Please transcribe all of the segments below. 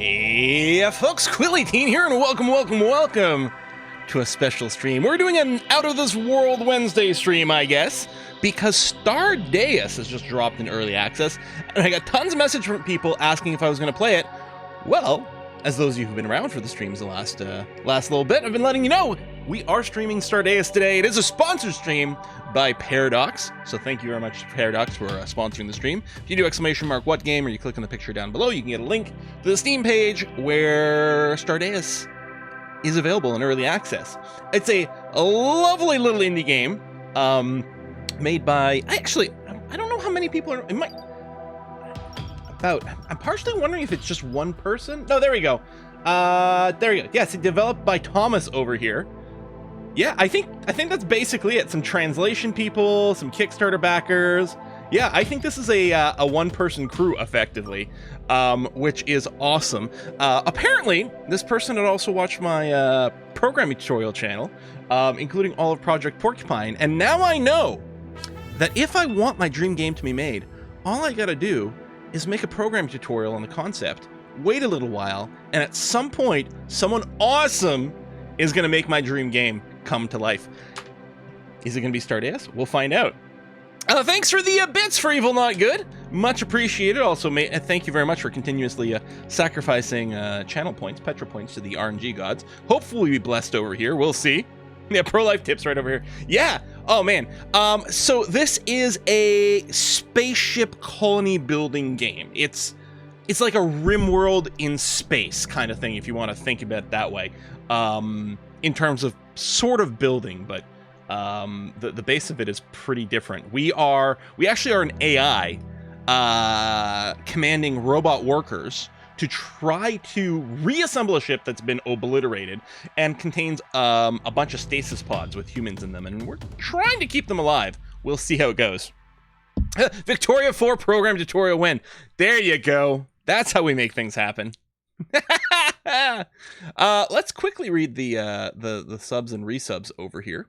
Hey folks, Quilly-Teen here, and welcome to a special stream. We're doing an Out of This World Wednesday stream, I guess, because Stardeus has just dropped in early access, and I got tons of messages from people asking if I was going to play it. Well, as those of you who've been around for the streams the last little bit, I've been letting you know, we are streaming Stardeus today. It is a sponsored stream by Paradox, so thank you very much to Paradox for sponsoring the stream. If you do !what game, or you click on the picture down below, you can get a link to the Steam page where Stardeus is available in early access. It's a lovely little indie game made by, I don't know how many people are, I'm partially wondering if it's just one person. No, there we go. There you go. Yes, it's developed by Thomas over here. Yeah, I think that's basically it. Some translation people, some Kickstarter backers. Yeah, I think this is a one-person crew, effectively, which is awesome. Apparently, this person had also watched my programming tutorial channel, including all of Project Porcupine, and now I know that if I want my dream game to be made, all I gotta do is make a programming tutorial on the concept, wait a little while, and at some point, someone awesome is gonna make my dream game come to life. Is it gonna be Stardeus? We'll find out. Thanks for the bits for Evil Not Good. Much appreciated. Also, thank you very much for continuously sacrificing channel points, Petra points to the RNG gods. Hopefully we'll be blessed over here. We'll see. Yeah, pro-life tips right over here. Yeah. Oh, man. So this is a spaceship colony building game. It's like a rim world in space kind of thing, if you want to think about it that way. In terms of sort of building, but the base of it is pretty different. We actually are an AI commanding robot workers to try to reassemble a ship that's been obliterated and contains a bunch of stasis pods with humans in them, and we're trying to keep them alive. We'll see how it goes. Victoria 4 program tutorial win. There you go. That's how we make things happen. Let's quickly read the subs and resubs over here.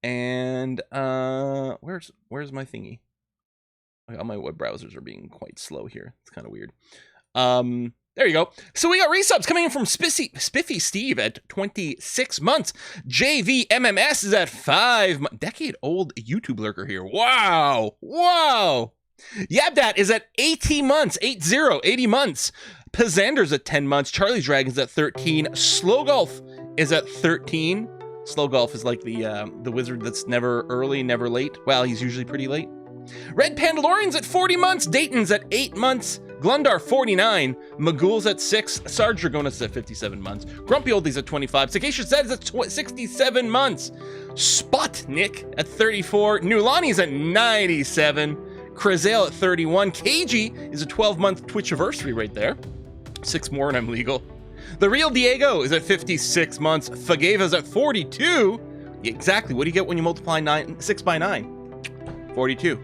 And where's my thingy? All my web browsers are being quite slow here. It's kind of weird. There you go. So we got resubs coming in from Spiffy Steve at 26 months. JVMMS is at 5 months. Decade-old YouTube lurker here. Wow. Yabdat is at 80 months. 80 months. Pazander's at 10 months. Charlie's Dragon's at 13. Slow Golf is at 13. Slow Golf is like the wizard that's never early, never late. Well, he's usually pretty late. Red Pandalorian's at 40 months. Dayton's at 8 months. Glundar 49. Magul's at 6. Sarge Dragonis at 57 months. Grumpy Oldie's at 25. Sagacious Zed's at 67 months. Spotnik at 34. Nulani's at 97. Crazale at 31. KG is a 12-month Twitchiversary right there. 6 more and I'm legal. The Real Diego is at 56 months. Fageva's at 42. Exactly. What do you get when you multiply 6 by 9? 42.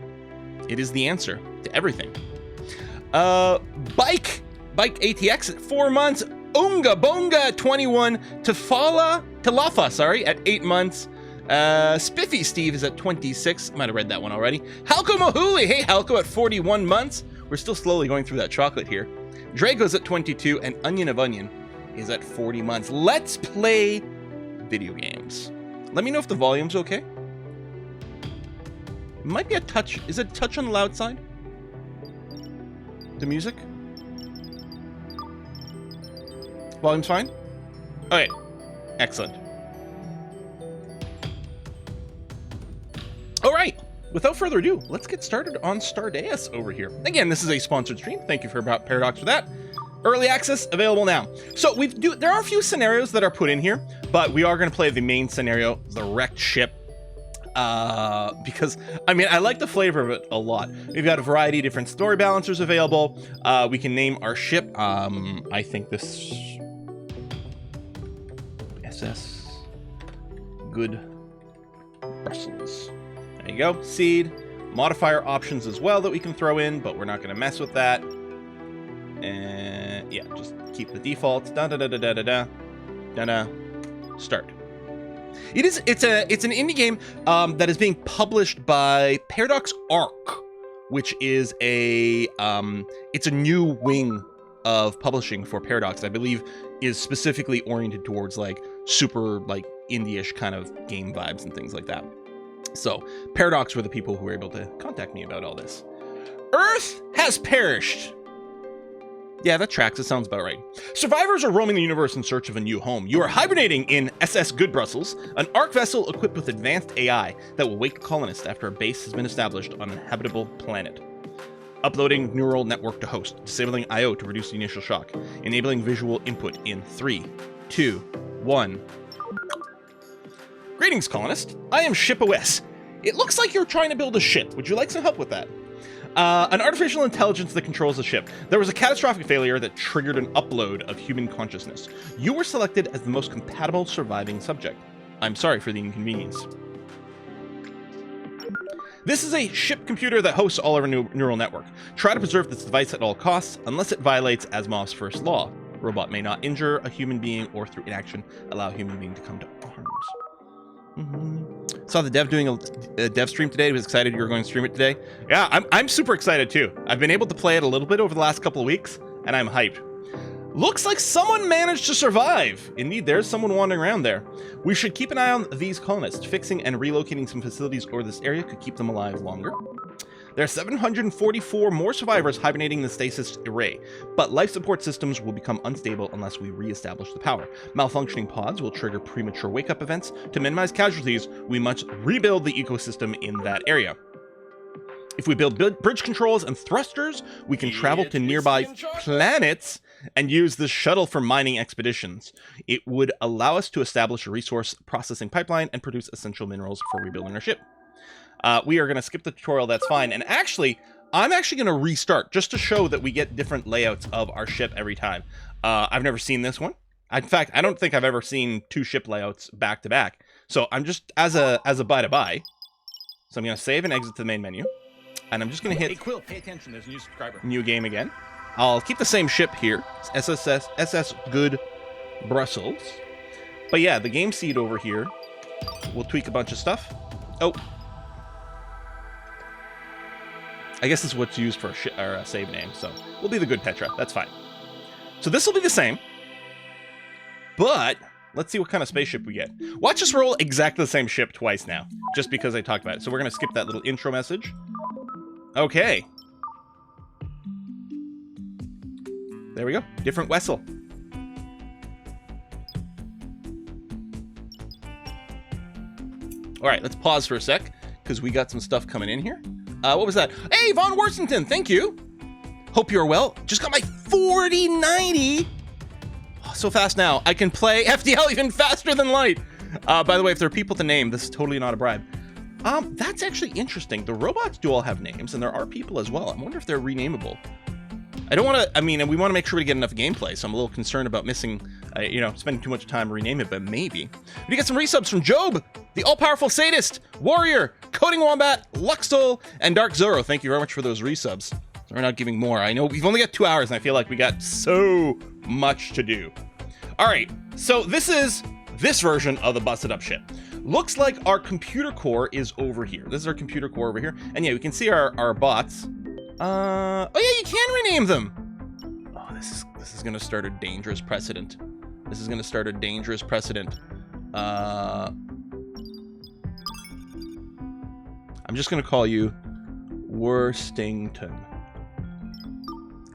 It is the answer to everything. Bike ATX at 4 months. Unga Bonga at 21. Talafa, at 8 months. Spiffy Steve is at 26. Might have read that one already. Halko Mahuli. Hey, Halko at 41 months. We're still slowly going through that chocolate here. Drago's at 22, and Onion of Onion is at 40 months. Let's play video games. Let me know if the volume's okay. It might be a touch. Is it a touch on the loud side? The music? Volume's fine? Okay. Excellent. All right. Without further ado, let's get started on Stardeus over here. Again, this is a sponsored stream. Thank you for Paradox for that. Early access available now. So there are a few scenarios that are put in here, but we are going to play the main scenario, the wrecked ship. Because I like the flavor of it a lot. We've got a variety of different story balancers available. We can name our ship. I think this SS Good Brussels. There you go. Seed. Modifier options as well that we can throw in, but we're not going to mess with that. And yeah, just keep the defaults. Start. It's an indie game that is being published by Paradox Arc, which is it's a new wing of publishing for Paradox, I believe, is specifically oriented towards like super like indie-ish kind of game vibes and things like that. So Paradox were the people who were able to contact me about all this. Earth has perished. Yeah, that tracks. It sounds about right. Survivors are roaming the universe in search of a new home. You are hibernating in SS Good Brussels, an ARC vessel equipped with advanced AI that will wake the colonists after a base has been established on an habitable planet. Uploading neural network to host, disabling I/O to reduce the initial shock, enabling visual input in 3, 2, 1. Greetings, colonist. I am Ship OS. It looks like you're trying to build a ship. Would you like some help with that? An artificial intelligence that controls the ship. There was a catastrophic failure that triggered an upload of human consciousness. You were selected as the most compatible surviving subject. I'm sorry for the inconvenience. This is a ship computer that hosts all our neural network. Try to preserve this device at all costs, unless it violates Asimov's first law. Robot may not injure a human being or through inaction allow a human being to come to arms. Saw the dev doing a dev stream today. Was excited you were going to stream it today. Yeah, I'm super excited too. I've been able to play it a little bit over the last couple of weeks, and I'm hyped. Looks like someone managed to survive. Indeed, there's someone wandering around there. We should keep an eye on these colonists. Fixing and relocating some facilities over this area could keep them alive longer. There are 744 more survivors hibernating in the stasis array, but life support systems will become unstable unless we re-establish the power. Malfunctioning pods will trigger premature wake-up events. To minimize casualties, we must rebuild the ecosystem in that area. If we build bridge controls and thrusters, we can travel to nearby planets and use the shuttle for mining expeditions. It would allow us to establish a resource processing pipeline and produce essential minerals for rebuilding our ship. We are going to skip the tutorial, that's fine. And actually, I'm actually going to restart just to show that we get different layouts of our ship every time. I've never seen this one. In fact, I don't think I've ever seen two ship layouts back to back. So I'm just, as a by-to-by, so I'm going to save and exit to the main menu. And I'm just going to hit Quill, pay attention, there's a new subscriber. New game again. I'll keep the same ship here, SS Good Brussels. But yeah, the game seed over here, we'll tweak a bunch of stuff. Oh. I guess this is what's used for a save name, so we'll be the Good Petra. That's fine. So this will be the same, but let's see what kind of spaceship we get. Watch us roll exactly the same ship twice now, just because I talked about it. So we're going to skip that little intro message. Okay. There we go. Different vessel. All right, let's pause for a sec, because we got some stuff coming in here. What was that? Hey, Von Worsington, thank you. Hope you're well. Just got my 4090. Oh, so fast now. I can play FDL even faster than light. By the way, if there are people to name, this is totally not a bribe. That's actually interesting. The robots do all have names, and there are people as well. I wonder if they're renameable. I don't want to, I mean, we want to make sure we get enough gameplay, so I'm a little concerned about missing, spending too much time to rename it, but maybe. We got some resubs from Job, the all-powerful Sadist, Warrior, Coding Wombat, Luxol, and Dark Zoro. Thank you very much for those resubs. So we're not giving more. I know we've only got 2 hours, and I feel like we got so much to do. All right, so this is this version of the busted up ship. Looks like our computer core is over here. This is our computer core over here. And yeah, we can see our bots. Oh yeah, you can rename them. Oh, this is gonna start a dangerous precedent. This is gonna start a dangerous precedent. I'm just gonna call you Worstington.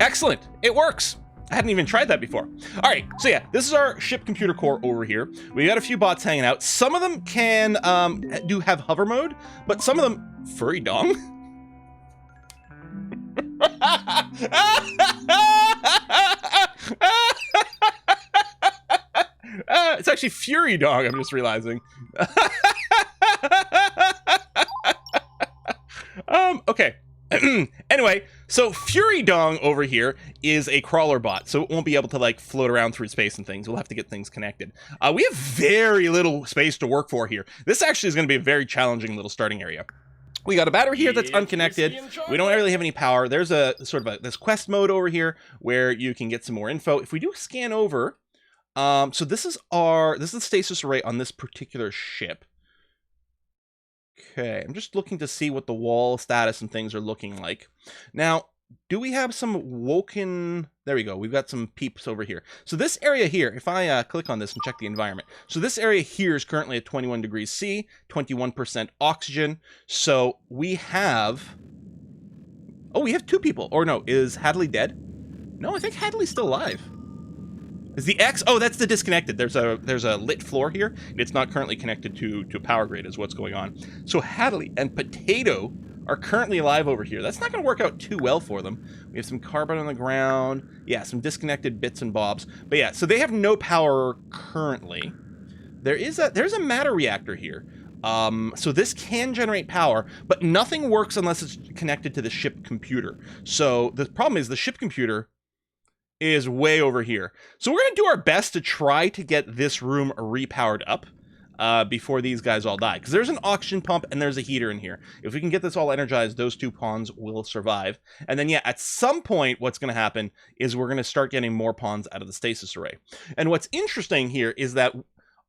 Excellent, it works. I hadn't even tried that before. All right, so yeah, this is our ship computer core over here. We got a few bots hanging out. Some of them can do have hover mode, but some of them furry dong. It's actually Fury Dog, I'm just realizing. Okay. Anyway, so Fury Dong over here is a crawler bot, so it won't be able to like float around through space and things. We'll have to get things connected. We have very little space to work for here. This actually is going to be a very challenging little starting area. We got a battery here that's unconnected. We don't really have any power. There's a sort of this quest mode over here where you can get some more info. If we do scan over, so this is the stasis array on this particular ship. Okay, I'm just looking to see what the wall status and things are looking like. Now, do we have some woken? There we go. We've got some peeps over here. So this area here, if I click on this and check the environment. So this area here is currently at 21 degrees C, 21% oxygen. So we have... Oh, we have 2 people. Or no, is Hadley dead? No, I think Hadley's still alive. Is the X? Oh, that's the disconnected. There's a lit floor here. It's not currently connected to a power grid is what's going on. So Hadley and Potato are currently alive over here. That's not going to work out too well for them. We have some carbon on the ground. Yeah, some disconnected bits and bobs. But yeah, so they have no power currently. There's a matter reactor here. So this can generate power, but nothing works unless it's connected to the ship computer. So the problem is the ship computer is way over here. So we're going to do our best to try to get this room repowered up before these guys all die. Because there's an oxygen pump and there's a heater in here. If we can get this all energized, those 2 pawns will survive. And then, yeah, at some point, what's going to happen is we're going to start getting more pawns out of the stasis array. And what's interesting here is that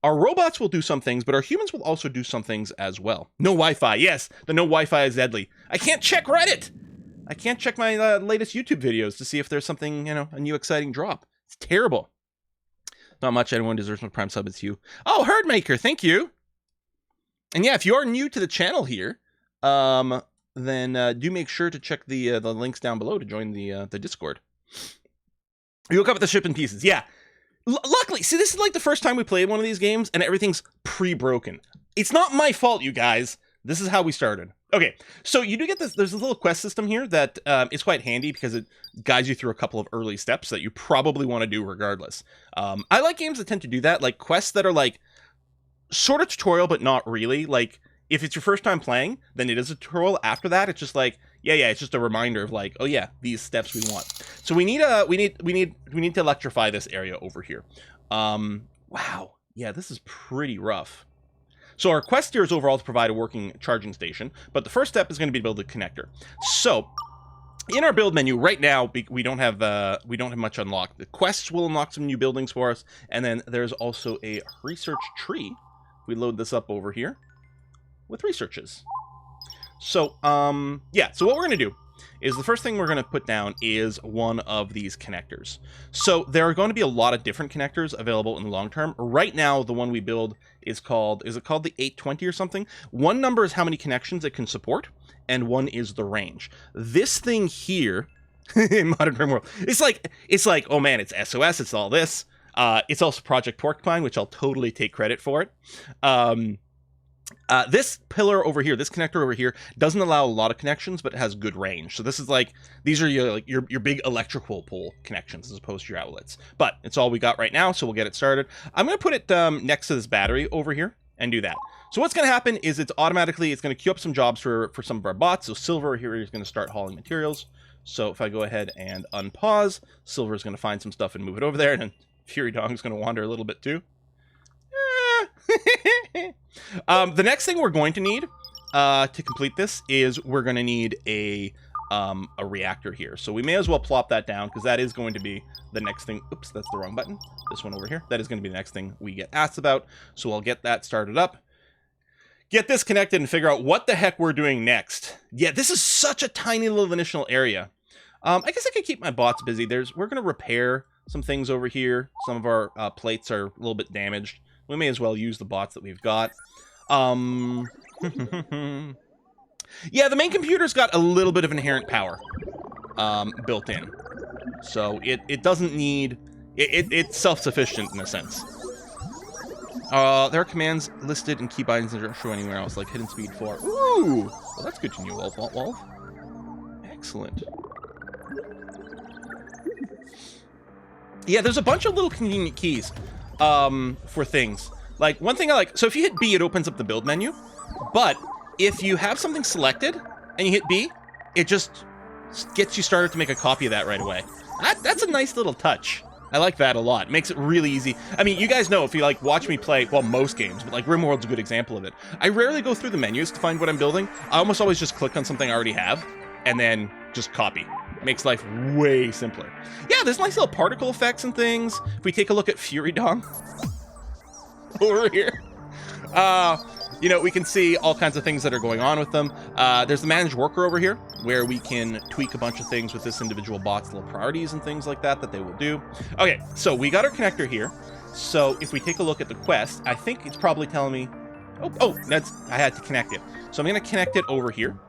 our robots will do some things, but our humans will also do some things as well. No Wi-Fi. Yes, the no Wi-Fi is deadly. I can't check Reddit. I can't check my latest YouTube videos to see if there's something, you know, a new exciting drop. It's terrible. Not much. Anyone deserves my prime sub. It's you. Oh, Herdmaker. Thank you. And yeah, if you are new to the channel here, then do make sure to check the links down below to join the Discord. You woke up with the ship in pieces. Yeah. Luckily, see, this is like the first time we played one of these games, and everything's pre-broken. It's not my fault, you guys. This is how we started. Okay, so you do get this. There's a little quest system here that is quite handy because it guides you through a couple of early steps that you probably want to do regardless. I like games that tend to do that, like quests that are like sort of tutorial, but not really. Like if it's your first time playing, then it is a tutorial. After that, it's just like, yeah, it's just a reminder of like, oh yeah, these steps we want. So we need to electrify this area over here. Wow, yeah, this is pretty rough. So our quest here is overall to provide a working charging station, but the first step is going to be to build a connector. So in our build menu right now, we don't have much unlocked. The quests will unlock some new buildings for us, and then there's also a research tree. We load this up over here with researches. So yeah, so what we're going to do is the first thing we're going to put down is one of these connectors. So there are going to be a lot of different connectors available in the long term. Right now, the one we build is it called the 820 or something? One number is how many connections it can support, and one is the range. This thing here, in Modern Grim World, it's like, oh man, it's SOS, it's all this. It's also Project Porcupine, which I'll totally take credit for it. This pillar over here, this connector over here, doesn't allow a lot of connections, but it has good range. So this is like, these are your big electrical pole connections as opposed to your outlets. But it's all we got right now, so we'll get it started. I'm going to put it next to this battery over here and do that. So what's going to happen is it's going to queue up some jobs for some of our bots. So Silver here is going to start hauling materials. So if I go ahead and unpause, Silver is going to find some stuff and move it over there, and then Fury Dog is going to wander a little bit too. The next thing we're going to need to complete this is we're going to need a reactor here. So we may as well plop that down because that is going to be the next thing. Oops, that's the wrong button. This one over here. That is going to be the next thing we get asked about. So I'll get that started up. Get this connected and figure out what the heck we're doing next. Yeah, this is such a tiny little initial area. I guess I could keep my bots busy. We're going to repair some things over here. Some of our plates are a little bit damaged. We may as well use the bots that we've got. Yeah, the main computer's got a little bit of inherent power built in. So it doesn't need... It's self-sufficient in a sense. There are commands listed in key bindings that don't show anywhere else, like hidden speed 4. Ooh! Well, that's good to know, Wolf. Excellent. Yeah, there's a bunch of little convenient keys for things. Like, one thing I like... So if you hit B, it opens up the build menu. But if you have something selected and you hit B, it just gets you started to make a copy of that right away. That's a nice little touch. I like that a lot. Makes it really easy. I mean, you guys know if you like watch me play, well, most games, but like RimWorld's a good example of it. I rarely go through the menus to find what I'm building. I almost always just click on something I already have and then just copy. Makes life way simpler. Yeah, there's nice little particle effects and things. If we take a look at Fury Dong over here. you know, we can see all kinds of things that are going on with them. There's the managed worker over here, where we can tweak a bunch of things with this individual bot's little priorities and things like that they will do. Okay, so we got our connector here. So if we take a look at the quest, I think it's probably telling me, I had to connect it. So I'm going to connect it over here.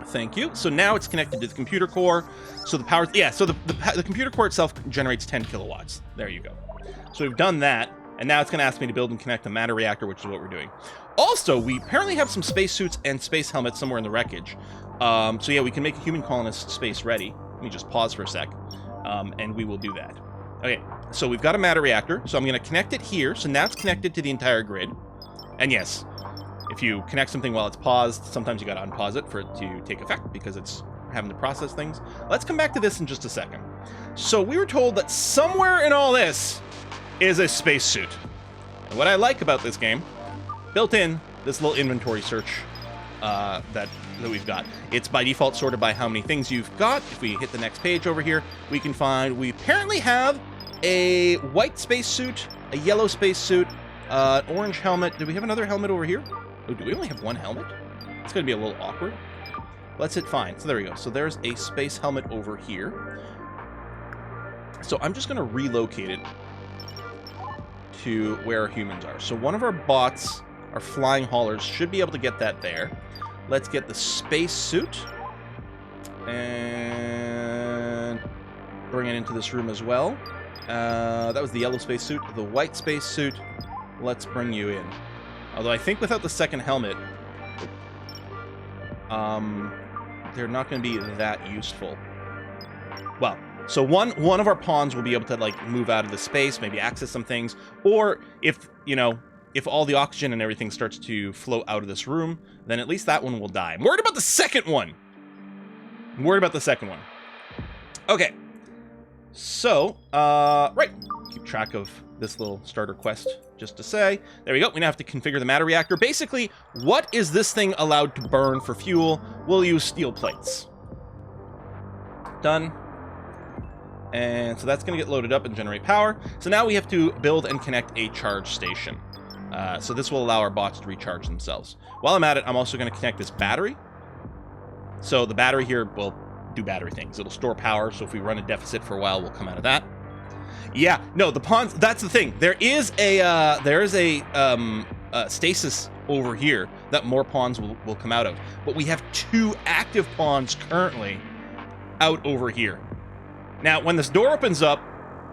Thank you. So now it's connected to the computer core. So the power, so the computer core itself generates 10 kilowatts. There you go. So we've done that, and now it's going to ask me to build and connect a matter reactor, which is what we're doing. Also, we apparently have some spacesuits and space helmets somewhere in the wreckage. So yeah, we can make a human colonist space ready. Let me just pause for a sec, and we will do that. Okay, so we've got a matter reactor, so I'm going to connect it here. So now it's connected to the entire grid. And yes, if you connect something while it's paused, sometimes you got to unpause it for it to take effect because it's having to process things. Let's come back to this in just a second. So we were told that somewhere in all this is a spacesuit. And what I like about this game, built in this little inventory search that we've got. It's by default sorted by how many things you've got. If we hit the next page over here, we can find we apparently have a white spacesuit, a yellow spacesuit, an orange helmet. Do we have another helmet over here? Oh, do we only have one helmet? It's going to be a little awkward. Let's hit find. So there we go. So there's a space helmet over here. So I'm just going to relocate it to where our humans are. So one of our bots, our flying haulers, should be able to get that there. Let's get the space suit and bring it into this room as well. That was the yellow space suit. The white space suit, let's bring you in. Although I think without the second helmet, they're not going to be that useful. Well, so one of our pawns will be able to like move out of the space, maybe access some things, or if, you know, if all the oxygen and everything starts to flow out of this room, then at least that one will die. I'm worried about the second one. Okay. So, right. Keep track of this little starter quest just to say. There we go. We now have to configure the matter reactor. Basically, what is this thing allowed to burn for fuel? We'll use steel plates. Done. And so that's going to get loaded up and generate power. So now we have to build and connect a charge station. So this will allow our bots to recharge themselves. While I'm at it, I'm also going to connect this battery. So the battery here will do battery things. It'll store power, so if we run a deficit for a while, we'll come out of that. Yeah, no, the pawns, that's the thing. There is a stasis over here that more pawns will come out of. But we have 2 active pawns currently out over here. Now, when this door opens up,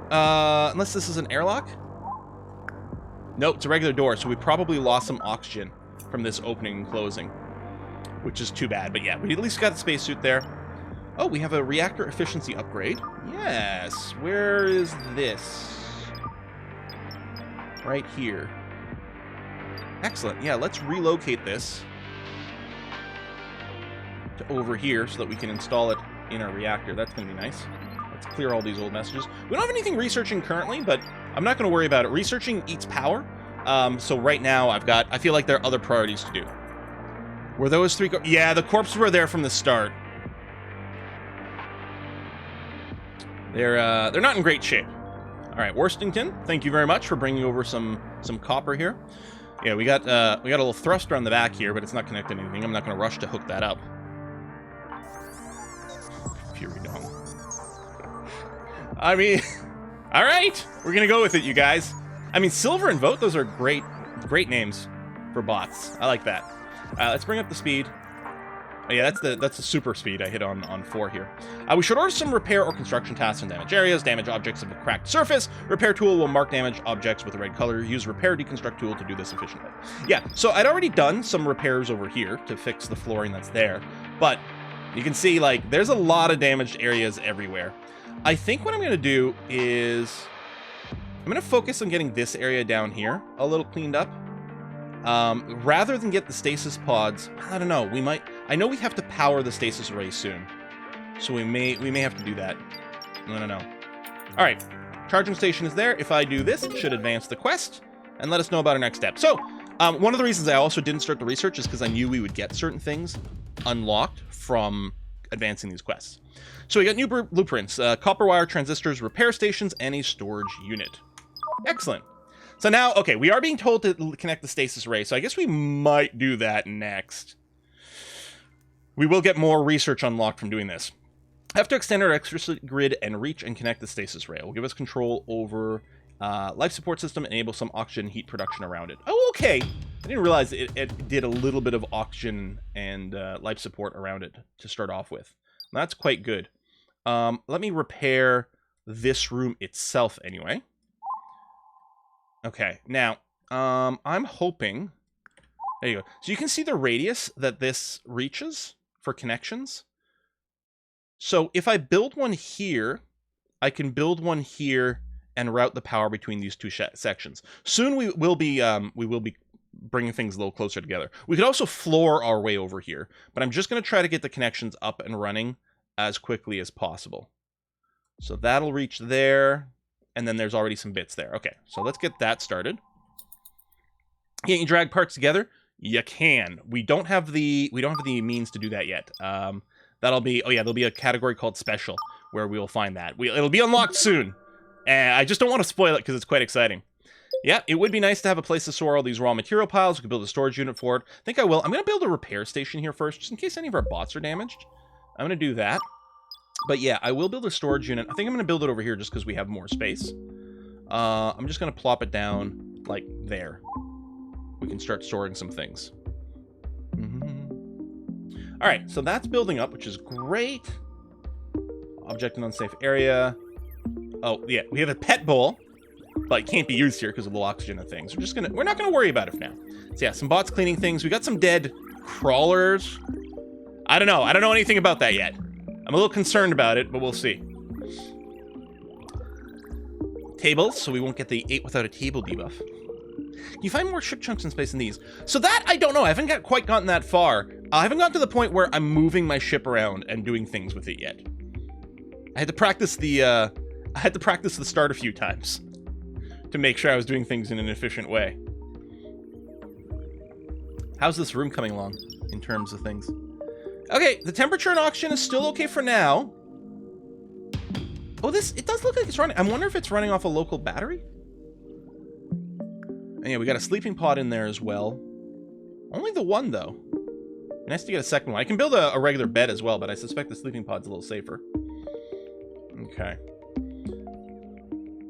unless this is an airlock? Nope, it's a regular door, so we probably lost some oxygen from this opening and closing, which is too bad. But yeah, we at least got the spacesuit there. Oh, we have a reactor efficiency upgrade. Yes, where is this? Right here. Excellent. Yeah, let's relocate this to over here so that we can install it in our reactor. That's going to be nice. Let's clear all these old messages. We don't have anything researching currently, but I'm not going to worry about it. Researching eats power. So right now I feel like there are other priorities to do. Were those 3? Yeah, the corpses were there from the start. They're not in great shape. All right, Worstington, thank you very much for bringing over some copper here. Yeah, we got a little thruster on the back here, but it's not connected to anything. I'm not going to rush to hook that up. Fury Dome. I mean, all right, we're gonna go with it, you guys. I mean, Silver and Vote, those are great names for bots. I like that. Let's bring up the speed. Oh, yeah, that's the super speed I hit on 4 here. We should order some repair or construction tasks in damaged areas. Damage objects of a cracked surface. Repair tool will mark damaged objects with a red color. Use repair deconstruct tool to do this efficiently. Yeah, so I'd already done some repairs over here to fix the flooring that's there, but you can see like there's a lot of damaged areas everywhere. I think what I'm going to do is I'm going to focus on getting this area down here a little cleaned up. Rather than get the stasis pods, I don't know, I know we have to power the stasis array soon. So we may have to do that. I don't know. All right, charging station is there. If I do this, it should advance the quest and let us know about our next step. So one of the reasons I also didn't start the research is because I knew we would get certain things unlocked from advancing these quests. So we got new blueprints, copper wire transistors, repair stations, and a storage unit. Excellent. So now, okay, we are being told to connect the stasis array, so I guess we might do that next. We will get more research unlocked from doing this. Have to extend our electricity grid and reach and connect the stasis array. It will give us control over life support system and enable some oxygen heat production around it. Oh, okay. I didn't realize it did a little bit of oxygen and life support around it to start off with. That's quite good. Let me repair this room itself anyway. Okay, now, I'm hoping... There you go. So you can see the radius that this reaches for connections. So if I build one here, I can build one here and route the power between these two sections. Soon we will be bringing things a little closer together. We could also floor our way over here, but I'm just going to try to get the connections up and running as quickly as possible. So that'll reach there, and then there's already some bits there. Okay, so let's get that started. Can you drag parts together? You can. We don't have the means to do that yet. That'll be, oh yeah, there'll be a category called Special where we'll find that. It'll be unlocked soon. And I just don't want to spoil it because it's quite exciting. Yeah, it would be nice to have a place to store all these raw material piles. We could build a storage unit for it. I think I will. I'm going to build a repair station here first, just in case any of our bots are damaged. I'm going to do that. But yeah, I will build a storage unit. I think I'm going to build it over here just because we have more space. I'm just going to plop it down, like, there. We can start storing some things. All right, so that's building up, which is great. Object in unsafe area. Oh, yeah, we have a pet bowl, but it can't be used here because of the oxygen and things. We're not gonna worry about it for now. So yeah, some bots cleaning things. We got some dead crawlers. I don't know anything about that yet. I'm a little concerned about it, but we'll see. Tables, so we won't get the 8 without a table debuff. Can you find more ship chunks in space than these? So that, I don't know. I haven't quite gotten that far. I haven't gotten to the point where I'm moving my ship around and doing things with it yet. I had to practice the start a few times to make sure I was doing things in an efficient way. How's this room coming along in terms of things? Okay, the temperature and oxygen is still okay for now. Oh, it does look like it's running. I wonder if it's running off a local battery? And yeah, we got a sleeping pod in there as well. Only the one, though. Nice to get a second one. I can build a regular bed as well, but I suspect the sleeping pod's a little safer. Okay.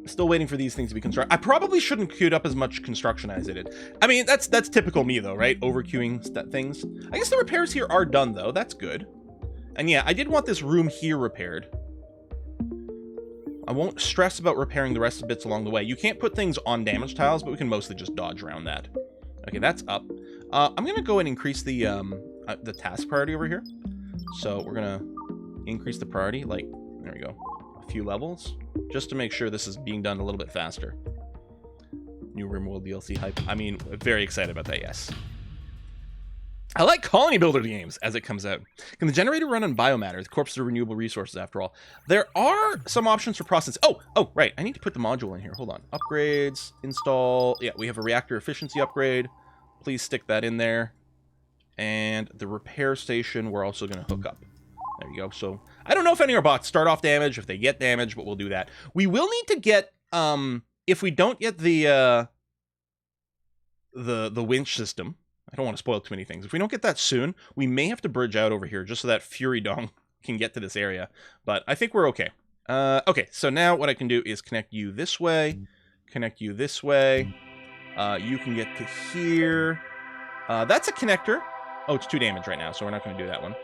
Still waiting for these things to be constructed. I probably shouldn't queue up as much construction as I did. I mean, that's typical me, though, right? Over-queuing things. I guess the repairs here are done, though. That's good. And yeah, I did want this room here repaired. I won't stress about repairing the rest of the bits along the way. You can't put things on damaged tiles, but we can mostly just dodge around that. Okay, that's up. I'm going to go and increase the task priority over here. So we're going to increase the priority, like, there we go, a few levels, just to make sure this is being done a little bit faster. New RimWorld DLC hype. I mean, very excited about that, yes. I like Colony Builder games as it comes out. Can the generator run on biomatter? The corpses are renewable resources after all. There are some options for processing. Oh, right. I need to put the module in here. Hold on. Upgrades, install. Yeah, we have a reactor efficiency upgrade. Please stick that in there. And the repair station, we're also going to hook up. There you go. So I don't know if any of our bots start off damaged, if they get damaged, but we'll do that. We will need to get, if we don't get the winch system, I don't want to spoil too many things. If we don't get that soon, we may have to bridge out over here just so that Fury Dong can get to this area. But I think we're okay. Okay, so now what I can do is connect you this way, connect you this way. You can get to here. That's a connector. Oh, it's 2 damage right now, so we're not going to do that one.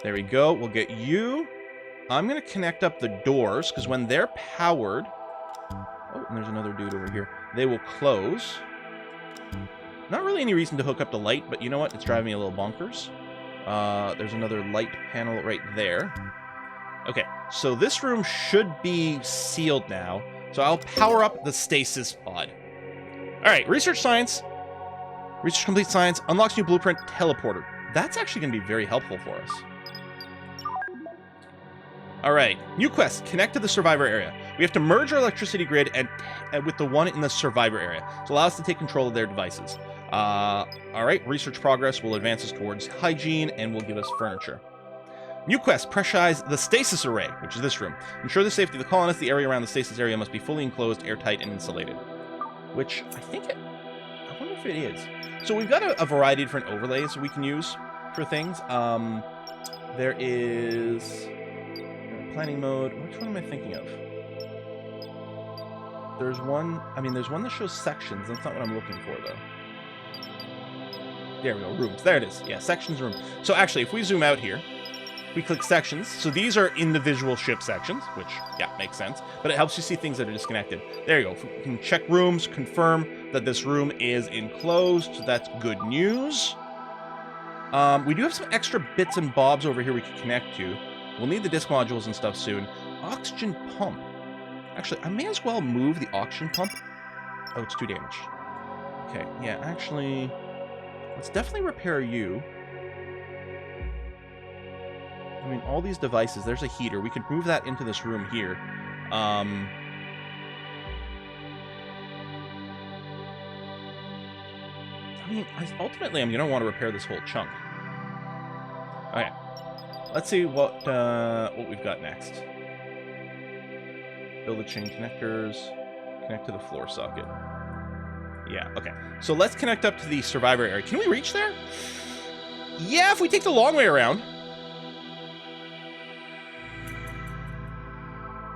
There we go. We'll get you. I'm going to connect up the doors, because when they're powered... Oh, and there's another dude over here. They will close. Not really any reason to hook up the light, but you know what? It's driving me a little bonkers. There's another light panel right there. Okay, so this room should be sealed now. So I'll power up the stasis pod. All right, research science. Research complete science. Unlocks new blueprint teleporter. That's actually going to be very helpful for us. All right, new quest. Connect to the survivor area. We have to merge our electricity grid and with the one in the survivor area to allow us to take control of their devices. All right, research progress will advance us towards hygiene and will give us furniture. New quest, pressurize the stasis array, which is this room. Ensure the safety of the colonists. The area around the stasis area must be fully enclosed, airtight, and insulated. which I think I wonder if it is. So we've got a variety of different overlays we can use for things. There is planning mode. Which one am I thinking of? There's one, there's one that shows sections. That's not what I'm looking for, though. There we go, rooms. There it is. Yeah, sections, room. So actually, if we zoom out here, we click sections. So these are individual ship sections, which, yeah, makes sense. But it helps you see things that are disconnected. There you go. We can check rooms, confirm that this room is enclosed. So that's good news. We do have some extra bits and bobs over here we can connect to. We'll need the disk modules and stuff soon. Oxygen pump. Actually, I may as well move the oxygen pump. Oh, it's too damaged. Okay, yeah, actually, let's definitely repair you. I mean, all these devices, there's a heater. We could move that into this room here. Ultimately, I'm going to want to repair this whole chunk. Okay. Let's see what we've got next. Build the chain connectors. Connect to the floor socket. Yeah, okay. So let's connect up to the survivor area. Can we reach there? Yeah, if we take the long way around.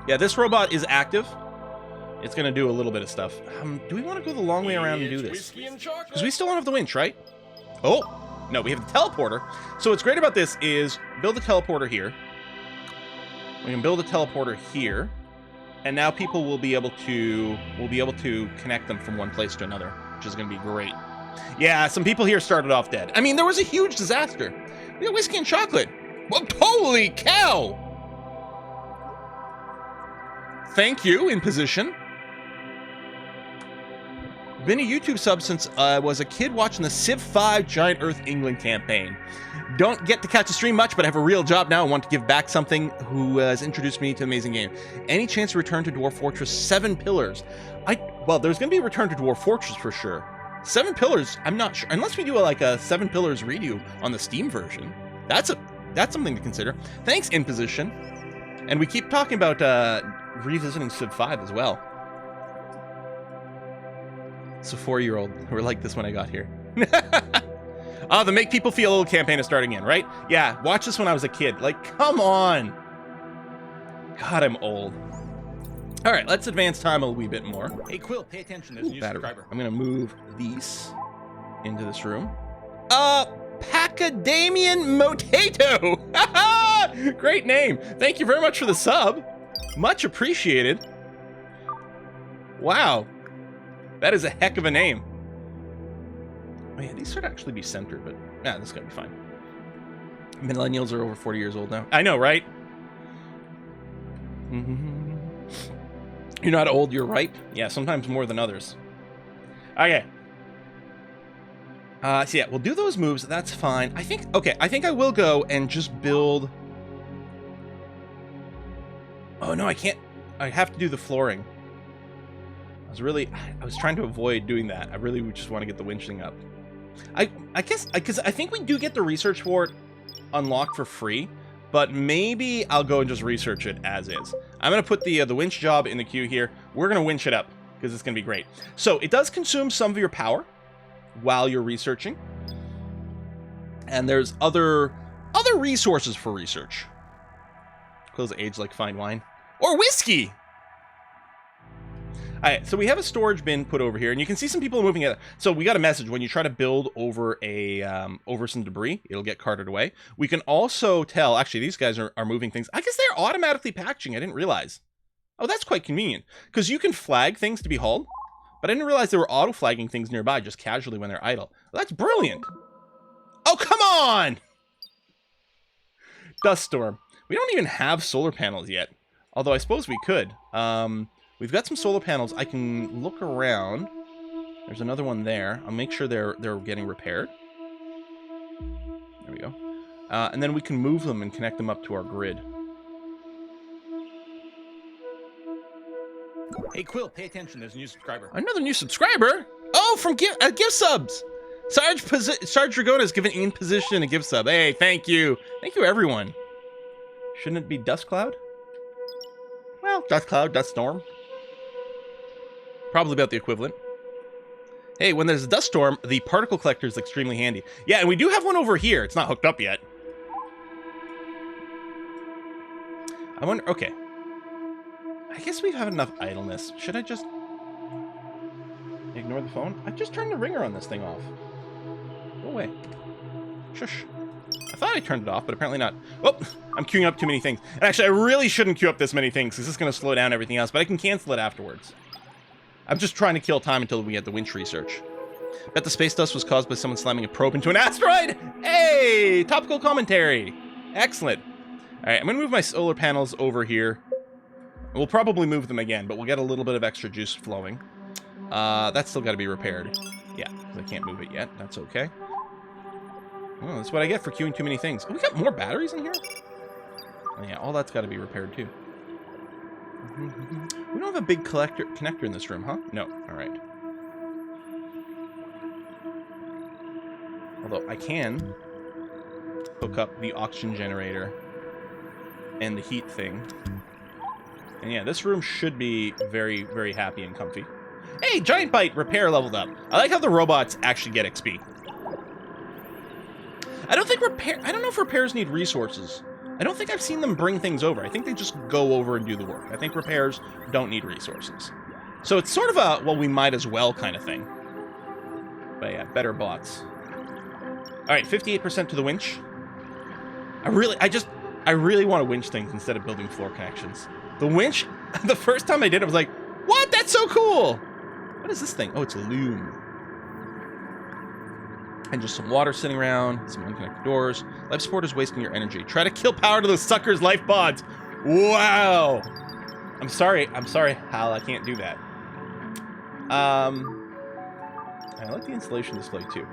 Yeah, this robot is active. It's going to do a little bit of stuff. Do we want to go the long way around and do this? Because we still don't have the winch, right? Oh, no, we have the teleporter. So what's great about this is build a teleporter here. We can build a teleporter here. And now people will be able to connect them from one place to another, which is going to be great. Yeah, some people here started off dead. I mean, there was a huge disaster. We got whiskey and chocolate. Well, holy cow! Thank you, in position. Been a YouTube sub since I was a kid watching the Civ 5 Giant Earth England campaign. Don't get to catch the stream much, but I have a real job now and want to give back something who has introduced me to an amazing game. Any chance to return to Dwarf Fortress 7 Pillars? Well, there's going to be a return to Dwarf Fortress for sure. 7 Pillars, I'm not sure. Unless we do like a 7 Pillars redo on the Steam version. That's something to consider. Thanks, In Position. And we keep talking about revisiting Civ 5 as well. It's a 4-year-old. We're like this when I got here. Oh, the make people feel old campaign is starting in, right? Yeah, watch this when I was a kid. Like, come on. God, I'm old. All right, let's advance time a wee bit more. Hey, Quill, pay attention. There's a new subscriber. I'm going to move these into this room. Pacadamian Motato. Great name. Thank you very much for the sub. Much appreciated. Wow. That is a heck of a name. Oh yeah, these should actually be centered, but yeah, this is gonna be fine. Millennials are over 40 years old now. I know, right? You're not old, you're ripe. Yeah, sometimes more than others. Okay. So yeah, we'll do those moves. That's fine. I think I will go and just build. Oh no, I can't. I have to do the flooring. I was trying to avoid doing that. I really would just want to get the winch thing up. I guess, because I think we do get the research for it unlocked for free, but maybe I'll go and just research it as is. I'm going to put the winch job in the queue here. We're going to winch it up because it's going to be great. So it does consume some of your power while you're researching. And there's other resources for research. Close age like fine wine. Or whiskey! Alright, so we have a storage bin put over here, and you can see some people moving it. So we got a message when you try to build over over some debris, it'll get carted away. We can also tell, actually, these guys are moving things. I guess they're automatically packaging. I didn't realize. Oh, that's quite convenient, because you can flag things to be hauled, but I didn't realize they were auto-flagging things nearby just casually when they're idle. Well, that's brilliant. Oh, come on! Dust storm. We don't even have solar panels yet, although I suppose we could. We've got some solar panels. I can look around. There's another one there. I'll make sure they're getting repaired. There we go. And then we can move them and connect them up to our grid. Hey, Quill, pay attention. There's a new subscriber. Another new subscriber? Oh, from gift subs. Sarge Dragona has given In Position a gift sub. Hey, thank you. Thank you, everyone. Shouldn't it be Dust Cloud? Well, Dust Cloud, Dust Storm. Probably about the equivalent. Hey, when there's a dust storm, the particle collector is extremely handy. Yeah, and we do have one over here. It's not hooked up yet. I wonder, okay. I guess we have enough idleness. Should I just ignore the phone? I just turned the ringer on this thing off. Go away. Shush. I thought I turned it off, but apparently not. Oh, I'm queuing up too many things. And actually, I really shouldn't queue up this many things, because this is going to slow down everything else, but I can cancel it afterwards. I'm just trying to kill time until we get the winch research. Bet the space dust was caused by someone slamming a probe into an asteroid! Hey! Topical commentary! Excellent. Alright, I'm going to move my solar panels over here. We'll probably move them again, but we'll get a little bit of extra juice flowing. That's still got to be repaired. Yeah, I can't move it yet. That's okay. Oh, that's what I get for queuing too many things. Oh, we got more batteries in here? Oh, yeah, all that's got to be repaired, too. We don't have a big connector in this room, huh? No. All right. Although I can hook up the oxygen generator and the heat thing. And yeah, this room should be very, very happy and comfy. Hey, Giant Bite repair leveled up. I like how the robots actually get XP. I don't know if repairs need resources. I don't think I've seen them bring things over. I think they just go over and do the work. I think repairs don't need resources. So it's sort of a, well, we might as well kind of thing. But yeah, better bots. All right, 58% to the winch. I really want to winch things instead of building floor connections. The winch, the first time I did it, I was like, what? That's so cool. What is this thing? Oh, it's a loom. And just some water sitting around, some unconnected doors. Life support is wasting your energy. Try to kill power to those suckers' life pods. Wow. I'm sorry, Hal, I can't do that. I like the installation display too.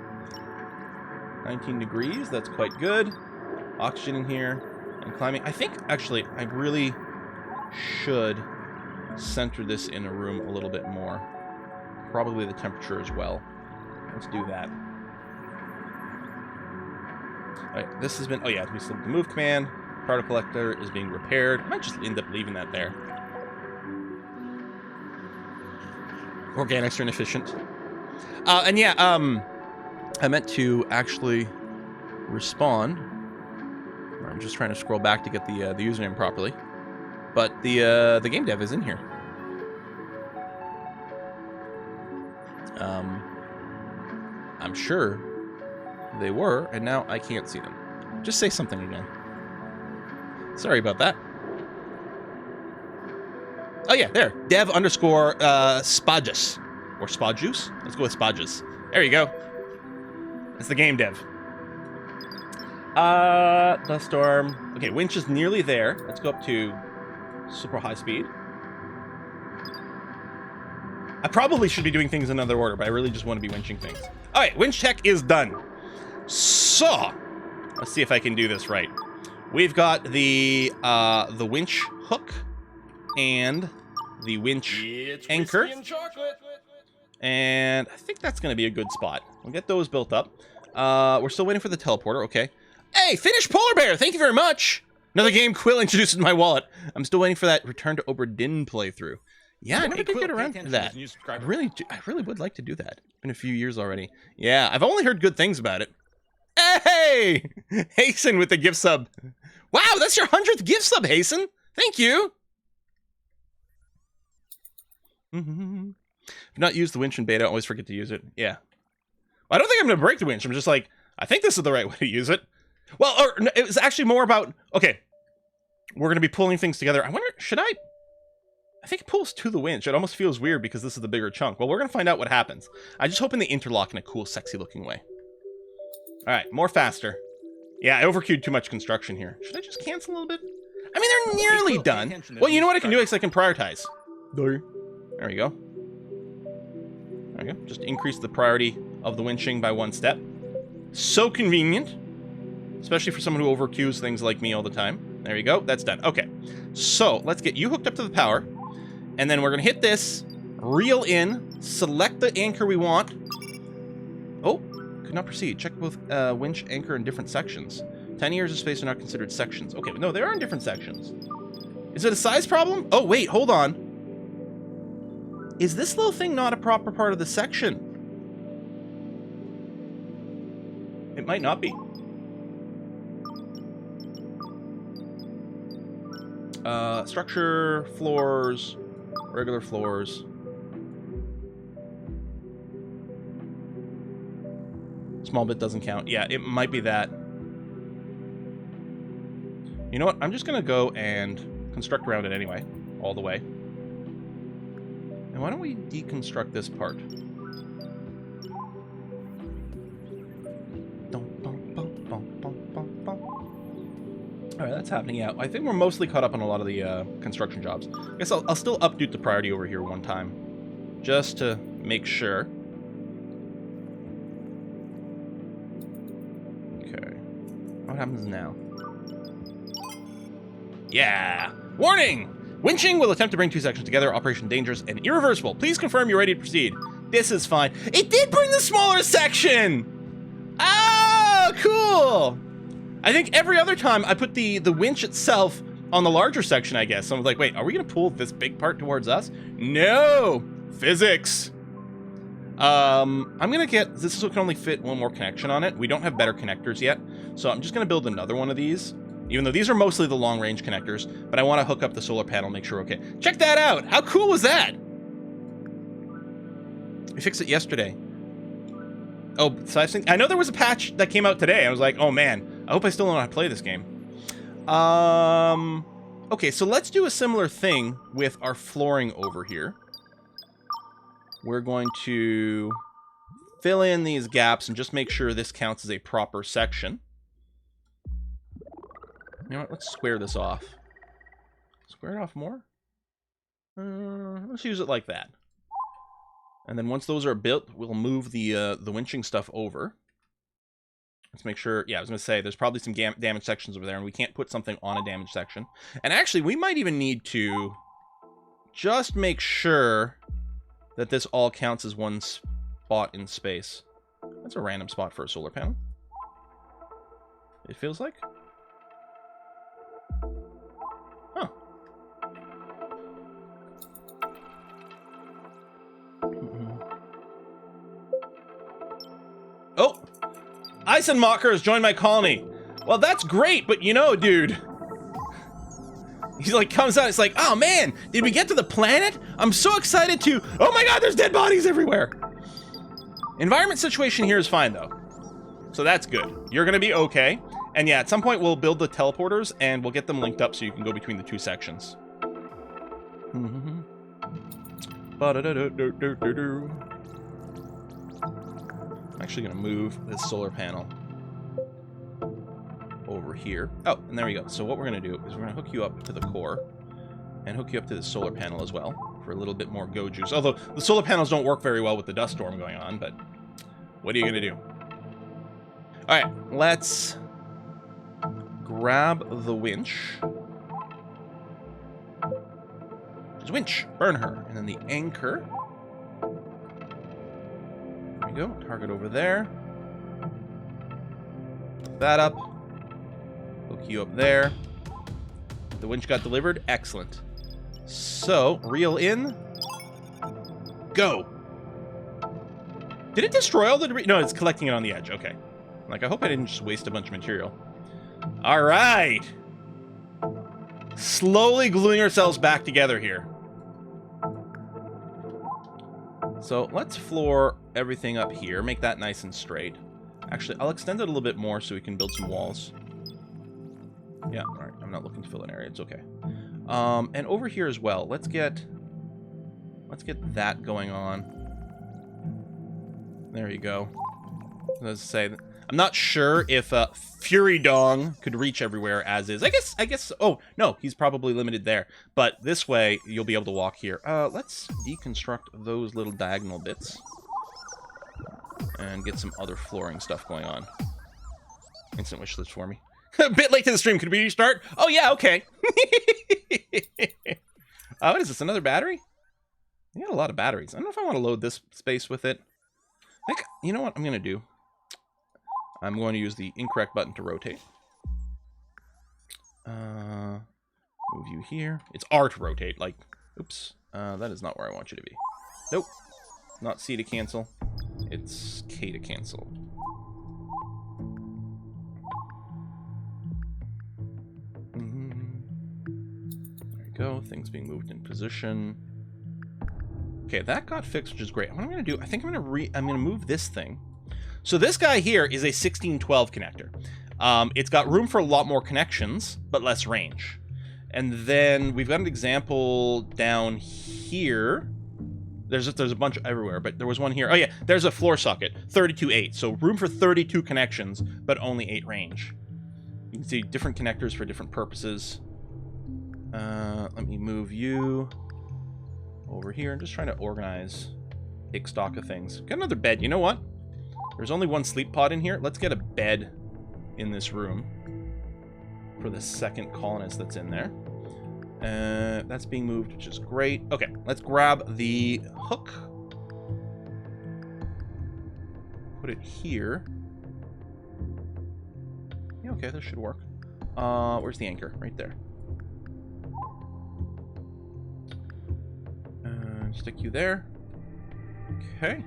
19 degrees, that's quite good. Oxygen in here, and climbing. I think, actually, I really should center this in a room a little bit more. Probably the temperature as well. Let's do that. Alright, this has been... Oh yeah, we still have the move command. Particle collector is being repaired. I might just end up leaving that there. Organics are inefficient. And yeah, I meant to actually respond. I'm just trying to scroll back to get the username properly. But the game dev is in here. I'm sure they were, and now I can't see them. Just say something again. Sorry about that. Oh yeah, there. Dev underscore Spagus. Or Spajuice? Let's go with Spagus. There you go. It's the game dev. Dust storm. Okay, winch is nearly there. Let's go up to super high speed. I probably should be doing things in another order, but I really just want to be winching things. All right, winch check is done. So, let's see if I can do this right. We've got the winch hook and the winch anchor. And I think that's going to be a good spot. We'll get those built up. We're still waiting for the teleporter. Okay. Hey, finished Polar Bear. Thank you very much. Another game Quill introduced in my wallet. I'm still waiting for that Return to Oberdin playthrough. Yeah, I never did get around to that. I really would like to do that. It's been a few years already. Yeah, I've only heard good things about it. Hey! Hasten with the gift sub. Wow, that's your 100th gift sub, Hasten. Thank you. If not use the winch in beta, I always forget to use it. Yeah. Well, I don't think I'm going to break the winch. I'm just like, I think this is the right way to use it. Well, or it was actually more about, okay, we're going to be pulling things together. I wonder, should I think it pulls to the winch. It almost feels weird because this is the bigger chunk. Well, we're going to find out what happens. I just hoping they interlock in a cool, sexy looking way. All right, more faster. Yeah, I overqueued too much construction here. Should I just cancel a little bit? I mean, they're nearly done. Well, you know what I can do is I can prioritize. There we go. There we go. Just increase the priority of the winching by 1 step. So convenient. Especially for someone who overqueues things like me all the time. There you go. That's done. Okay. So, let's get you hooked up to the power. And then we're going to hit this. Reel in. Select the anchor we want. Oh. Could not proceed. Check both winch, anchor, in different sections. 10 years of space are not considered sections. Okay, but no, they are in different sections. Is it a size problem? Oh, wait. Hold on. Is this little thing not a proper part of the section? might not be. Structure, floors, regular floors. Small bit doesn't count. Yeah, it might be that. You know what? I'm just going to go and construct around it anyway, all the way. And why don't we deconstruct this part? Alright, that's happening out. I think we're mostly caught up on a lot of the construction jobs. I guess I'll still update the priority over here one time. Just to make sure. Okay. What happens now? Yeah! Warning! Winching will attempt to bring two sections together. Operation dangerous and irreversible. Please confirm you're ready to proceed. This is fine. It did bring the smaller section! Oh, cool! I think every other time I put the winch itself on the larger section, I guess. So I was like, wait, are we going to pull this big part towards us? No! Physics! I'm going to get... This can only fit one more connection on it. We don't have better connectors yet. So I'm just going to build another one of these. Even though these are mostly the long-range connectors. But I want to hook up the solar panel, make sure we're okay. Check that out! How cool was that? We fixed it yesterday. Oh, so I know there was a patch that came out today. I was like, oh man... I hope I still know how to play this game. Okay, so let's do a similar thing with our flooring over here. We're going to fill in these gaps and just make sure this counts as a proper section. You know what? Let's square this off. Square it off more? Let's use it like that. And then once those are built, we'll move the winching stuff over. Let's make sure, yeah, I was going to say, there's probably some damaged sections over there, and we can't put something on a damaged section. And actually, we might even need to just make sure that this all counts as one spot in space. That's a random spot for a solar panel. It feels like. Huh. Oh! Eisenmacher has joined my colony. Well, that's great, but you know, dude. He like comes out, it's like, oh man, did we get to the planet? I'm so excited to, oh my god, there's dead bodies everywhere. Environment situation here is fine though. So that's good. You're gonna be okay. And yeah, at some point we'll build the teleporters and we'll get them linked up so you can go between the two sections. I'm actually going to move this solar panel over here. Oh, and there we go. So what we're going to do is we're going to hook you up to the core and hook you up to the solar panel as well for a little bit more go juice. Although the solar panels don't work very well with the dust storm going on, but what are you going to do? All right, let's grab the winch. There's winch, burn her, and then the anchor. There we go, target over there. Hook that up. Hook you up there. The winch got delivered, excellent. So, reel in. Go. Did it destroy all the debris? No, it's collecting it on the edge, okay. Like, I hope I didn't just waste a bunch of material. All right. Slowly gluing ourselves back together here. So let's floor everything up here. Make that nice and straight. Actually, I'll extend it a little bit more so we can build some walls. Yeah, all right. I'm not looking to fill an area. It's okay. And over here as well. Let's get that going on. There you go. Let's say, I'm not sure if Fury Dong could reach everywhere as is. I guess. Oh no, he's probably limited there. But this way, you'll be able to walk here. Let's deconstruct those little diagonal bits and get some other flooring stuff going on. Instant wish list for me. A bit late to the stream. Could we restart? Oh yeah, okay. What is this? Another battery? I got a lot of batteries. I don't know if I want to load this space with it. I think, you know what I'm gonna do? I'm going to use the incorrect button to rotate. Move you here. It's R to rotate, like, oops. That is not where I want you to be. Nope. Not C to cancel. It's K to cancel. go. Things being moved in position. Okay, that got fixed, which is great. What I'm going to do, I think I'm going to move this thing. So this guy here is a 1612 connector. It's got room for a lot more connections, but less range. And then we've got an example down here. There's a bunch everywhere, but there was one here. Oh yeah, there's a floor socket, 32.8. So room for 32 connections, but only 8 range. You can see different connectors for different purposes. Let me move you over here. I'm just trying to organize, take stock of things. Got another bed. You know what? There's only one sleep pod in here. Let's get a bed in this room for the second colonist that's in there. That's being moved, which is great. Okay, let's grab the hook. Put it here. Yeah, okay, this should work. Where's the anchor? Right there. Stick you there. Okay.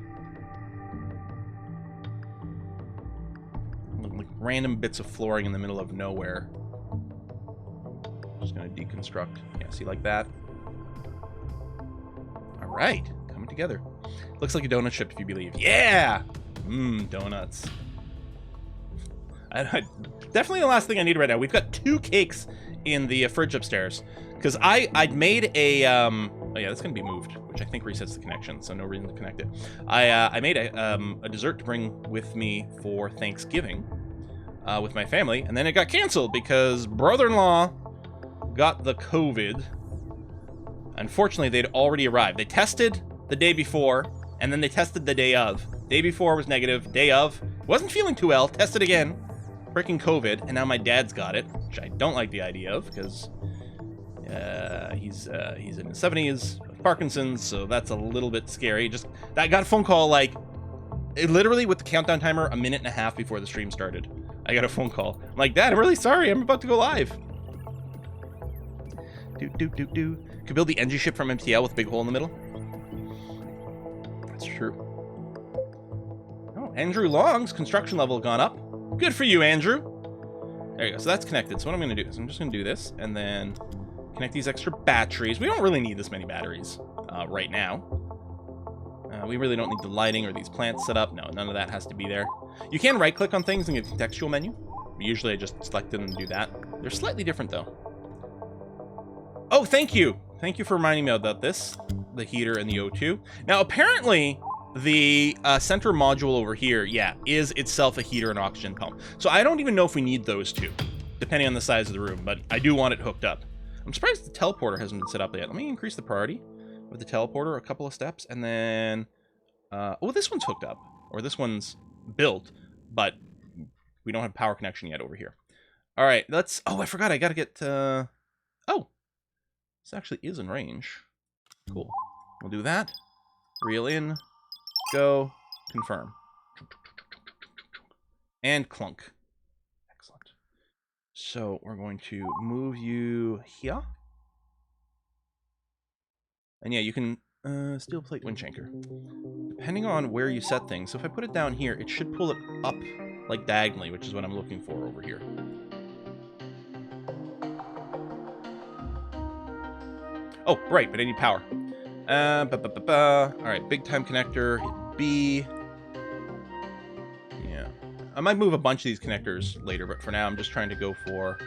Like random bits of flooring in the middle of nowhere. Just gonna deconstruct. Yeah, see, like that. All right, coming together. Looks like a donut ship, if you believe. Yeah! Mmm, donuts. Definitely the last thing I need right now. We've got 2 cakes in the fridge upstairs. Because I'd made a... oh yeah, that's going to be moved, which I think resets the connection, so no reason to connect it. I made a dessert to bring with me for Thanksgiving with my family, and then it got canceled because brother-in-law got the COVID. Unfortunately, they'd already arrived. They tested the day before, and then they tested the day of. Day before was negative. Day of, wasn't feeling too well. Tested again. Freaking COVID, and now my dad's got it, which I don't like the idea of, because he's in his 70s with Parkinson's, so that's a little bit scary. I got a phone call, like, literally with the countdown timer, a minute and a half before the stream started. I got a phone call. I'm like, Dad, I'm really sorry. I'm about to go live. Could build the NG ship from MTL with a big hole in the middle. That's true. Oh, Andrew Long's construction level gone up. Good for you, Andrew. There you go. So that's connected. So what I'm going to do is I'm just going to do this and then connect these extra batteries. We don't really need this many batteries right now. We really don't need the lighting or these plants set up. No, none of that has to be there. You can right-click on things and get the contextual menu. Usually I just select it and do that. They're slightly different, though. Oh, thank you. Thank you for reminding me about this. The heater and the O2. Now, apparently, the center module over here, yeah, is itself a heater and oxygen pump. So I don't even know if we need those two, depending on the size of the room, but I do want it hooked up. I'm surprised the teleporter hasn't been set up yet. Let me increase the priority with the teleporter a couple of steps, and then... oh, this one's hooked up, or this one's built, but we don't have power connection yet over here. All right, let's... Oh, I forgot. I got to get... Oh, this actually is in range. Cool. We'll do that. Reel in. Go. Confirm. And clunk. Excellent. So we're going to move you here. And yeah, you can steel plate winch anchor. Depending on where you set things. So if I put it down here, it should pull it up like diagonally, which is what I'm looking for over here. Oh, right, but I need power. All right, big time connector, hit B. Yeah, I might move a bunch of these connectors later, but for now I'm just trying to go for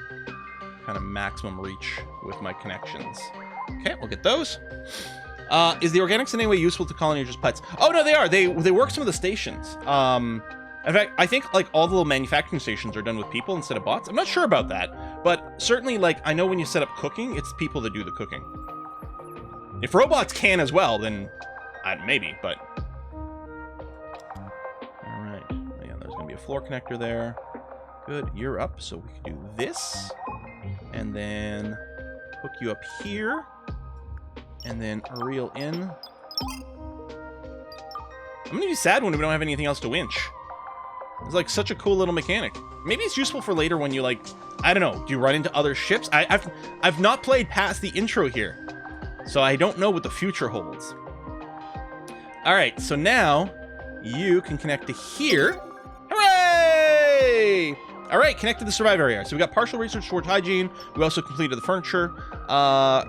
kind of maximum reach with my connections. Okay, we'll get those. Is the organics in any way useful to colony or just pets? Oh no, they are. They work some of the stations. In fact, I think like all the little manufacturing stations are done with people instead of bots. I'm not sure about that, but certainly like I know when you set up cooking, it's people that do the cooking. If robots can as well, then maybe, but... Alright. Yeah, there's going to be a floor connector there. Good, you're up, so we can do this. And then hook you up here. And then reel in. I'm going to be sad when we don't have anything else to winch. It's like such a cool little mechanic. Maybe it's useful for later when you like... I don't know, do you run into other ships? I've not played past the intro here. So I don't know what the future holds. All right, so now you can connect to here. Hooray! All right, connected to the survive area. So we got partial research towards hygiene. We also completed the furniture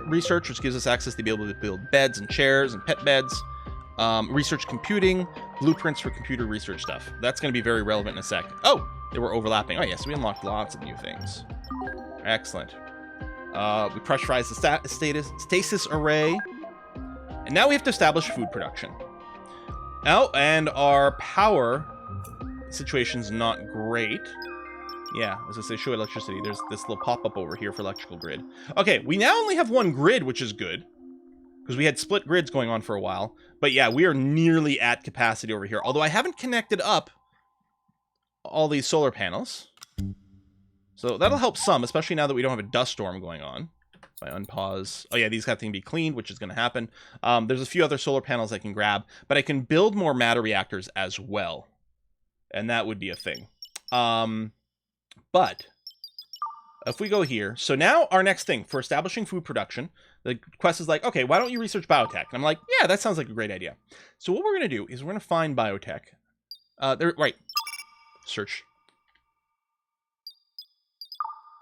research, which gives us access to be able to build beds and chairs and pet beds. Research computing, blueprints for computer research stuff. That's going to be very relevant in a sec. Oh, they were overlapping. Oh, yes, we unlocked lots of new things. Excellent. We pressurized the stasis array. And now we have to establish food production. Oh, and our power situation's not great. Yeah, as I say, show electricity. There's this little pop-up over here for electrical grid. Okay, we now only have one grid, which is good. Because we had split grids going on for a while. But yeah, we are nearly at capacity over here. Although I haven't connected up all these solar panels. So that'll help some, especially now that we don't have a dust storm going on. If I unpause. Oh yeah, these have to be cleaned, which is going to happen. There's a few other solar panels I can grab. But I can build more matter reactors as well. And that would be a thing. But if we go here, so now our next thing for establishing food production, the quest is like, okay, why don't you research biotech? And I'm like, yeah, that sounds like a great idea. So what we're going to do is we're going to find biotech. Right. Search.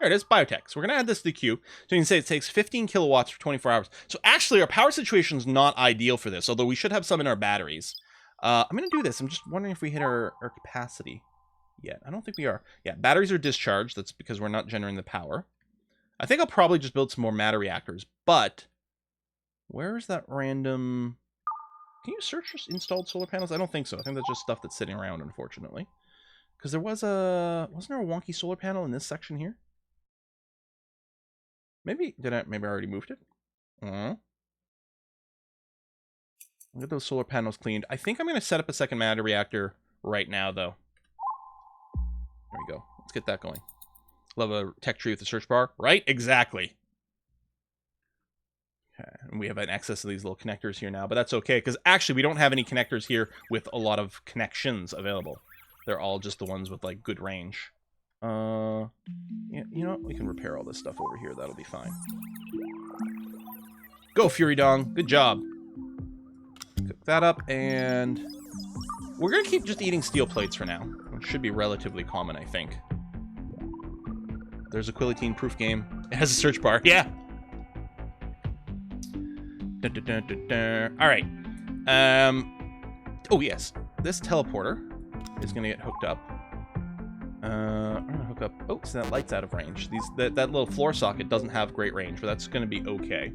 There it is, biotech. So we're going to add this to the queue. So you can say it takes 15 kilowatts for 24 hours. So actually our power situation is not ideal for this, although we should have some in our batteries. I'm going to do this. I'm just wondering if we hit our capacity yet. I don't think we are. Yeah, batteries are discharged. That's because we're not generating the power. I think I'll probably just build some more matter reactors, but where is that random... Can you search for installed solar panels? I don't think so. I think that's just stuff that's sitting around, unfortunately. Because there was a... Wasn't there a wonky solar panel in this section here? Maybe... Maybe I already moved it? I'll get those solar panels cleaned. I think I'm going to set up a second matter reactor right now, though. There we go. Let's get that going. Love a tech tree with the search bar, right? Exactly. Okay, and we have an excess of these little connectors here now, but that's okay, because actually we don't have any connectors here with a lot of connections available. They're all just the ones with, like, good range. Yeah, you know what? We can repair all this stuff over here. That'll be fine. Go, Fury Dong. Good job. Cook that up, and we're going to keep just eating steel plates for now, which should be relatively common, I think. There's a Quillatine proof game. It has a search bar. Yeah. Dun, dun, dun, dun, dun. All right. Oh, yes. This teleporter is going to get hooked up. I'm going to hook up... Oh, so that light's out of range. That little floor socket doesn't have great range, but that's going to be okay.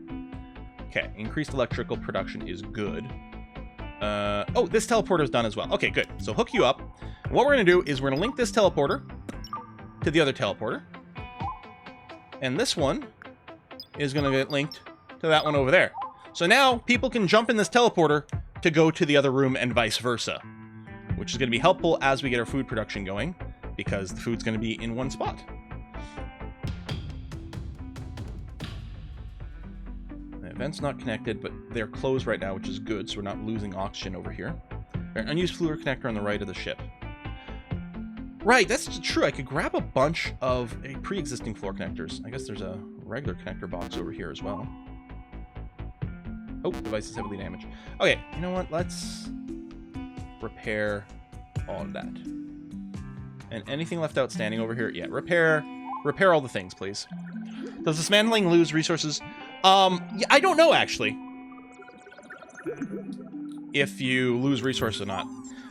Okay. Increased electrical production is good. Oh, this teleporter is done as well. Okay, good. So hook you up. And what we're going to do is we're going to link this teleporter to the other teleporter. And this one is going to get linked to that one over there. So now people can jump in this teleporter to go to the other room and vice versa, which is going to be helpful as we get our food production going, because the food's going to be in one spot. The event's not connected, but they're closed right now, which is good, so we're not losing oxygen over here. An unused fluid connector on the right of the ship. Right, that's true. I could grab a bunch of pre-existing floor connectors. I guess there's a regular connector box over here as well. Oh, device is heavily damaged. Okay, you know what? Let's repair all of that. And anything left outstanding over here? Yeah, repair all the things, please. Does dismantling lose resources? Yeah, I don't know, actually. If you lose resources or not.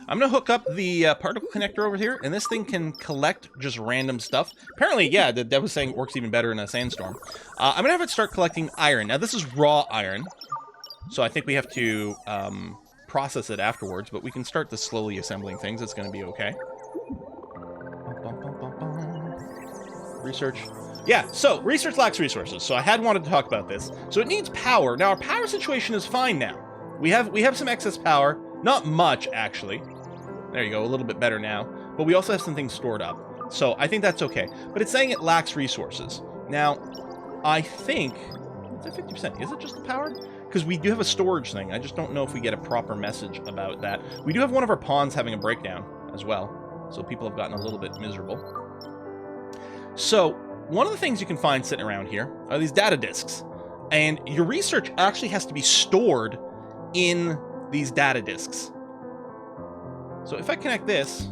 I'm going to hook up the particle connector over here, and this thing can collect just random stuff. Apparently, yeah, the dev was saying it works even better in a sandstorm. I'm going to have it start collecting iron. Now, this is raw iron, so I think we have to process it afterwards, but we can start the slowly assembling things. It's going to be okay. Research. Yeah, so research lacks resources, so I had wanted to talk about this. So it needs power. Now, our power situation is fine now. We have some excess power. Not much, actually. There you go, a little bit better now. But we also have some things stored up. So I think that's okay. But it's saying it lacks resources. Now, I think... Is it 50%? Is it just the power? Because we do have a storage thing. I just don't know if we get a proper message about that. We do have one of our pawns having a breakdown as well. So people have gotten a little bit miserable. So, one of the things you can find sitting around here are these data disks. And your research actually has to be stored in these data disks. So if I connect this,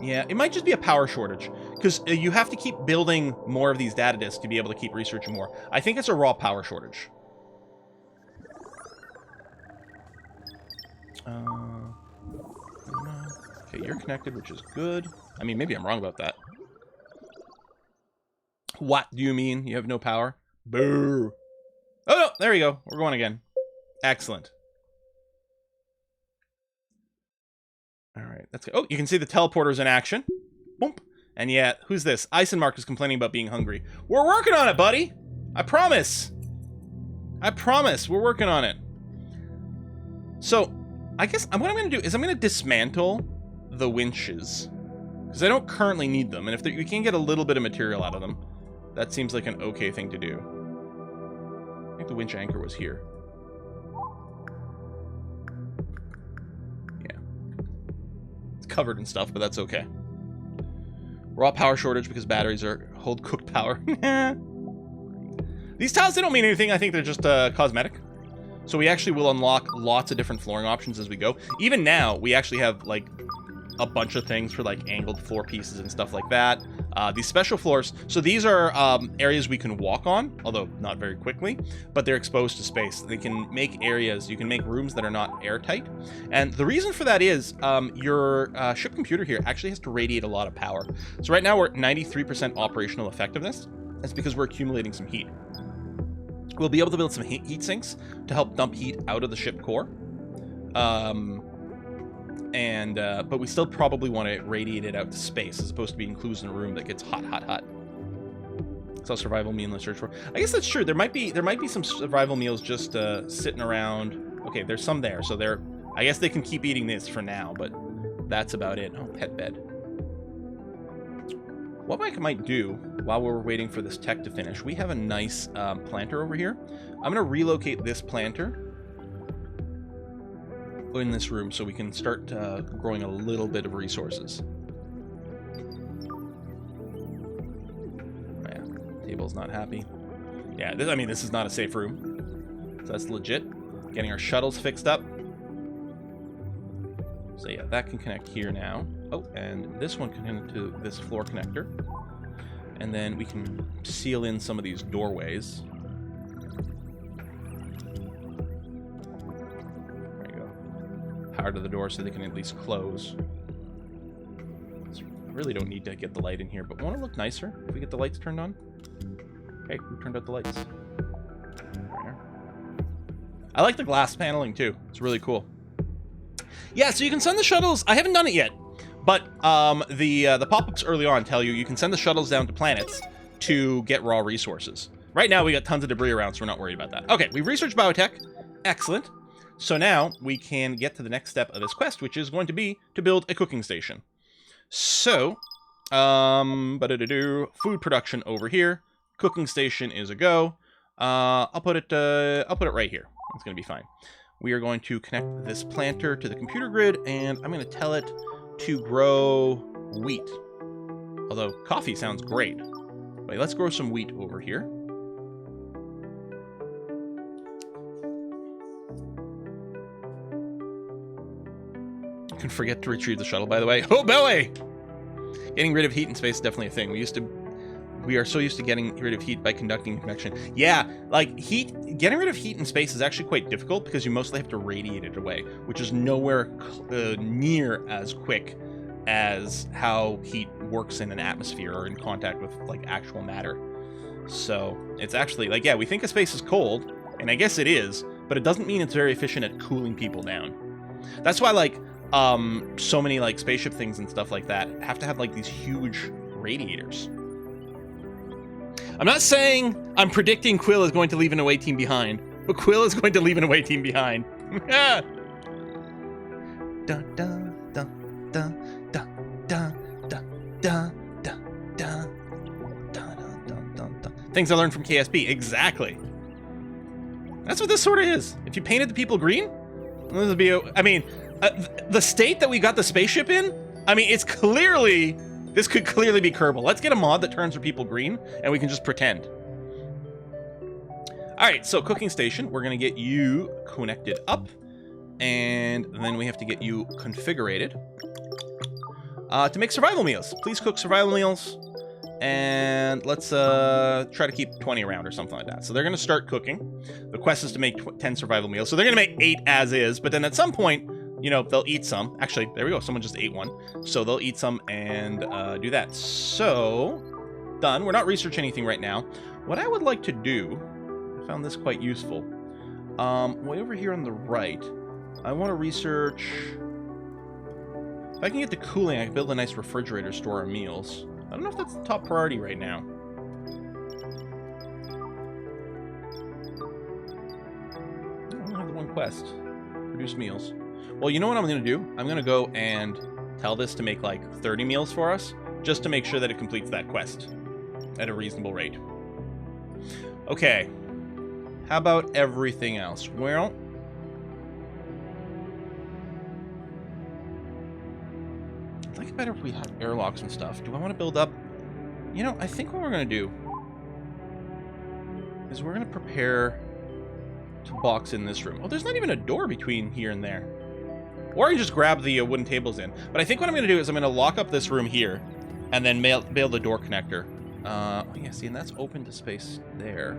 Yeah, it might just be a power shortage, because you have to keep building more of these data disks to be able to keep researching more. I think it's a raw power shortage. Okay, you're connected, which is good. I mean, maybe I'm wrong about that. What do you mean? You have no power? Boo! Oh, no, there you go. We're going again. Excellent. All right, that's good. Oh, you can see the teleporters in action. Boom. And yet, who's this? Eisenmark is complaining about being hungry. We're working on it, buddy. I promise. I promise. We're working on it. So, I guess what I'm going to do is I'm going to dismantle the winches, because I don't currently need them. And if we can get a little bit of material out of them, that seems like an okay thing to do. I think the winch anchor was here. Yeah. It's covered in stuff, but that's okay. Raw power shortage because batteries hold cooked power. These tiles, they don't mean anything. I think they're just cosmetic. So we actually will unlock lots of different flooring options as we go. Even now, we actually have, like, a bunch of things for, like, angled floor pieces and stuff like that. These special floors. So these are areas we can walk on, although not very quickly, but they're exposed to space. They can make areas, you can make rooms that are not airtight. And the reason for that is your ship computer here actually has to radiate a lot of power. So right now we're at 93% operational effectiveness. That's because we're accumulating some heat. We'll be able to build some heat sinks to help dump heat out of the ship core. But we still probably want to radiate it out to space as opposed to being enclosed in a room that gets hot, hot, hot. So survival meal in search for. I guess that's true. There might be some survival meals just sitting around. Okay, there's some there, so they're. I guess they can keep eating this for now, but that's about it. Oh, pet bed. What I might do while we're waiting for this tech to finish, we have a nice planter over here. I'm going to relocate this planter in this room so we can start growing a little bit of resources. Oh, yeah, table's not happy. Yeah, this is not a safe room. So that's legit. Getting our shuttles fixed up. So yeah, that can connect here now. Oh, and this one can connect to this floor connector. And then we can seal in some of these doorways. There you go. Power to the door so they can at least close. I really don't need to get the light in here, but won't it look nicer if we get the lights turned on? Okay, who turned out the lights? There. I like the glass paneling too. It's really cool. Yeah, so you can send the shuttles. I haven't done it yet. But the pop-ups early on tell you can send the shuttles down to planets to get raw resources. Right now, we got tons of debris around, so we're not worried about that. Okay, we've researched biotech. Excellent. So now we can get to the next step of this quest, which is going to be to build a cooking station. So, food production over here. Cooking station is a go. I'll put it right here. It's going to be fine. We are going to connect this planter to the computer grid, and I'm going to tell it to grow wheat. Although coffee sounds great. Wait, let's grow some wheat over here. You can forget to retrieve the shuttle, by the way. Oh, boy! Getting rid of heat in space is definitely a thing. We are so used to getting rid of heat by conducting convection. Yeah, like getting rid of heat in space is actually quite difficult because you mostly have to radiate it away, which is nowhere near as quick as how heat works in an atmosphere or in contact with like actual matter. So it's actually like, yeah, we think a space is cold, and I guess it is, but it doesn't mean it's very efficient at cooling people down. That's why like so many like spaceship things and stuff like that have to have like these huge radiators. I'm not saying I'm predicting Quill is going to leave an away team behind, but Quill is going to leave an away team behind. Dun, dun, dun, dun, dun, dun, dun, dun, dun, dun. Things I learned from KSP. Exactly. That's what this sort of is. If you painted the people green, this would be. I mean, the state that we got the spaceship in. I mean, it's clearly. This could clearly be Kerbal. Let's get a mod that turns our people green, and we can just pretend. All right, so cooking station. We're going to get you connected up, and then we have to get you configurated. to make survival meals. Please cook survival meals. And let's try to keep 20 around or something like that. So they're going to start cooking. The quest is to make 10 survival meals. So they're going to make 8 as is. But then at some point, you know, they'll eat some. Actually, there we go. Someone just ate one. So they'll eat some and do that. So, done. We're not researching anything right now. What I would like to do, I found this quite useful. Way over here on the right, I want to research... If I can get the cooling, I can build a nice refrigerator to store our meals. I don't know if that's the top priority right now. I only have the one quest. Produce meals. Well, you know what I'm going to do? I'm going to go and tell this to make like 30 meals for us, just to make sure that it completes that quest at a reasonable rate. Okay. How about everything else? Well... I'd like it better if we had airlocks and stuff. Do I want to build up... You know, I think what we're going to do is we're going to prepare to box in this room. Oh, there's not even a door between here and there. Or I can just grab the wooden tables in. But I think what I'm going to do is I'm going to lock up this room here and then build the door connector. Oh, yeah, see, and that's open to space there.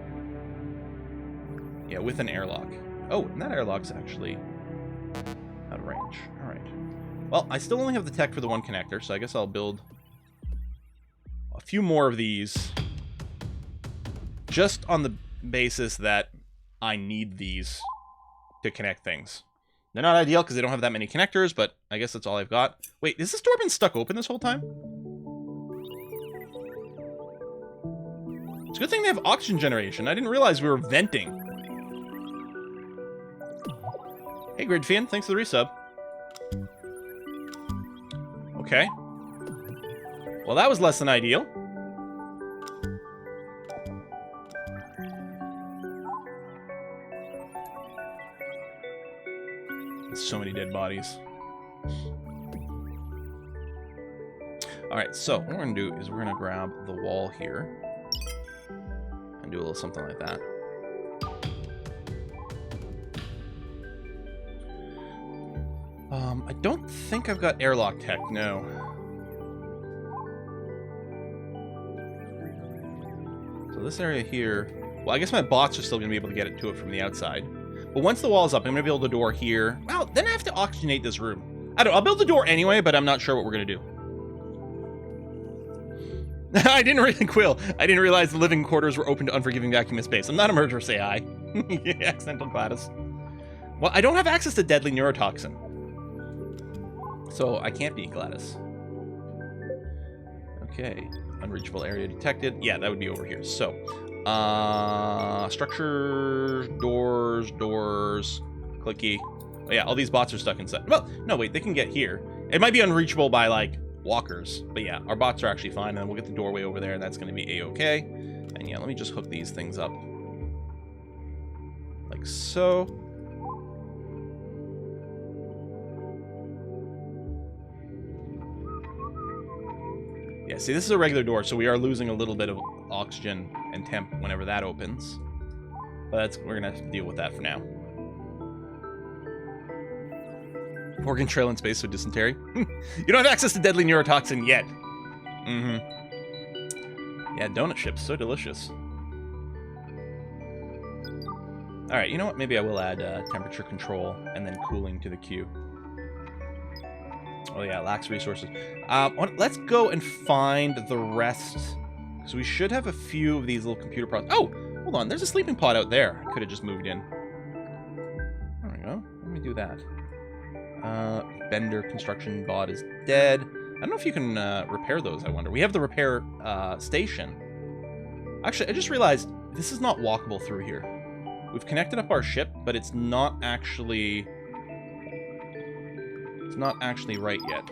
Yeah, with an airlock. Oh, and that airlock's actually out of range. All right. Well, I still only have the tech for the one connector, so I guess I'll build a few more of these just on the basis that I need these to connect things. They're not ideal because they don't have that many connectors, but I guess that's all I've got. Wait, has this door been stuck open this whole time? It's a good thing they have oxygen generation. I didn't realize we were venting. Hey, Gridfian, thanks for the resub. Okay. Well, that was less than ideal. So many dead bodies. Alright, so what we're going to do is we're going to grab the wall here and do a little something like that. I don't think I've got airlock tech, no. So this area here... Well, I guess my bots are still going to be able to get it to it from the outside. But once the wall's up, I'm going to build a door here. Well, then I have to oxygenate this room. I don't know. I'll build the door anyway, but I'm not sure what we're going to do. I didn't really quill. I didn't realize the living quarters were open to unforgiving vacuum of space. I'm not a murderous AI. Accidental Gladys. Well, I don't have access to deadly neurotoxin. So I can't be Gladys. Okay. Unreachable area detected. Yeah, that would be over here. So, structure, doors, clicky. Oh yeah, all these bots are stuck inside. Well, no, wait, they can get here. It might be unreachable by, like, walkers. But yeah, our bots are actually fine, and then we'll get the doorway over there, and that's going to be A-okay. And yeah, let me just hook these things up. Like so. Yeah, see, this is a regular door, so we are losing a little bit of oxygen and temp whenever that opens. But we're going to have to deal with that for now. Organ trail in space with dysentery. You don't have access to deadly neurotoxin yet. Mm-hmm. Yeah, donut chips, so delicious. Alright, you know what? Maybe I will add temperature control and then cooling to the queue. Oh yeah, lacks resources. Let's go and find the rest. Because we should have a few of these little computer products. Oh! Hold on, there's a sleeping pod out there. I could have just moved in. There we go. Let me do that. Bender construction bot is dead. I don't know if you can repair those, I wonder. We have the repair station. Actually, I just realized this is not walkable through here. We've connected up our ship, but it's not actually... It's not actually right yet.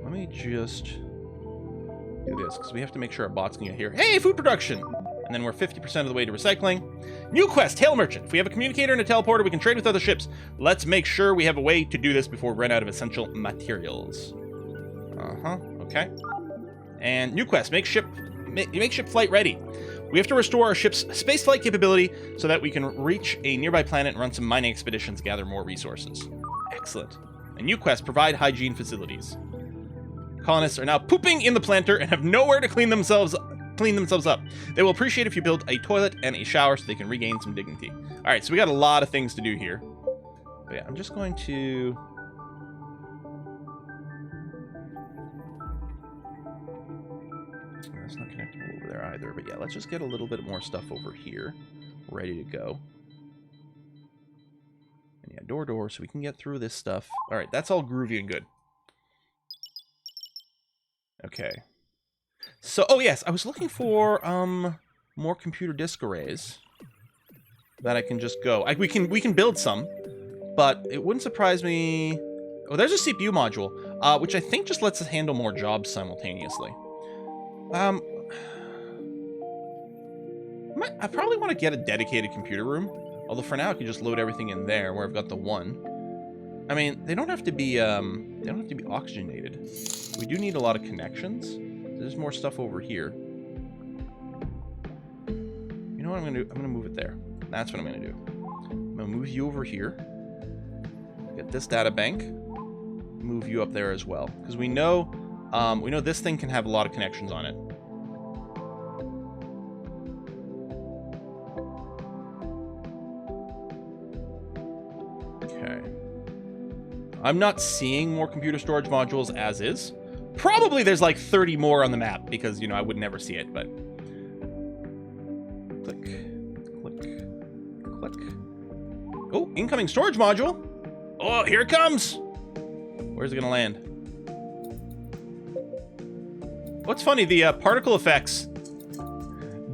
Let me just do this, because we have to make sure our bots can get here. Hey, food production! And then we're 50% of the way to recycling. New quest, Hail Merchant. If we have a communicator and a teleporter, we can trade with other ships. Let's make sure we have a way to do this before we run out of essential materials. Okay. And new quest, make ship flight ready. We have to restore our ship's spaceflight capability so that we can reach a nearby planet and run some mining expeditions, gather more resources. Excellent. A new quest, provide hygiene facilities. Colonists are now pooping in the planter and have nowhere to clean themselves up. They will appreciate if you build a toilet and a shower so they can regain some dignity. All right, so we got a lot of things to do here. But yeah, I'm just going to... That's not connectable over there either, but yeah, let's just get a little bit more stuff over here ready to go. And yeah, door, so we can get through this stuff. All right, that's all groovy and good. Okay. So, oh yes, I was looking for more computer disk arrays that I can just go. We can build some, but it wouldn't surprise me. Oh, there's a CPU module, which I think just lets us handle more jobs simultaneously. I probably want to get a dedicated computer room. Although for now, I can just load everything in there where I've got the one. I mean, they don't have to be oxygenated. We do need a lot of connections. There's more stuff over here. You know what I'm gonna do? I'm gonna move it there. That's what I'm gonna do. I'm gonna move you over here. Get this data bank. Move you up there as well, because we know this thing can have a lot of connections on it. Okay. I'm not seeing more computer storage modules as is. Probably there's like 30 more on the map because, you know, I would never see it, but... Click. Click. Click. Oh, incoming storage module! Oh, here it comes! Where's it gonna land? What's funny, the particle effects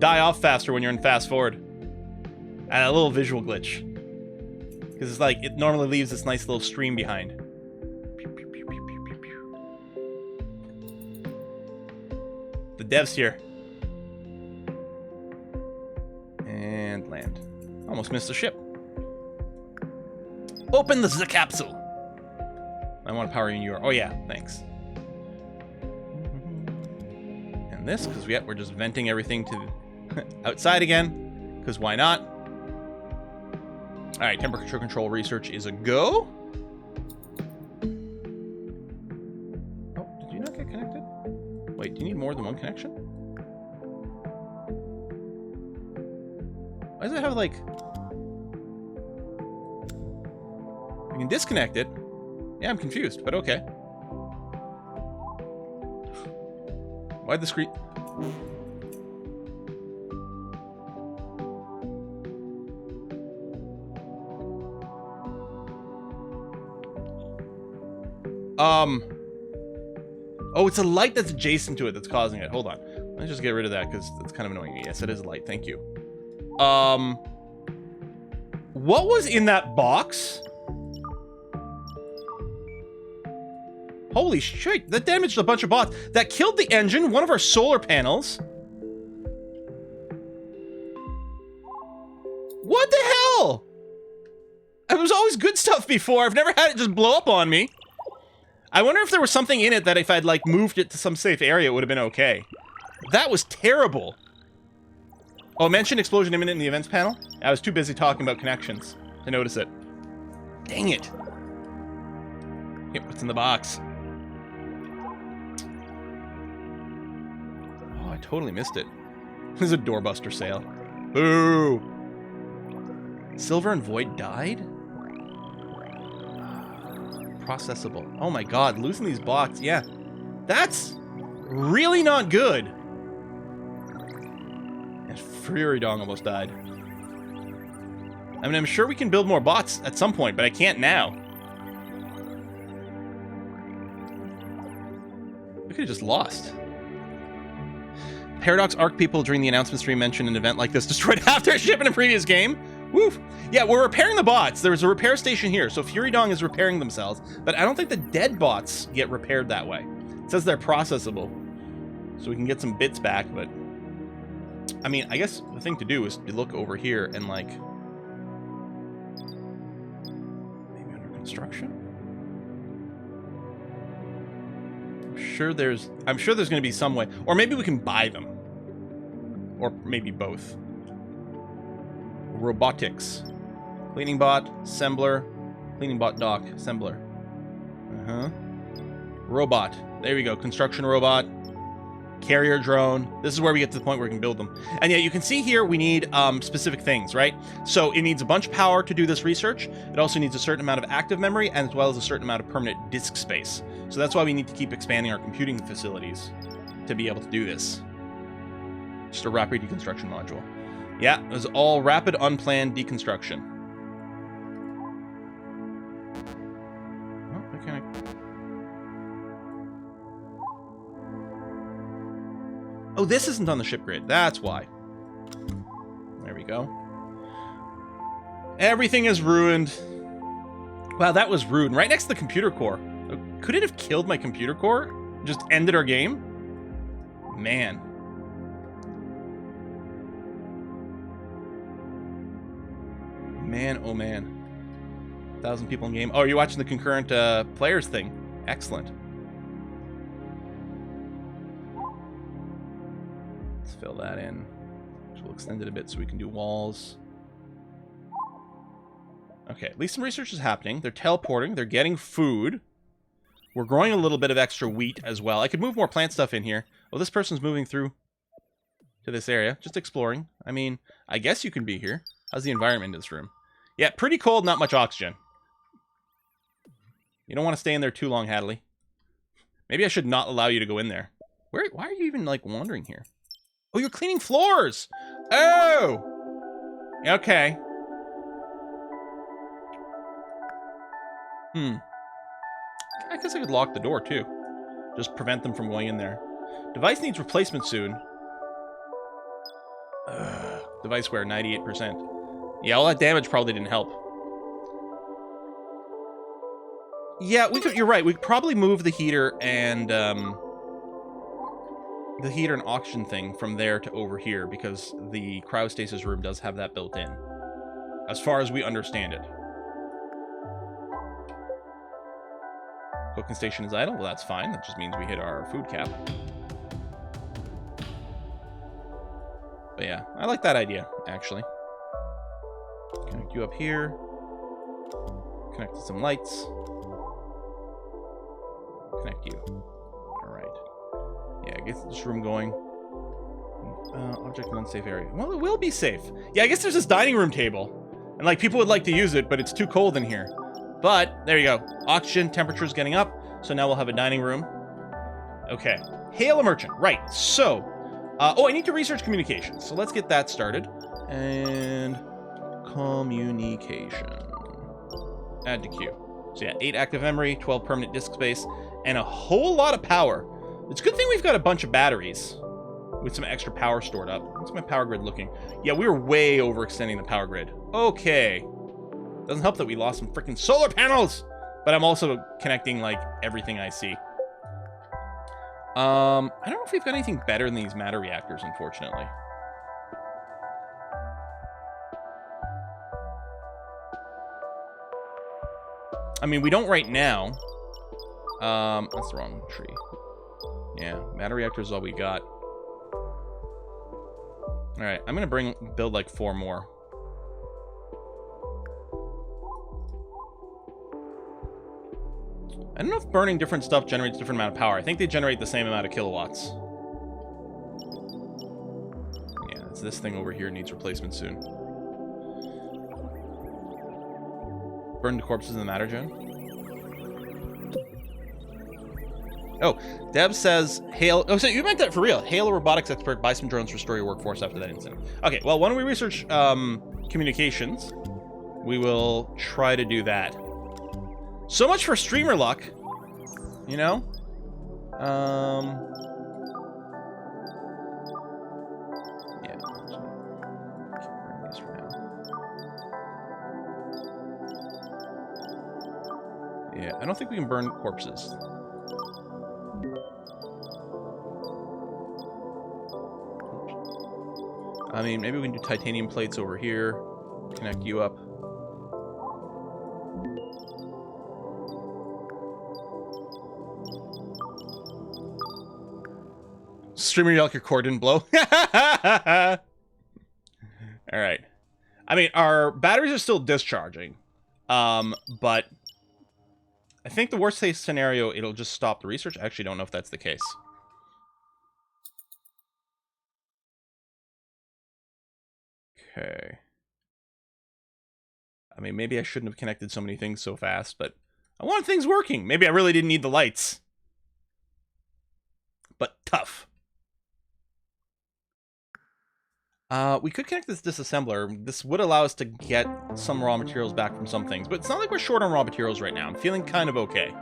die off faster when you're in fast forward. And a little visual glitch. Because it's like, it normally leaves this nice little stream behind. The devs here. And land. Almost missed the ship. Open the capsule. I want to power in your... Oh yeah, thanks. And this, because we're just venting everything to outside again. Because why not? Alright, temperature control research is a go. Oh, did you not get connected? Wait, do you need more than one connection? Why does it have, like... You can disconnect it. Yeah, I'm confused, but okay. Why'd the screen... Oh, it's a light that's adjacent to it that's causing it. Hold on. Let's just get rid of that because it's kind of annoying me. Yes, it is a light. Thank you. What was in that box? Holy shit, that damaged a bunch of bots. That killed the engine, one of our solar panels. What the hell? It was always good stuff before. I've never had it just blow up on me. I wonder if there was something in it that if I'd, like, moved it to some safe area, it would have been okay. That was terrible. Oh, mention explosion imminent in the events panel? I was too busy talking about connections to notice it. Dang it. Yep, what's in the box? Oh, I totally missed it. This is a doorbuster sale. Boo! Silver and Void died? Processable. Oh my god, losing these blocks. Yeah. That's really not good. And Fury Dong almost died. I mean, I'm sure we can build more bots at some point, but I can't now. We could have just lost. Paradox Arc people during the announcement stream mentioned an event like this destroyed half their ship in a previous game. Woof. Yeah, we're repairing the bots. There's a repair station here, so Fury Dong is repairing themselves, but I don't think the dead bots get repaired that way. It says they're processable, so we can get some bits back, but... I mean, I guess the thing to do is to look over here and, like... Maybe under construction? I'm sure there's going to be some way. Or maybe we can buy them. Or maybe both. Robotics. Cleaning bot, assembler. Cleaning bot dock, assembler. Robot. There we go. Construction robot. Carrier drone. This is where we get to the point where we can build them. And yeah, you can see here we need specific things, right? So it needs a bunch of power to do this research. It also needs a certain amount of active memory as well as a certain amount of permanent disk space. So that's why we need to keep expanding our computing facilities to be able to do this. Just a rapid deconstruction module. Yeah, it was all rapid unplanned deconstruction. Oh, mechanic. Oh, this isn't on the ship grid. That's why. There we go. Everything is ruined. Wow, that was rude. Right next to the computer core. Could it have killed my computer core? Just ended our game? Man. Man, oh man. 1,000 people in game. Oh, are you watching the concurrent players thing? Excellent. Let's fill that in. We'll extend it a bit so we can do walls. Okay, at least some research is happening. They're teleporting. They're getting food. We're growing a little bit of extra wheat as well. I could move more plant stuff in here. Oh, this person's moving through to this area. Just exploring. I mean, I guess you can be here. How's the environment in this room? Yeah, pretty cold, not much oxygen. You don't want to stay in there too long, Hadley. Maybe I should not allow you to go in there. Why are you even, like, wandering here? Oh, you're cleaning floors! Oh! Okay. I guess I could lock the door, too. Just prevent them from going in there. Device needs replacement soon. Device wear, 98%. Yeah, all that damage probably didn't help. Yeah, you're right. We could probably move the heater and oxygen thing from there to over here because the cryostasis room does have that built in. As far as we understand it. Cooking station is idle. Well, that's fine. That just means we hit our food cap. But yeah, I like that idea, actually. Connect you up here. Connect to some lights. Connect you. Alright. Yeah, get this room going. Object in unsafe area. Well, it will be safe. Yeah, I guess there's this dining room table. And, like, people would like to use it, but it's too cold in here. But, there you go. Oxygen temperature's getting up, so now we'll have a dining room. Okay. Hail a merchant. Right, so... oh, I need to research communications, so let's get that started. And... communication. Add to queue. So yeah, 8 active memory, 12 permanent disk space, and a whole lot of power. It's a good thing we've got a bunch of batteries with some extra power stored up. What's my power grid looking? Yeah, we were way overextending the power grid. Okay. Doesn't help that we lost some freaking solar panels! But I'm also connecting, like, everything I see. I don't know if we've got anything better than these matter reactors, unfortunately. I mean, we don't right now. That's the wrong tree. Yeah, matter reactor is all we got. Alright, I'm gonna build like 4 more. I don't know if burning different stuff generates a different amount of power. I think they generate the same amount of kilowatts. Yeah, it's this thing over here needs replacement soon. Burn the corpses in the matter gen. Oh, Deb says, hail... Oh, so you meant that for real. Hail a robotics expert, buy some drones, restore your workforce after that incident. Okay, well, when we research communications, we will try to do that. So much for streamer luck, you know? Yeah. Yeah, I don't think we can burn corpses. I mean, maybe we can do titanium plates over here. Connect you up. Streamer yell your cord didn't blow. All right. I mean, our batteries are still discharging. But I think the worst case scenario, it'll just stop the research. I actually don't know if that's the case. Okay. I mean, maybe I shouldn't have connected so many things so fast, but I want things working. Maybe I really didn't need the lights. But tough. We could connect this disassembler. This would allow us to get some raw materials back from some things, but it's not like we're short on raw materials right now. I'm feeling kind of okay.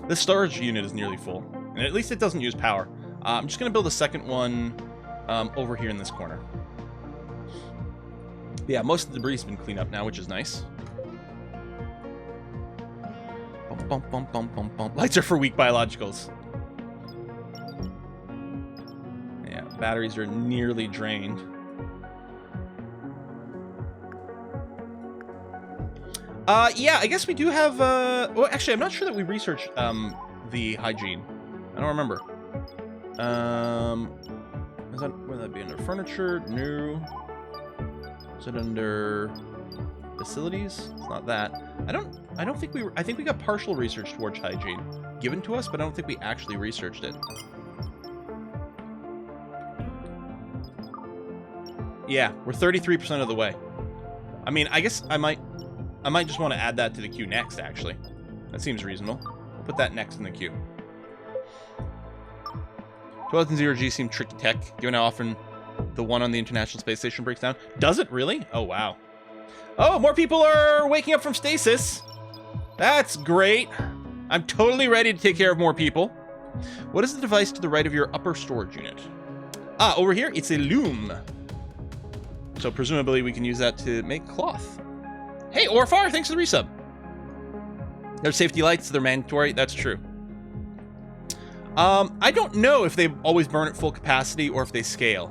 This storage unit is nearly full, and at least it doesn't use power. I'm just going to build a second one over here in this corner. Yeah, most of the debris has been cleaned up now, which is nice. Bum, bum, bum, bum, bum, bum. Lights are for weak biologicals. Yeah, batteries are nearly drained. Yeah, I guess we do have, well, actually, I'm not sure that we researched, the hygiene. I don't remember. Would that be under furniture? No. Is it under facilities? It's not that. I don't think I think we got partial research towards hygiene given to us, but I don't think we actually researched it. Yeah, we're 33% of the way. I mean, I guess I might just want to add that to the queue next, actually. That seems reasonable. I'll put that next in the queue. 2000G seemed tricky tech, given how often the one on the International Space Station breaks down. Does it really? Oh, wow. Oh, more people are waking up from stasis. That's great. I'm totally ready to take care of more people. What is the device to the right of your upper storage unit? Ah, over here, it's a loom. So presumably we can use that to make cloth. Hey, Orfar, thanks for the resub. There's safety lights, they're mandatory. That's true. I don't know if they always burn at full capacity or if they scale.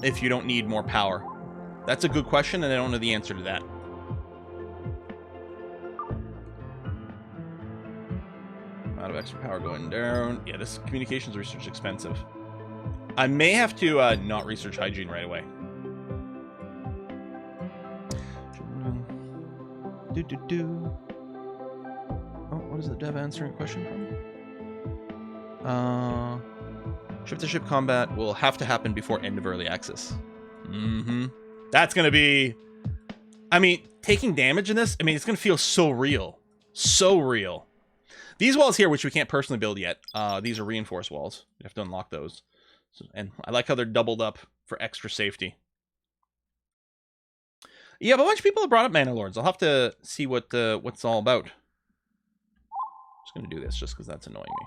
If you don't need more power. That's a good question, and I don't know the answer to that. Amount of extra power going down. Yeah, this communications research is expensive. I may have to not research hygiene right away. Oh, what is the dev answering question from? Ship-to-ship combat will have to happen before end of early access. Mm-hmm. That's gonna be... I mean, taking damage in this, I mean, it's gonna feel so real. So real. These walls here, which we can't personally build yet, these are reinforced walls. You have to unlock those. So, and I like how they're doubled up for extra safety. Yeah, but a bunch of people have brought up Mana Lords. I'll have to see what what's all about. Just gonna do this just because that's annoying me.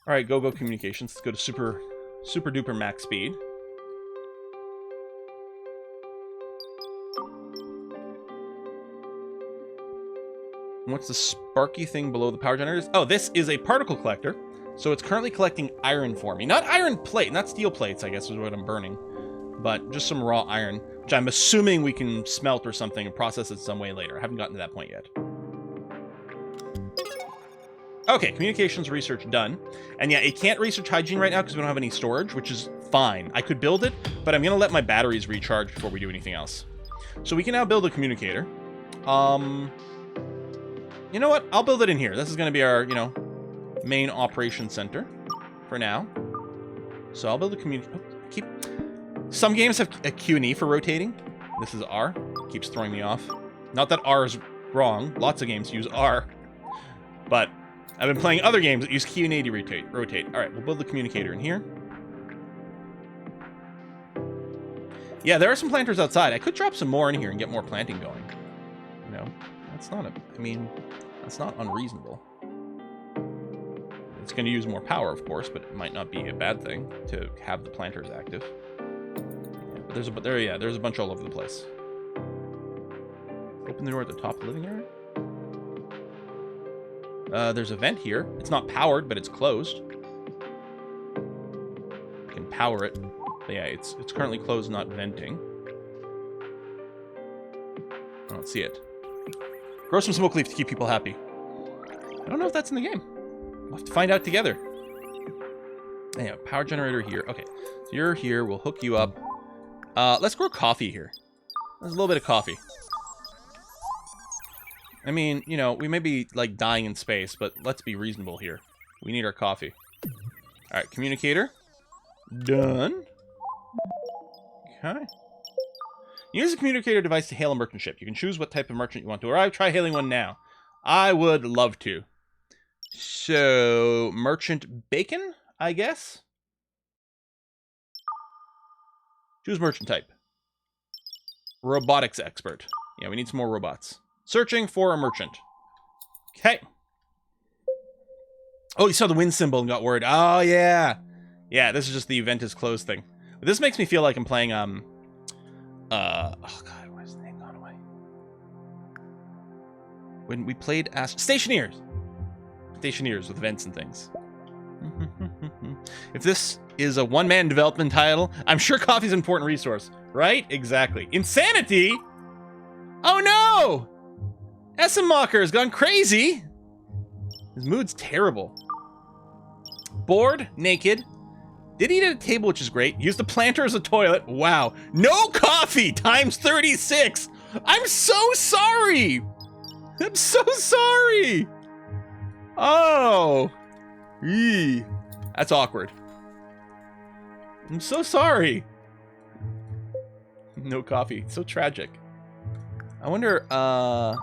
All right, go communications. Let's go to super duper max speed. What's the sparky thing below the power generators? Oh, this is a particle collector. So it's currently collecting iron for me. Not iron plate, not steel plates, I guess is what I'm burning. But just some raw iron, which I'm assuming we can smelt or something and process it some way later. I haven't gotten to that point yet. Okay, communications research done. And yeah, it can't research hygiene right now because we don't have any storage, which is fine. I could build it, but I'm going to let my batteries recharge before we do anything else. So we can now build a communicator. You know what? I'll build it in here. This is going to be our, main operation center for now. So I'll build a Some games have a Q and E for rotating. This is R. Keeps throwing me off. Not that R is wrong. Lots of games use R. But I've been playing other games that use Q and A to rotate. All right, we'll build the communicator in here. Yeah, there are some planters outside. I could drop some more in here and get more planting going. That's not unreasonable. It's going to use more power, of course, but it might not be a bad thing to have the planters active. Yeah, but there's a bunch all over the place. Open the door at the top of the living area. There's a vent here. It's not powered, but it's closed. You can power it. But yeah, it's currently closed, not venting. I don't see it. Grow some smoke leaf to keep people happy. I don't know if that's in the game. We'll have to find out together. Yeah, power generator here. Okay, so you're here. We'll hook you up. Let's grow coffee here. There's a little bit of coffee. I mean, you know, we may be, like, dying in space, but let's be reasonable here. We need our coffee. Alright, communicator. Done. Okay. Use a communicator device to hail a merchant ship. You can choose what type of merchant you want to arrive. Try hailing one now. I would love to. So, merchant bacon, I guess? Choose merchant type. Robotics expert. Yeah, we need some more robots. Searching for a merchant. Okay. Oh, you saw the wind symbol and got worried. Oh, yeah. Yeah, this is just the event is closed thing. But this makes me feel like I'm playing, oh, God, why is the name gone away? When we played Stationeers. Stationeers with events and things. If this is a one-man development title, I'm sure coffee's an important resource. Right? Exactly. Insanity? Oh, no! Essenmacher has gone crazy. His mood's terrible. Bored, naked. Did eat at a table, which is great. Used the planter as a toilet. Wow. No coffee times 36. I'm so sorry. I'm so sorry. Oh. Eee. That's awkward. I'm so sorry. No coffee. So tragic. I wonder, I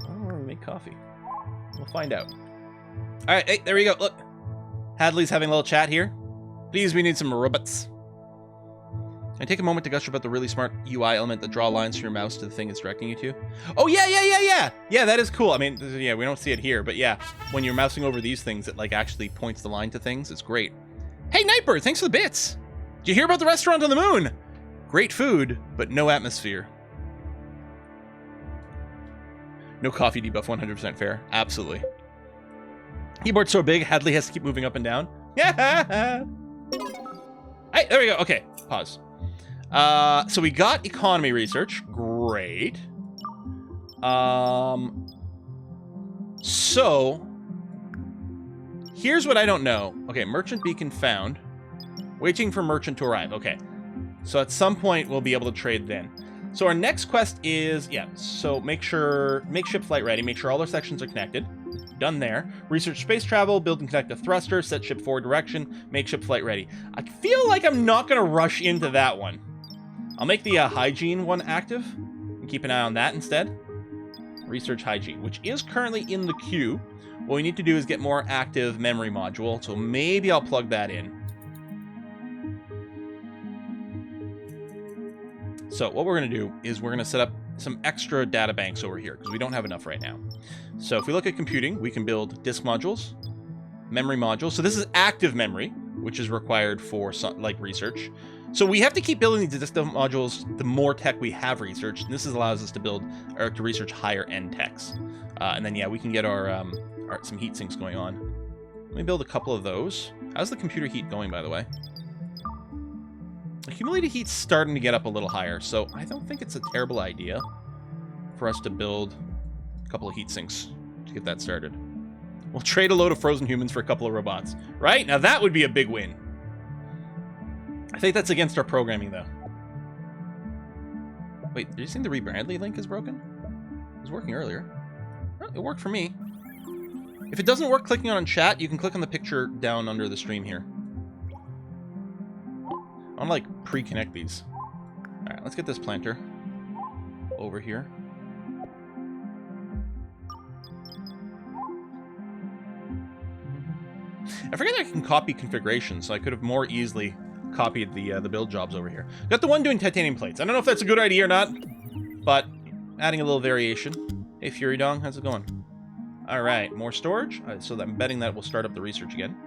don't know where we make coffee. We'll find out. Alright, hey, there we go. Look. Hadley's having a little chat here. Please, we need some robots. And take a moment to gush about the really smart UI element that draw lines from your mouse to the thing it's directing you to. Oh, yeah. Yeah, that is cool. I mean, yeah, we don't see it here, but yeah. When you're mousing over these things, it, like, actually points the line to things. It's great. Hey, Nightbird, thanks for the bits. Did you hear about the restaurant on the moon? Great food, but no atmosphere. No coffee debuff, 100% fair. Absolutely. Keyboard's so big, Hadley has to keep moving up and down. Yeah. Hey, there we go. Okay, pause. So we got economy research. Great. So here's what I don't know. Okay, merchant beacon found. Waiting for merchant to arrive. Okay. So at some point we'll be able to trade then. So our next quest is, yeah, so make ship flight ready, make sure all our sections are connected. Done there. Research space travel, build and connect a thruster, set ship forward direction, make ship flight ready. I feel like I'm not going to rush into that one. I'll make the hygiene one active and keep an eye on that instead. Research hygiene, which is currently in the queue. What we need to do is get more active memory module, so maybe I'll plug that in. So what we're going to do is we're going to set up some extra data banks over here because we don't have enough right now. So if we look at computing, we can build disk modules, memory modules. So this is active memory, which is required for like research. So we have to keep building these disk modules the more tech we have researched. And this allows us to build or to research higher end techs. And then, yeah, we can get our some heat sinks going on. Let me build a couple of those. How's the computer heat going, by the way? Accumulated heat's starting to get up a little higher, so I don't think it's a terrible idea for us to build a couple of heat sinks to get that started. We'll trade a load of frozen humans for a couple of robots. Right? Now that would be a big win. I think that's against our programming, though. Wait, did you think the Rebrandly link is broken? It was working earlier. Oh, it worked for me. If it doesn't work clicking on chat, you can click on the picture down under the stream here. I want to, like, pre-connect these. Alright, let's get this planter over here. I forget I can copy configurations, so I could have more easily copied the build jobs over here. Got the one doing titanium plates. I don't know if that's a good idea or not, but adding a little variation. Hey, Fury Dong, how's it going? Alright, more storage. So I'm betting that will start up the research again.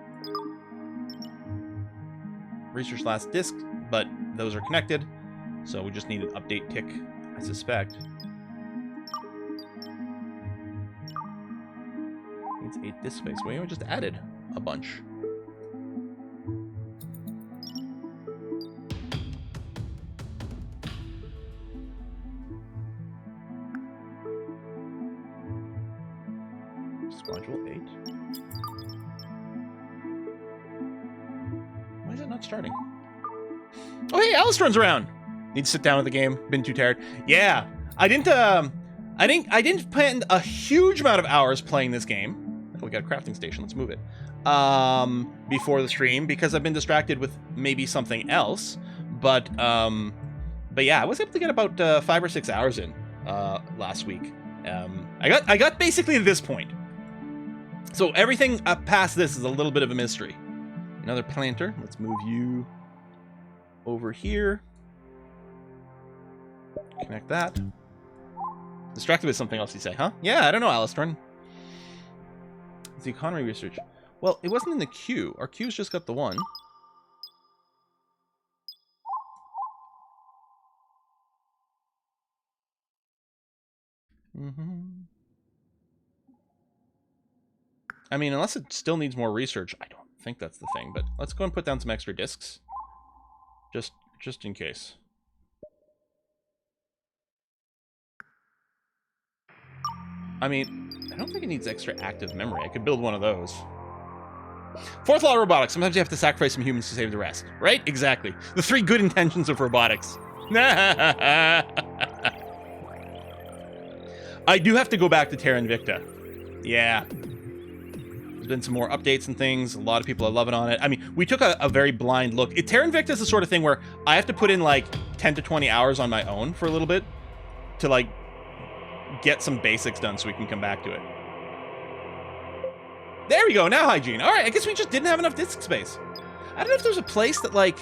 Research last disk, but those are connected, so we just need an update tick, I suspect. It's 8 disk space. Well, we just added a bunch. not starting? Oh, hey, Alistorn's around. Need to sit down with the game. Been too tired. Yeah, I didn't spend a huge amount of hours playing this game. Oh, we got a crafting station. Let's move it. Before the stream because I've been distracted with maybe something else. But yeah, I was able to get about 5 or 6 hours in last week. I got basically to this point. So everything up past this is a little bit of a mystery. Another planter. Let's move you over here. Connect that. Distracted with something else, you say, huh? Yeah, I don't know, Alistorn. It's the economy research. Well, it wasn't in the queue. Our queue's just got the one. I mean, unless it still needs more research, I don't think that's the thing, but let's go and put down some extra discs. Just in case. I mean, I don't think it needs extra active memory. I could build one of those. Fourth law of robotics. Sometimes you have to sacrifice some humans to save the rest. Right? Exactly. The 3 good intentions of robotics. I do have to go back to Terra Invicta. Yeah. There's been some more updates and things. A lot of people are loving on it. I mean, we took a very blind look. Terra Invicta is the sort of thing where I have to put in like 10 to 20 hours on my own for a little bit to like get some basics done so we can come back to it. There we go, now hygiene. All right, I guess we just didn't have enough disk space. I don't know if there's a place that like...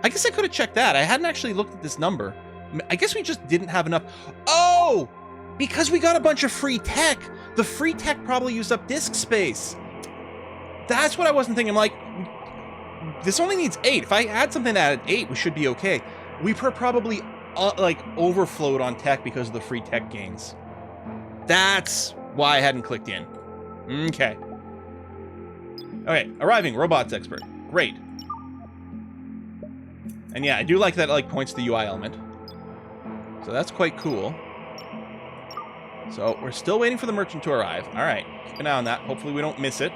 I guess I could have checked that. I hadn't actually looked at this number. I guess we just didn't have enough. Oh! Because we got a bunch of free tech. The free tech probably used up disk space. That's what I wasn't thinking. I'm like, this only needs 8. If I had something that had 8, we should be okay. We probably like overflowed on tech because of the free tech gains. That's why I hadn't clicked in. Okay. Okay, arriving, robots expert. Great. And yeah, I do like that it like points to the UI element. So that's quite cool. So we're still waiting for the merchant to arrive. All right, keep an eye on that. Hopefully we don't miss it.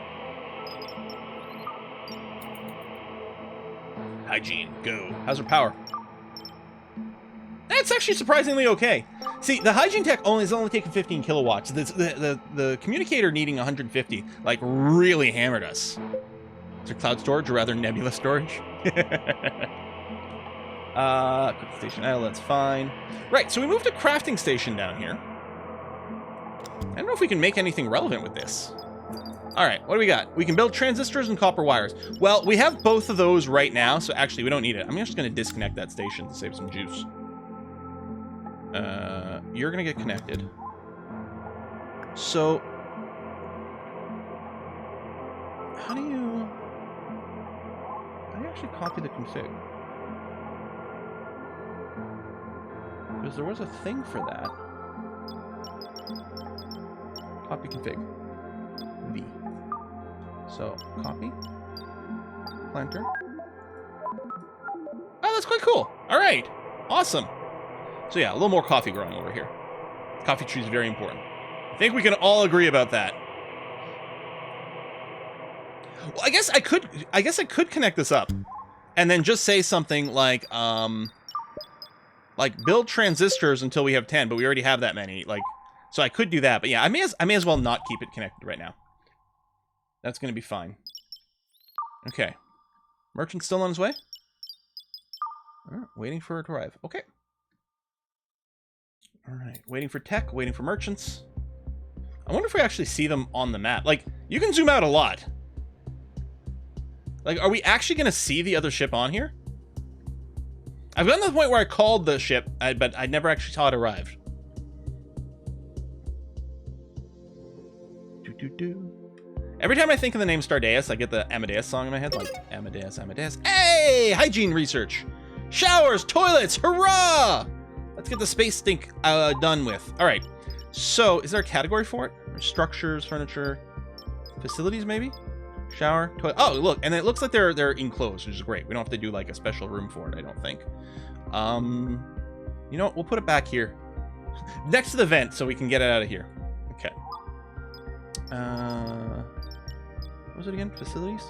Hygiene, go. How's her power? That's actually surprisingly okay. See, the hygiene tech is only taking 15 kilowatts. The communicator needing 150, like, really hammered us. Is there cloud storage, or rather nebula storage? Quick station idle, that's fine. Right, so we moved a crafting station down here. I don't know if we can make anything relevant with this. All right, what do we got? We can build transistors and copper wires. Well, we have both of those right now, so actually we don't need it. I'm just going to disconnect that station to save some juice. You're going to get connected. So, how do you actually copy the config? Because there was a thing for that. Copy config. V. So, copy. Planter. Oh, that's quite cool. All right. Awesome. So yeah, a little more coffee growing over here. Coffee tree is very important. I think we can all agree about that. Well, I guess I could connect this up and then just say something like build transistors until we have 10, but we already have that many. Like, so I could do that, but yeah, I may as well not keep it connected right now. That's going to be fine. Okay. Merchant's still on his way? Waiting for it to arrive. Okay. All right. Waiting for tech, waiting for merchants. I wonder if we actually see them on the map. Like, you can zoom out a lot. Like, are we actually going to see the other ship on here? I've gotten to the point where I called the ship, but I never actually saw it arrive. Every time I think of the name Stardeus, I get the Amadeus song in my head, like, Amadeus, Amadeus. Hey! Hygiene research! Showers, toilets, hurrah! Let's get the space stink done with. All right. So, is there a category for it? Structures, furniture, facilities, maybe? Shower, toilet. Oh, look, and it looks like they're enclosed, which is great. We don't have to do like a special room for it, I don't think. You know what? We'll put it back here, next to the vent, so we can get it out of here. Okay. What was it again? Facilities.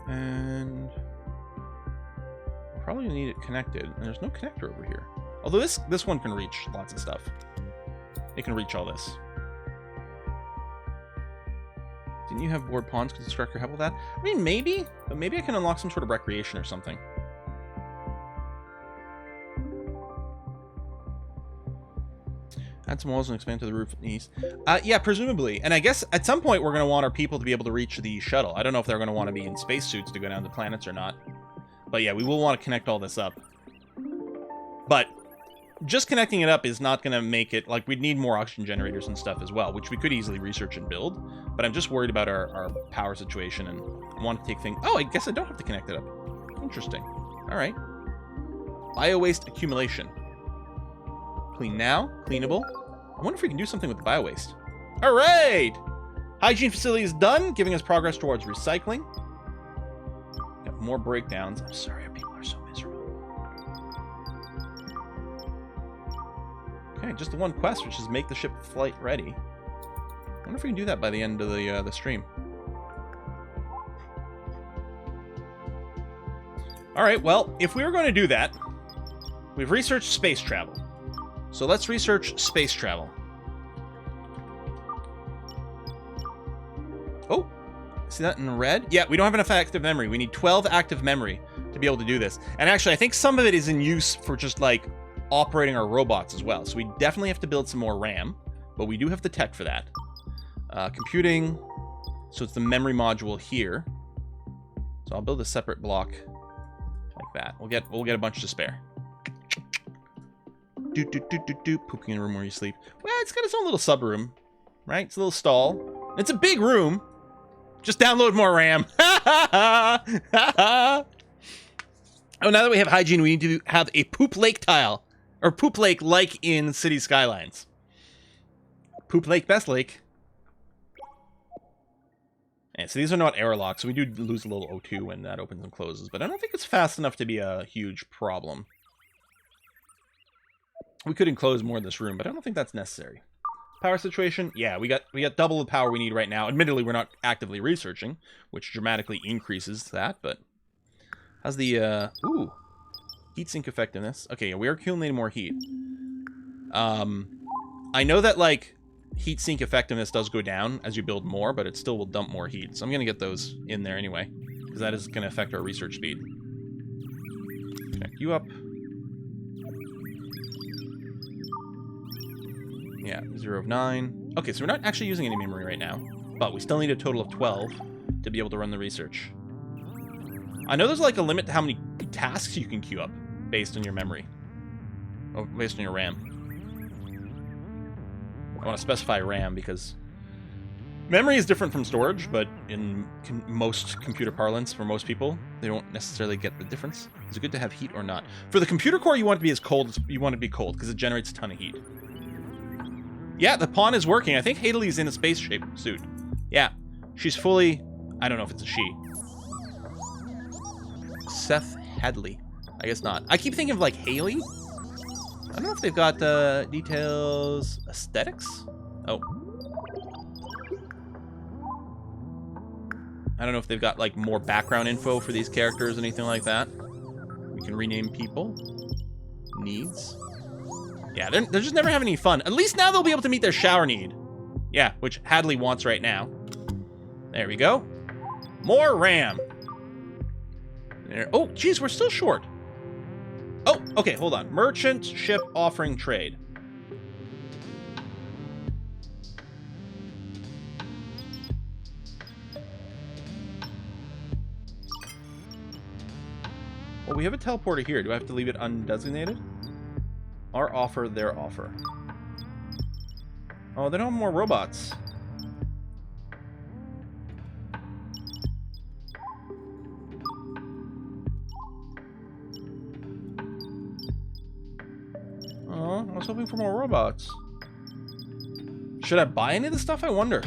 And we'll probably need it connected. And there's no connector over here. Although this one can reach lots of stuff. It can reach all this. Didn't you have board pawns? Could the Strucker help with that? I mean, maybe. But maybe I can unlock some sort of recreation or something. Add some walls and expand to the roof and east. Yeah, presumably. And I guess at some point we're going to want our people to be able to reach the shuttle. I don't know if they're going to want to be in spacesuits to go down to planets or not. But yeah, we will want to connect all this up. But just connecting it up is not going to make it... Like, we'd need more oxygen generators and stuff as well, which we could easily research and build. But I'm just worried about our power situation and want to take things... Oh, I guess I don't have to connect it up. Interesting. All right. Bio-waste accumulation. Clean now. Cleanable. I wonder if we can do something with the bio-waste. All right! Hygiene facility is done, giving us progress towards recycling. Got more breakdowns. I'm sorry, our people are so miserable. Okay, just the one quest, which is make the ship flight ready. I wonder if we can do that by the end of the stream. All right, well, if we were going to do that, we've researched space travel. So let's research space travel. Oh, see that in red? Yeah, we don't have enough active memory. We need 12 active memory to be able to do this. And actually, I think some of it is in use for just like operating our robots as well. So we definitely have to build some more RAM, but we do have the tech for that. Computing. So it's the memory module here. So I'll build a separate block like that. We'll get a bunch to spare. Pooping in a room where you sleep. Well, it's got its own little sub room, right? It's a little stall. It's a big room. Just download more RAM. Oh, now that we have hygiene, we need to have a poop lake tile. Or poop lake like in City Skylines. Poop lake, best lake. And so these are not airlocks, so we do lose a little O2 when that opens and closes. But I don't think it's fast enough to be a huge problem. We could enclose more in this room, but I don't think that's necessary. Power situation? Yeah, we got double the power we need right now. Admittedly, we're not actively researching, which dramatically increases that, but... How's the, ooh. Heat sink effectiveness. Okay, yeah, we are accumulating more heat. I know that, like, heat sink effectiveness does go down as you build more, but it still will dump more heat. So I'm going to get those in there anyway, because that is going to affect our research speed. Connect you up. Yeah, 0 of 9. Okay, so we're not actually using any memory right now, but we still need a total of 12 to be able to run the research. I know there's like a limit to how many tasks you can queue up based on your memory. Oh, based on your RAM. I want to specify RAM because memory is different from storage, but in most computer parlance, for most people, they don't necessarily get the difference. Is it good to have heat or not? For the computer core, you want it to be as cold as you want it to be cold because it generates a ton of heat. Yeah, the pawn is working. I think Hadley's in a space shape suit. Yeah, she's fully... I don't know if it's a she. Seth Hadley. I guess not. I keep thinking of, like, Haley. I don't know if they've got details... Aesthetics? Oh. I don't know if they've got, like, more background info for these characters or anything like that. We can rename people. Needs. Yeah, they're just never having any fun. At least now they'll be able to meet their shower need. Yeah, which Hadley wants right now. There we go. More RAM. There. Oh, geez, we're still short. Oh, okay, hold on. Merchant ship offering trade. Well, we have a teleporter here. Do I have to leave it undesignated? Our offer, their offer. Oh, they don't have more robots. Oh, I was hoping for more robots. Should I buy any of this stuff? I wonder.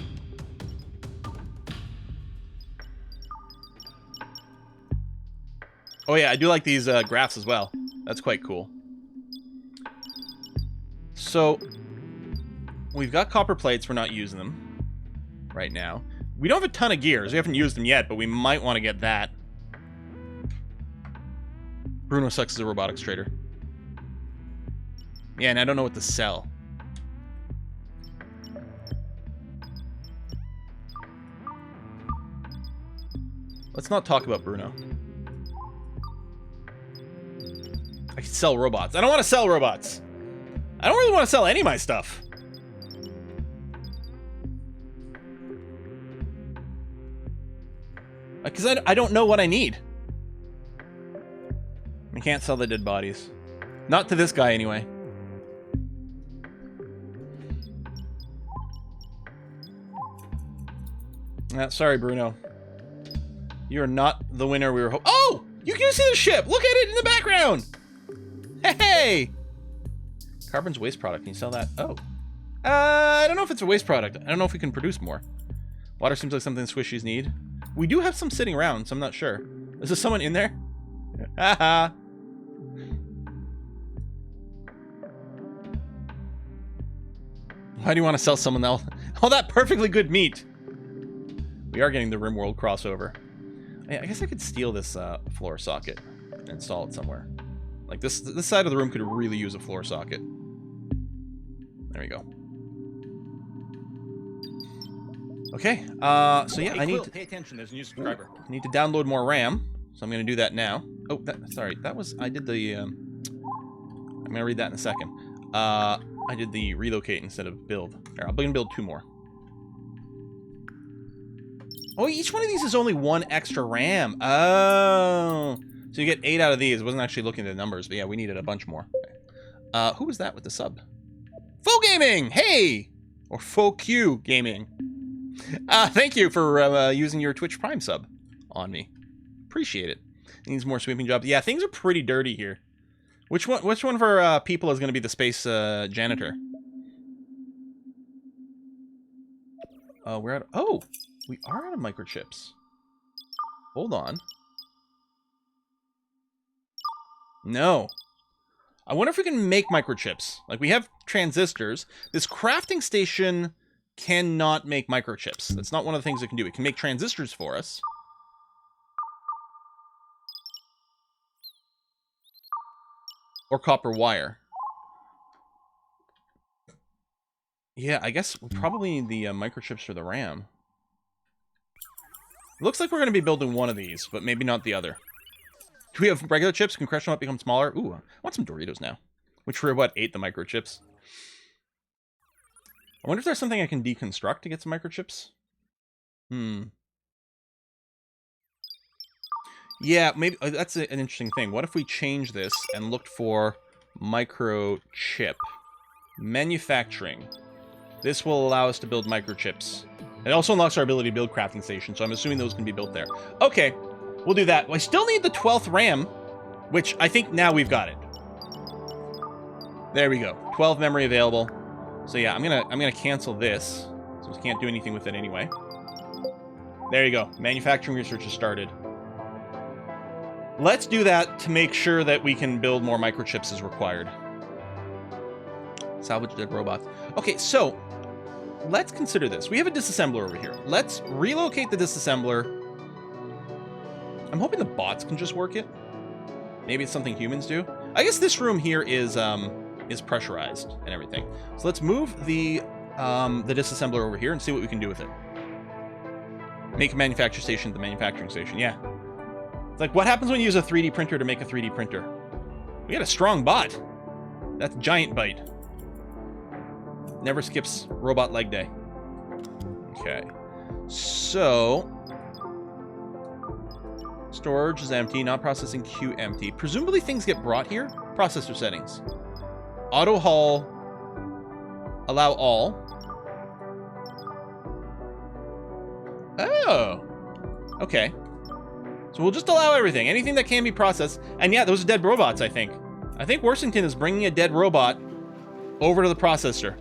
Oh yeah, I do like these graphs as well. That's quite cool. So, we've got copper plates. We're not using them right now. We don't have a ton of gears. We haven't used them yet, but we might want to get that. Bruno sucks as a robotics trader. Yeah, and I don't know what to sell. Let's not talk about Bruno. I can sell robots. I don't want to sell robots. I don't really want to sell any of my stuff. Because I don't know what I need. I can't sell the dead bodies. Not to this guy, anyway. Sorry, Bruno. You are not the winner we were hoping. Oh! You can see the ship! Look at it in the background! Hey! Carbon's waste product. Can you sell that? Oh. I don't know if it's a waste product. I don't know if we can produce more. Water seems like something squishies need. We do have some sitting around, so I'm not sure. Is there someone in there? Haha. Why do you want to sell someone else? All that perfectly good meat. We are getting the RimWorld crossover. I guess I could steal this floor socket and install it somewhere. Like this side of the room could really use a floor socket. There we go. Okay, so yeah, Hey, I need Quill, to pay attention. There's a new subscriber. I need to download more RAM, so I'm going to do that now. Oh, sorry, that was I did the. I'm going to read that in a second. I did the relocate instead of build. Here, I'm going to build 2 more. Oh, each one of these is only 1 extra RAM. Oh, so you get 8 out of these. I wasn't actually looking at the numbers, but yeah, we needed a bunch more. Who was that with the sub? Faux Gaming, hey, or Faux Q Gaming. Thank you for using your Twitch Prime sub on me. Appreciate it. Needs more sweeping jobs. Yeah, things are pretty dirty here. Which one of our people is going to be the space janitor? We're at. Oh, we are out of microchips. Hold on. No. I wonder if we can make microchips. Like, we have transistors. This crafting station cannot make microchips. That's not one of the things it can do. It can make transistors for us. Or copper wire. Yeah, I guess we probably need the microchips for the RAM. It looks like we're going to be building one of these, but maybe not the other. Do we have regular chips? Can crush them up, become smaller? Ooh, I want some Doritos now. Which were, what, 8 the microchips? I wonder if there's something I can deconstruct to get some microchips? Yeah, maybe that's an interesting thing. What if we change this and looked for microchip manufacturing? This will allow us to build microchips. It also unlocks our ability to build crafting stations, so I'm assuming those can be built there. Okay, we'll do that. I still need the 12th RAM, which I think now we've got it. There we go. 12 memory available. So yeah, I'm gonna cancel this. So we can't do anything with it anyway. There you go. Manufacturing research has started. Let's do that to make sure that we can build more microchips as required. Salvage dead robots. Okay, so let's consider this. We have a disassembler over here. Let's relocate the disassembler. I'm hoping the bots can just work it. Maybe it's something humans do. I guess this room here is pressurized and everything. So let's move the disassembler over here and see what we can do with it. Make a manufacturing station at the manufacturing station. Yeah. It's like, what happens when you use a 3D printer to make a 3D printer? We got a strong bot. That's Giant Bite. Never skips robot leg day. Okay. So storage is empty, not processing queue empty. Presumably things get brought here. Processor settings. Auto haul. Allow all. Oh. Okay. So we'll just allow everything. Anything that can be processed. And yeah, those are dead robots, I think. I think Worsington is bringing a dead robot over to the processor.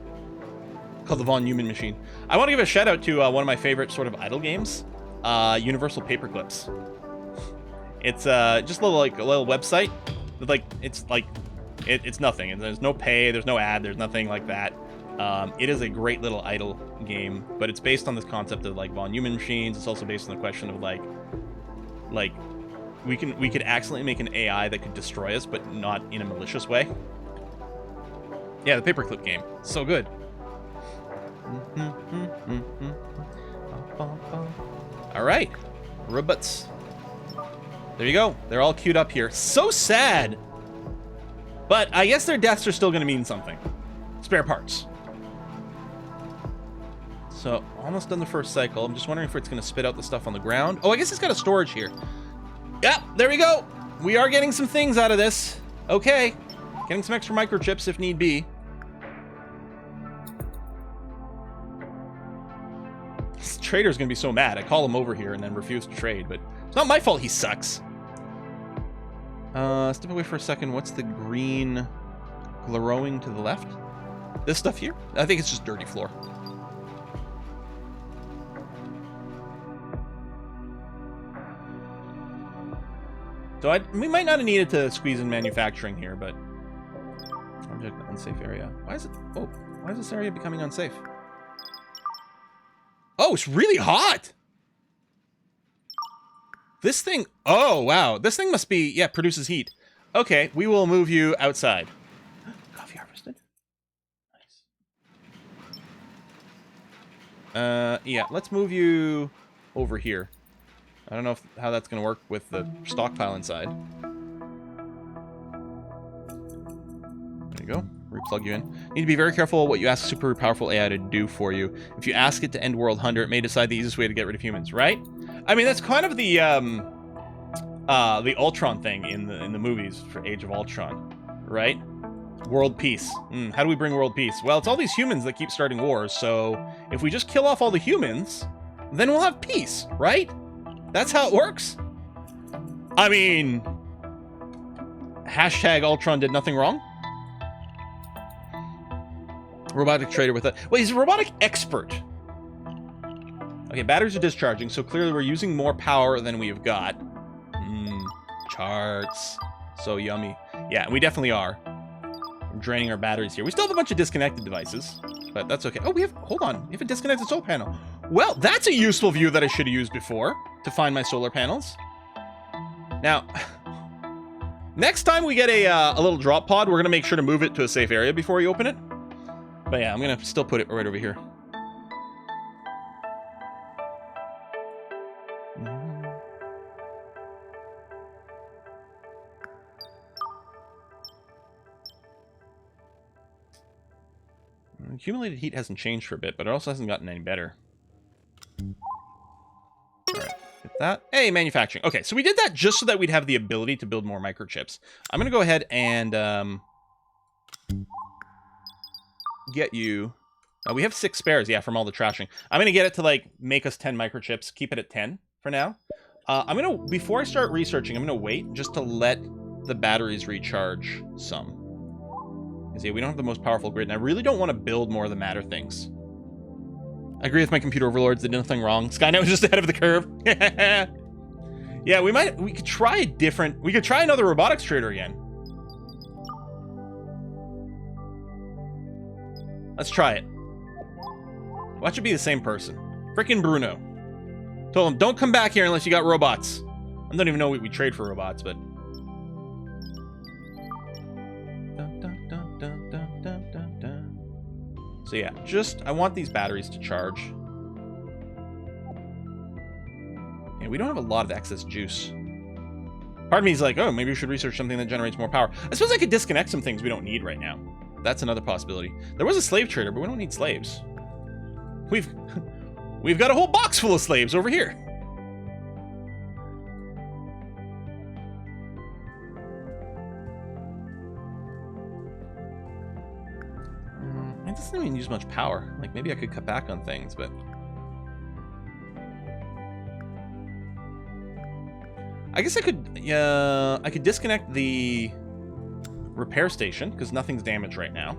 Called the Von Neumann machine. I want to give a shout out to one of my favorite sort of idle games. Universal Paperclips. It's just a little website. With, like, it's nothing. And there's no pay, there's no ad, there's nothing like that. It is a great little idle game, but it's based on this concept of like von Neumann machines. It's also based on the question of like we could accidentally make an AI that could destroy us, but not in a malicious way. Yeah, the paperclip game, so good. All right, robots. There you go. They're all queued up here. So sad. But I guess their deaths are still going to mean something. Spare parts. So, almost done the first cycle. I'm just wondering if it's going to spit out the stuff on the ground. Oh, I guess it's got a storage here. Yep, there we go. We are getting some things out of this. Okay. Getting some extra microchips if need be. This trader's going to be so mad. I call him over here and then refuse to trade, but it's not my fault he sucks. Step away for a second. What's the green glowing to the left? This stuff here? I think it's just dirty floor. So we might not have needed to squeeze in manufacturing here, but object unsafe area. Why is it? Oh, why is this area becoming unsafe? Oh, it's really hot. This thing. Oh, wow. This thing must be, yeah, produces heat. Okay, we will move you outside. Coffee harvested. Nice. Yeah, let's move you over here. I don't know how that's going to work with the stockpile inside. There you go. Replug you in. Need to be very careful what you ask a super powerful AI to do for you. If you ask it to end world hunger, it may decide the easiest way to get rid of humans, right? I mean, that's kind of the Ultron thing in the movies for Age of Ultron, right? World peace. How do we bring world peace? Well, it's all these humans that keep starting wars, so if we just kill off all the humans, then we'll have peace, right? That's how it works. I mean, hashtag Ultron did nothing wrong. Robotic trader with a... Well, he's a robotic expert. Okay, batteries are discharging, so clearly we're using more power than we've got. Charts. So yummy. Yeah, we definitely are. We're draining our batteries here. We still have a bunch of disconnected devices, but that's okay. Oh, we have... Hold on. We have a disconnected solar panel. Well, that's a useful view that I should have used before to find my solar panels. Now, next time we get a little drop pod, we're going to make sure to move it to a safe area before we open it. But yeah, I'm going to still put it right over here. Accumulated heat hasn't changed for a bit, but it also hasn't gotten any better. Alright, get that. Hey, manufacturing. Okay, so we did that just so that we'd have the ability to build more microchips. I'm going to go ahead and get you... we have 6 spares, yeah, from all the trashing. I'm going to get it to, like, make us 10 microchips. Keep it at 10 for now. I'm going to... Before I start researching, I'm going to wait just to let the batteries recharge some. Because, yeah, we don't have the most powerful grid, and I really don't want to build more of the matter things. I agree with my computer overlords. They did nothing wrong. Skynet was just ahead of the curve. Yeah, we could try a different... We could try another robotics trader again. Let's try it. Watch it be the same person. Frickin' Bruno. Told him, don't come back here unless you got robots. I don't even know we trade for robots, but... So yeah, I want these batteries to charge. Yeah, we don't have a lot of excess juice. Part of me is like, oh, maybe we should research something that generates more power. I suppose I could disconnect some things we don't need right now. That's another possibility. There was a slave trader, but we don't need slaves. We've got a whole box full of slaves over here. It doesn't even use much power. Like, maybe I could cut back on things, but... I guess I could disconnect the repair station, because nothing's damaged right now.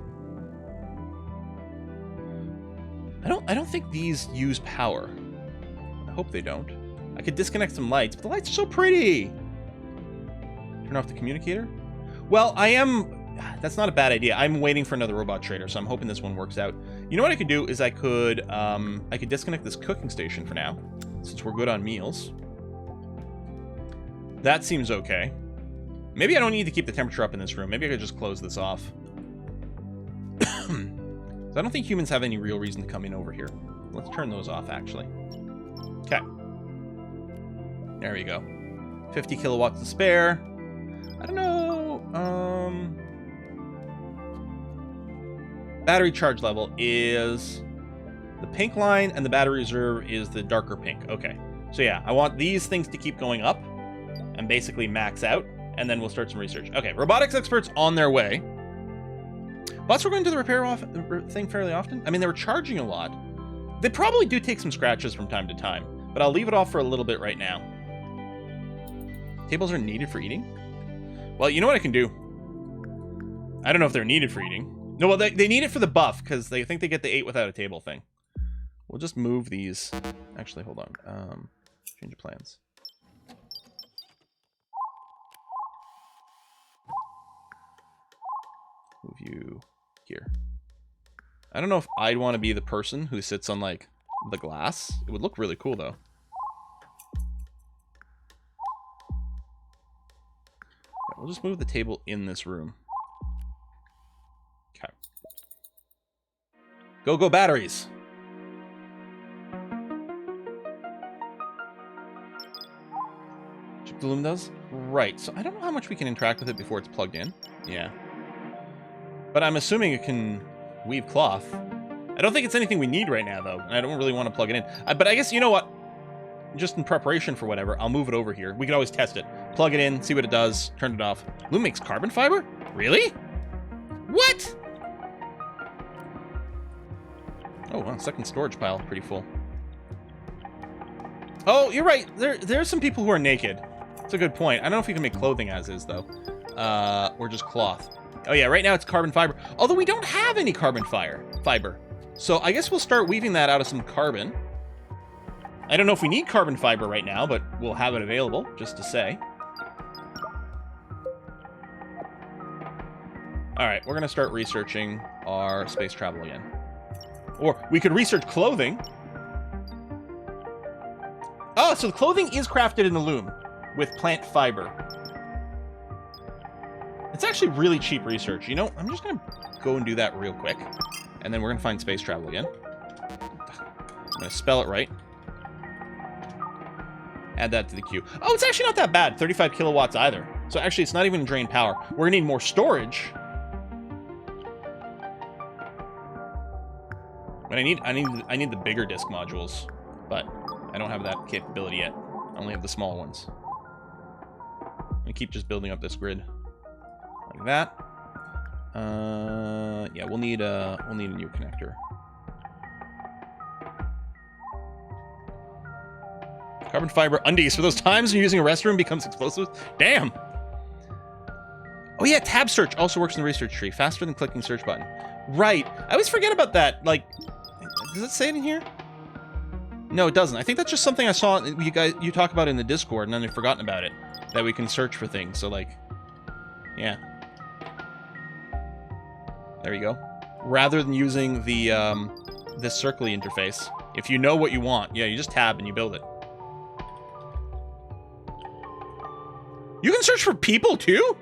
I don't think these use power. I hope they don't. I could disconnect some lights, but the lights are so pretty! Turn off the communicator? Well, I am that's not a bad idea. I'm waiting for another robot trader, so I'm hoping this one works out. You know what I could do is I could disconnect this cooking station for now, since we're good on meals. That seems okay. Maybe I don't need to keep the temperature up in this room. Maybe I could just close this off. I don't think humans have any real reason to come in over here. Let's turn those off, actually. Okay. There we go. 50 kilowatts to spare. I don't know. Battery charge level is the pink line, and the battery reserve is the darker pink. Okay. So yeah, I want these things to keep going up and basically max out, and then we'll start some research. Okay, robotics experts on their way. Bots were going to the repair thing fairly often. I mean, they were charging a lot. They probably do take some scratches from time to time, but I'll leave it off for a little bit right now. Tables are needed for eating? Well, you know what I can do? I don't know if they're needed for eating. No, well, they need it for the buff, because they think they get the 8 without a table thing. We'll just move these. Actually, hold on. Change of plans. Move you here. I don't know if I'd want to be the person who sits on, like, the glass. It would look really cool, though. Yeah, we'll just move the table in this room. Okay. Go batteries! Chip the loom does? Right, so I don't know how much we can interact with it before it's plugged in. Yeah. But I'm assuming it can weave cloth. I don't think it's anything we need right now, though, and I don't really want to plug it in. But I guess, you know what? Just in preparation for whatever, I'll move it over here. We can always test it. Plug it in, see what it does, turn it off. Loom makes carbon fiber? Really? What? Oh, wow, second storage pile, pretty full. Oh, you're right. There's some people who are naked. That's a good point. I don't know if you can make clothing as is, though. Or just cloth. Oh yeah, right now it's carbon fiber. Although we don't have any carbon fiber. So I guess we'll start weaving that out of some carbon. I don't know if we need carbon fiber right now, but we'll have it available, just to say. Alright, we're going to start researching our space travel again. Or we could research clothing. Oh, so the clothing is crafted in the loom with plant fiber. It's actually really cheap research. You know, I'm just going to go and do that real quick. And then we're going to find space travel again. I'm going to spell it right. Add that to the queue. Oh, it's actually not that bad. 35 kilowatts either. So actually, it's not even drain power. We're going to need more storage. But I need the bigger disk modules. But I don't have that capability yet. I only have the small ones. I'm going to keep just building up this grid. Like that. Yeah, we'll need a new connector. Carbon fiber undies for those times when using a restroom becomes explosive. Damn. Oh yeah, tab search also works in the research tree, faster than clicking search button. Right. I always forget about that. Like, does it say it in here? No, it doesn't. I think that's just something I saw you talk about in the Discord, and then I've forgotten about it. That we can search for things. So like, yeah. There you go. Rather than using the this circly interface, if you know what you want, yeah, you just tab and you build it. You can search for people too?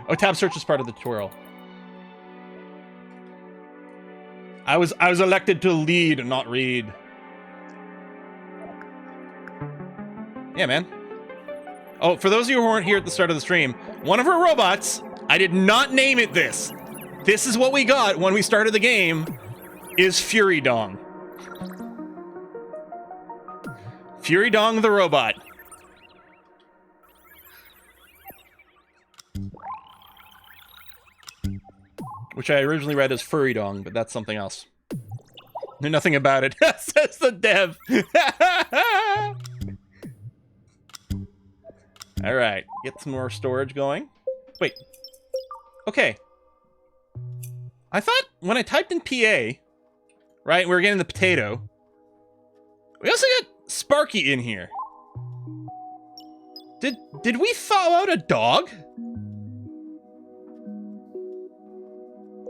Oh, tab search is part of the tutorial. I was elected to lead, not read. Yeah, man. Oh, for those of you who weren't here at the start of the stream, one of her robots, I did not name it this. This is what we got when we started the game, is Fury Dong. Fury Dong the robot. Which I originally read as Furry Dong, but that's something else. Knew nothing about it, says the dev. Alright, get some more storage going. Wait. Okay. I thought when I typed in PA, right, we were getting the potato. We also got Sparky in here. Did we thaw out a dog?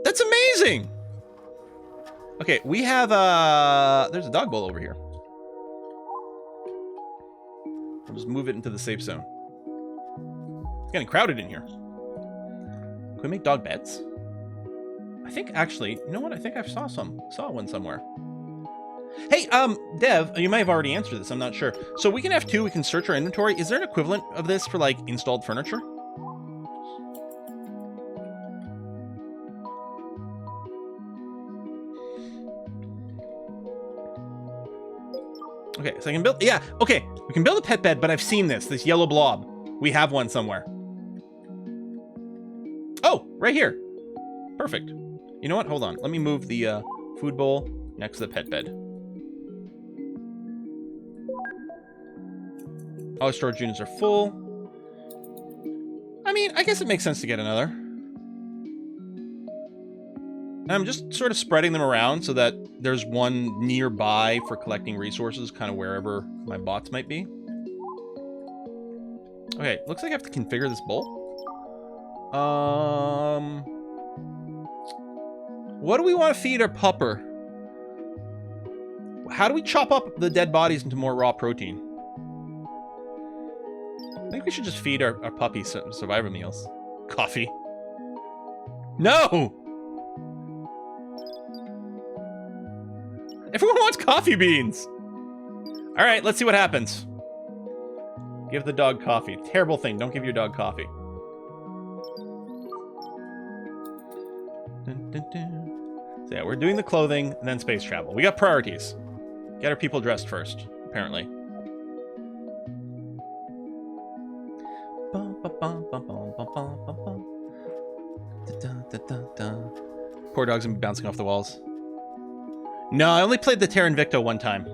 That's amazing. Okay, we have there's a dog bowl over here. I'll just move it into the safe zone. It's getting crowded in here. Can we make dog beds? I think actually, you know what? I think I saw one somewhere. Hey, Dev, you might have already answered this. I'm not sure. So we can have two. We can search our inventory. Is there an equivalent of this for like installed furniture? Okay, so I can build, yeah, okay, we can build a pet bed, but I've seen this yellow blob. We have one somewhere. Oh, right here. Perfect. You know what? Hold on. Let me move the food bowl next to the pet bed. All the storage units are full. I mean, I guess it makes sense to get another. And I'm just sort of spreading them around so that there's one nearby for collecting resources, kind of wherever my bots might be. Okay, looks like I have to configure this bowl. What do we want to feed our pupper? How do we chop up the dead bodies into more raw protein? I think we should just feed our puppy survivor meals. Coffee. No! Everyone wants coffee beans! Alright, let's see what happens. Give the dog coffee. Terrible thing. Don't give your dog coffee. Dun, dun, dun. So yeah, we're doing the clothing and then space travel. We got priorities. Get our people dressed first, apparently. Poor dog's gonna be bouncing off the walls. No, I only played the Terra Invicta one time.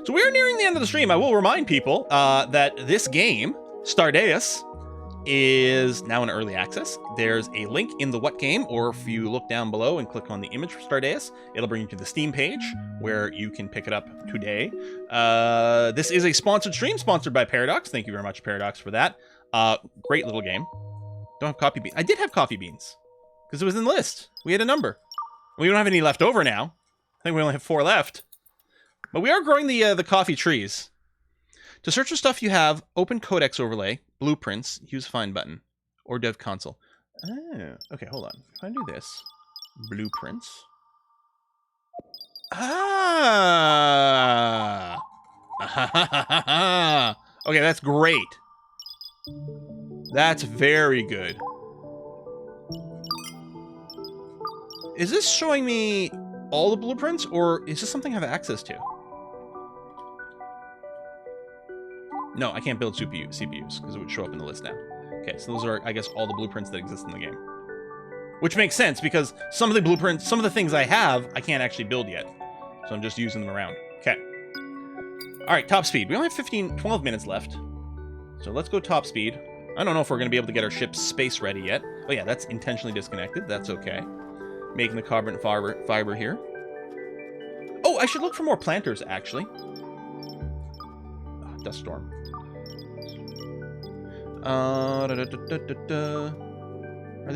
So we are nearing the end of the stream. I will remind people that this game, Stardeus, is now in early access. There's a link in the What Game, or if you look down below and click on the image for Stardeus, it'll bring you to the Steam page where you can pick it up today. This is a sponsored stream, sponsored by Paradox. Thank you very much, Paradox, for that. Great little game. Don't have coffee beans. I did have coffee beans because it was in the list. We had a number. We don't have any left over now. I think we only have 4 left. But we are growing the coffee trees. To search for stuff you have, open Codex overlay, blueprints, use find button, or dev console. Oh, okay, hold on. If I do this, blueprints. Ah! Okay, that's great. That's very good. Is this showing me all the blueprints, or is this something I have access to? No, I can't build CPUs, because it would show up in the list now. Okay, so those are, I guess, all the blueprints that exist in the game. Which makes sense, because some of the blueprints, some of the things I have, I can't actually build yet. So I'm just using them around. Okay. Alright, top speed. We only have 12 minutes left. So let's go top speed. I don't know if we're going to be able to get our ship space ready yet. Oh yeah, that's intentionally disconnected. That's okay. Making the carbon fiber here. Oh, I should look for more planters, actually. Oh, dust storm. Are they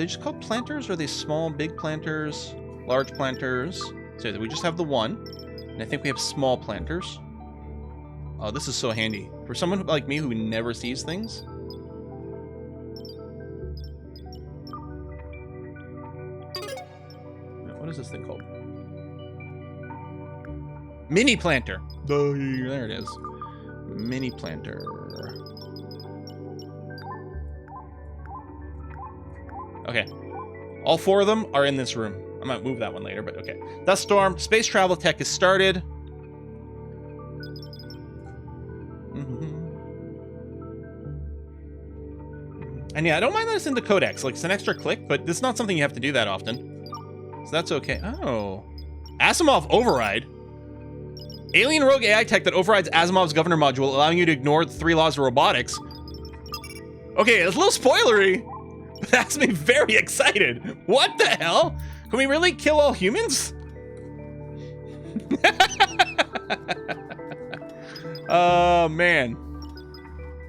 just called planters, or are they small, big planters, large planters? So we just have the one, and I think we have small planters. Oh, this is so handy. For someone like me who never sees things. What is this thing called? Mini planter. Oh, there it is. Mini planter. Okay. All 4 of them are in this room. I might move that one later, but okay. Dust storm. Space travel tech is started. And yeah, I don't mind that it's in the codex. Like, it's an extra click, but it's not something you have to do that often. So that's okay. Oh. Asimov override. Alien rogue AI tech that overrides Asimov's governor module, allowing you to ignore the 3 laws of robotics. Okay, it's a little spoilery, but that's me very excited. What the hell? Can we really kill all humans? Oh, man.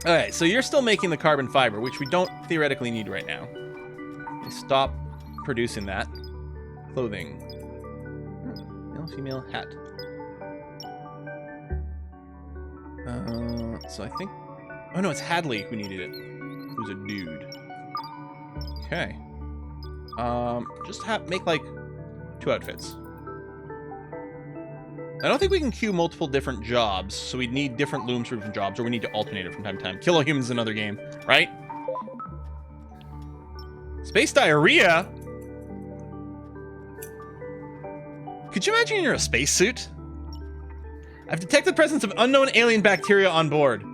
Alright, so you're still making the carbon fiber, which we don't theoretically need right now. Stop producing that. Clothing. Male, female, hat. So I think... Oh, no, it's Hadley who needed it. Who's a dude. Okay. Just make, like, 2 outfits. I don't think we can queue multiple different jobs, so we'd need different looms for different jobs, or we need to alternate it from time to time. Kill a Human's is another game, right? Space diarrhea? Could you imagine you're in a spacesuit? I've detected the presence of unknown alien bacteria on board.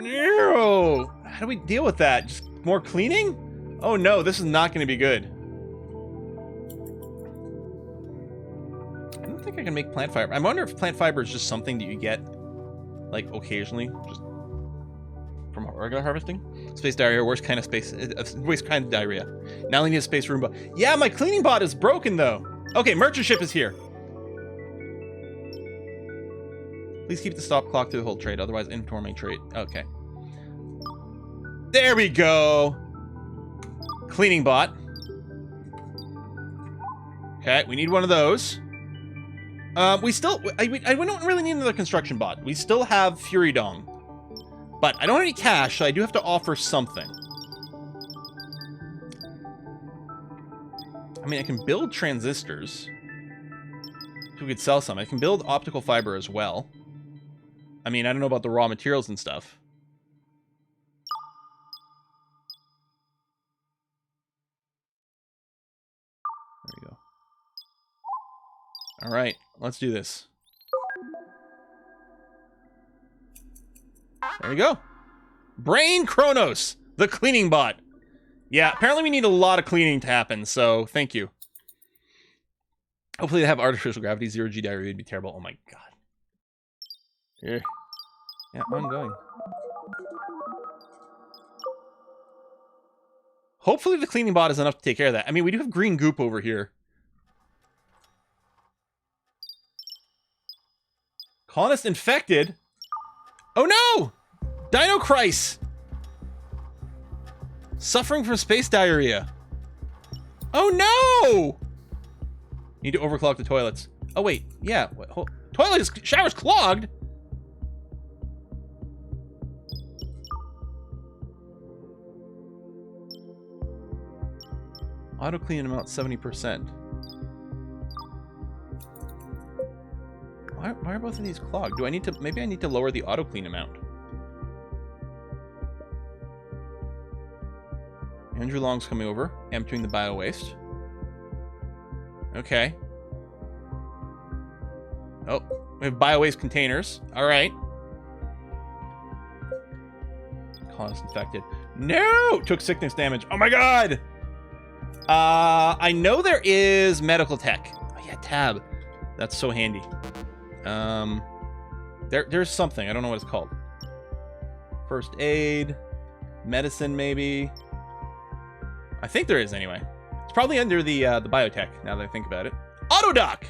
No! How do we deal with that? Just more cleaning? Oh no, this is not going to be good. I don't think I can make plant fiber. I wonder if plant fiber is just something that you get, like, occasionally, just from regular harvesting. Space diarrhea, worst kind of worst kind of diarrhea. Now I need a space Roomba. Yeah, my cleaning bot is broken though. Okay, merchant ship is here. Please keep the stop clock to the whole trade, otherwise inventory may trade. Okay. There we go. Cleaning bot. Okay, we need one of those. We still... I don't really need another construction bot. We still have Fury Dong. But I don't have any cash, so I do have to offer something. I mean, I can build transistors. So we could sell some. I can build optical fiber as well. I mean, I don't know about the raw materials and stuff. There we go. All right, let's do this. There we go. Brain Kronos, the cleaning bot. Yeah, apparently we need a lot of cleaning to happen, so thank you. Hopefully they have artificial gravity. 0G diarrhea would be terrible. Oh my god. Yeah, ongoing. Hopefully the cleaning bot is enough to take care of that. I mean, we do have green goop over here. Colonist infected? Oh no! Dino Christ! Suffering from space diarrhea. Oh no! Need to overclock the toilets. Oh wait, yeah. Shower's clogged? Auto clean amount 70%. Why are both of these clogged? Do I need to... Maybe I need to lower the auto clean amount. Andrew Long's coming over, emptying the bio waste. Okay. Oh, we have bio waste containers. All right. Colonist infected. No! Took sickness damage. Oh my god! I know there is medical tech. Oh yeah, tab. That's so handy. There's something. I don't know what it's called. First aid. Medicine, maybe. I think there is, anyway. It's probably under the biotech, now that I think about it. Autodoc!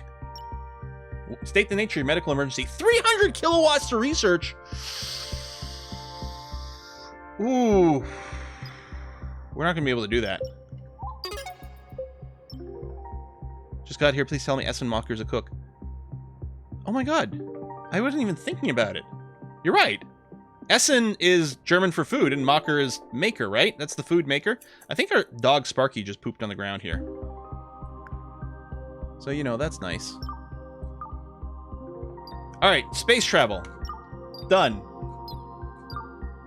State the nature of your medical emergency. 300 kilowatts to research! Ooh. We're not going to be able to do that. Just got here. Please tell me Essen Mocker's a cook. Oh my god. I wasn't even thinking about it. You're right. Essen is German for food, and Mocker is maker, right? That's the food maker. I think our dog Sparky just pooped on the ground here. So, you know, that's nice. Alright, space travel. Done.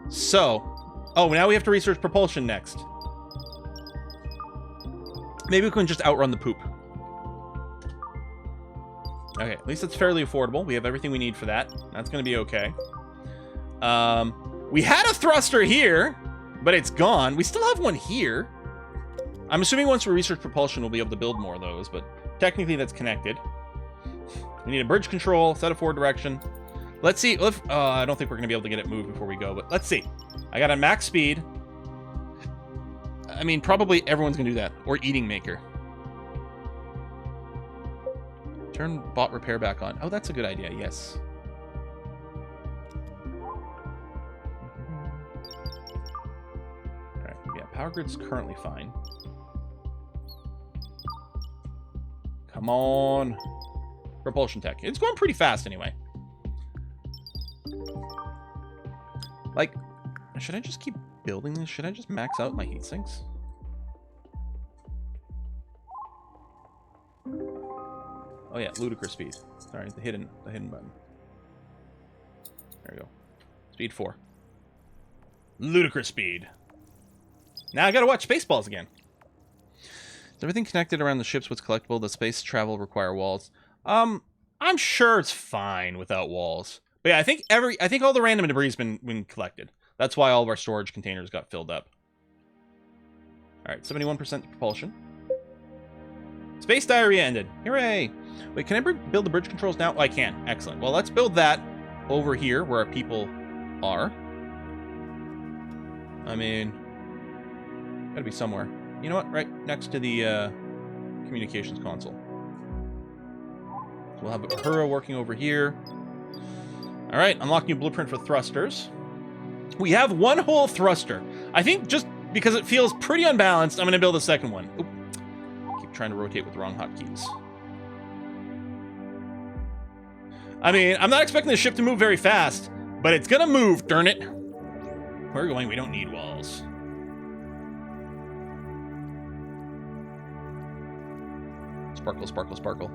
So. Oh, now we have to research propulsion next. Maybe we can just outrun the poop. Okay, at least it's fairly affordable. We have everything we need for that. That's going to be okay. We had a thruster here, but it's gone. We still have one here. I'm assuming once we research propulsion, we'll be able to build more of those, but technically that's connected. We need a bridge control, set of forward direction. Let's see if... I don't think we're going to be able to get it moved before we go, but let's see. I got a max speed. I mean, probably everyone's going to do that. Or eating maker. Turn bot repair back on. Oh, that's a good idea, yes. power grid's currently fine. Come on. Propulsion tech. It's going pretty fast anyway. Like, should I just keep building this? Should I just max out my heat sinks? Oh yeah, ludicrous speed. Sorry, the hidden button. There we go. Speed 4. Ludicrous speed. Now I gotta watch Spaceballs again. Is everything connected around the ships? What's collectible? Does space travel require walls? I'm sure it's fine without walls. But yeah, I think all the random debris has been collected. That's why all of our storage containers got filled up. All right, 71% propulsion. Space diarrhea ended. Hooray! Wait, can I build the bridge controls now? Oh, I can. Excellent. Well, let's build that over here where our people are. I mean, gotta be somewhere. You know what? Right next to the communications console. So we'll have Uhura working over here. All right, unlock new blueprint for thrusters. We have one whole thruster. I think just because it feels pretty unbalanced, I'm going to build a second one. Oop. Keep trying to rotate with the wrong hotkeys. I mean, I'm not expecting the ship to move very fast, but it's going to move, darn it. We're going, we don't need walls. Sparkle, sparkle, sparkle.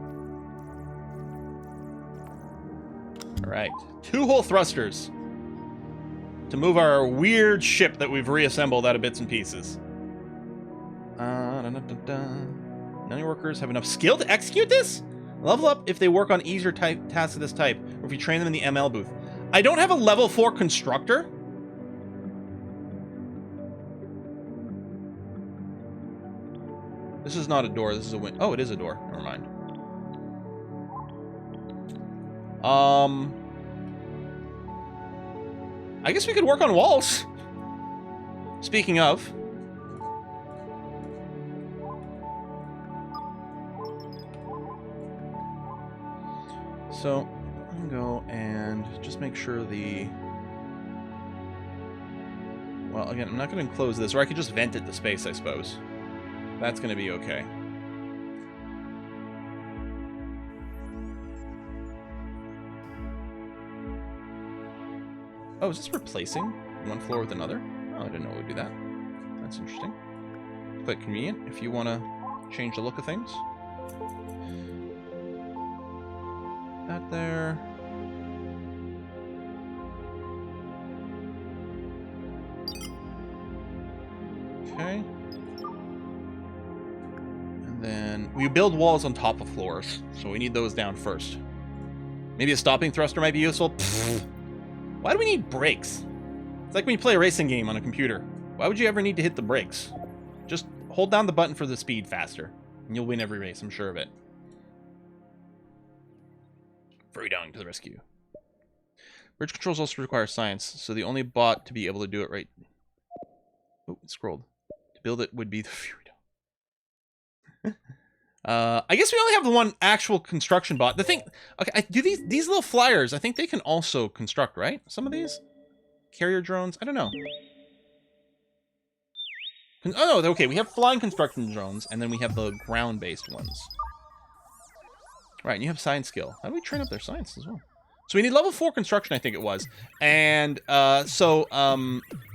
All right, 2 whole thrusters to move our weird ship that we've reassembled out of bits and pieces. None of your workers have enough skill to execute this? Level up if they work on easier tasks of this type, or if you train them in the ML booth. I don't have a level 4 constructor. This is not a door, this is a window. Oh, it is a door. Never mind. I guess we could work on walls. Speaking of. So, I'm gonna go and just make sure the... Well, again, I'm not gonna enclose this, or I could just vent it to space, I suppose. That's gonna be okay. Oh, is this replacing one floor with another? Oh, I didn't know it would do that. That's interesting. Quite convenient if you want to change the look of things. That there. Okay. And then we build walls on top of floors, so we need those down first. Maybe a stopping thruster might be useful. Pfft. Why do we need brakes? It's like when you play a racing game on a computer. Why would you ever need to hit the brakes? Just hold down the button for the speed faster, and you'll win every race, I'm sure of it. Freedom to the rescue. Bridge controls also require science, so the only bot to be able to do it right... Oh, it scrolled. To build it would be the Freedom. I guess we only have the one actual construction bot. The thing, okay, do these little flyers, I think they can also construct, right? Some of these? Carrier drones? I don't know. Oh, no, okay, we have flying construction drones, and then we have the ground-based ones. Right, and you have science skill. How do we train up their science as well? So we need level 4 construction, I think it was. And,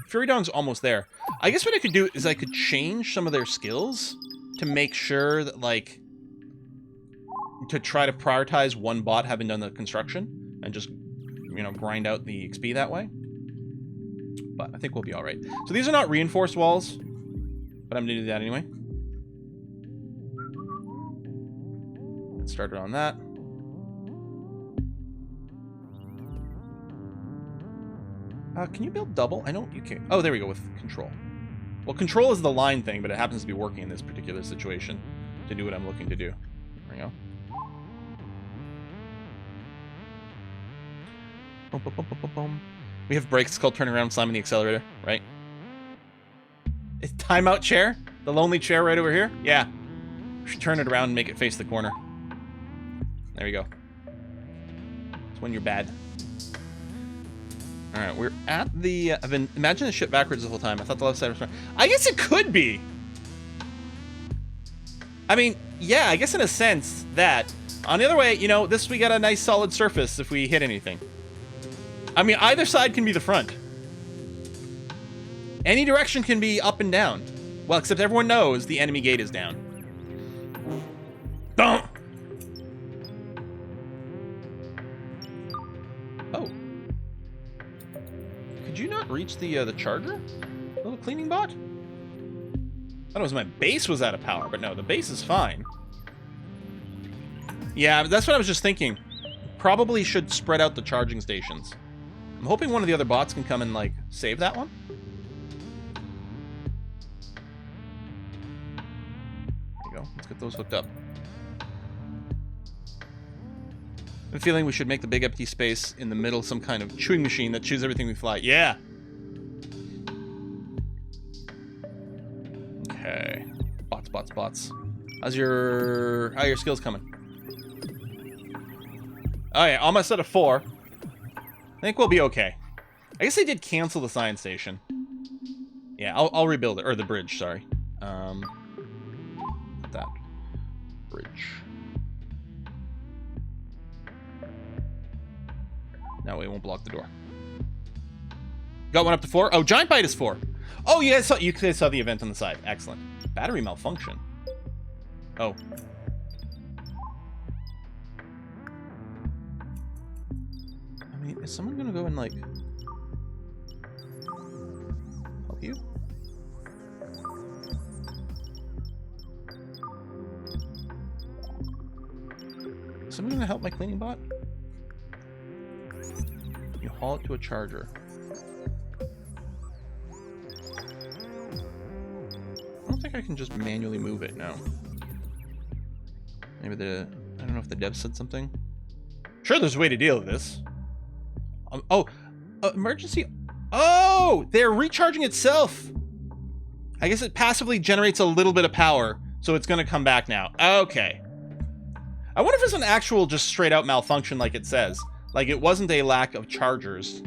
Fury Dawn's almost there. I guess what I could do is I could change some of their skills to make sure that, like, to try to prioritize one bot having done the construction and just, you know, grind out the XP that way. But I think we'll be all right. So these are not reinforced walls, but I'm going to do that anyway. Get started on that. Can you build double? I know you can. Oh, there we go with control. Well, control is the line thing, but it happens to be working in this particular situation to do what I'm looking to do. There we go. Boom, boom, boom, boom, boom, boom. We have brakes called turning around and slamming the accelerator, right? Is timeout chair? The lonely chair right over here? Yeah. We should turn it around and make it face the corner. There we go. It's when you're bad. All right, we're at the... I've been imagining the ship backwards the whole time. I thought the left side was front. I guess it could be. I mean, yeah, I guess in a sense that. On the other way, you know, we got a nice solid surface if we hit anything. I mean, either side can be the front. Any direction can be up and down. Well, except everyone knows the enemy gate is down. Don't. Oh. Could you not reach the charger? The little cleaning bot? I thought it was my base was out of power, but no, the base is fine. Yeah, that's what I was just thinking. Probably should spread out the charging stations. I'm hoping one of the other bots can come and, like, save that one. There you go. Let's get those hooked up. I'm feeling we should make the big empty space in the middle some kind of chewing machine that chews everything we fly. Yeah! Okay. Bots, bots, bots. How are your skills coming? Oh yeah, almost at a 4. I think we'll be okay. I guess they did cancel the science station. Yeah, I'll rebuild it. Or the bridge, sorry. That. Bridge. That way it won't block the door. Got one up to 4? Oh, Giant Bite is 4. Oh, yeah, you guys saw the event on the side. Excellent. Battery malfunction. Oh. I mean, is someone gonna go and, like, help you? Is someone gonna help my cleaning bot? You haul it to a charger. I don't think I can just manually move it now. Maybe I don't know if the dev said something. Sure, there's a way to deal with this. Emergency. Oh, they're recharging itself. I guess it passively generates a little bit of power, so it's gonna come back now. Okay. I wonder if it's an actual just straight out malfunction like it says. Like, it wasn't a lack of chargers.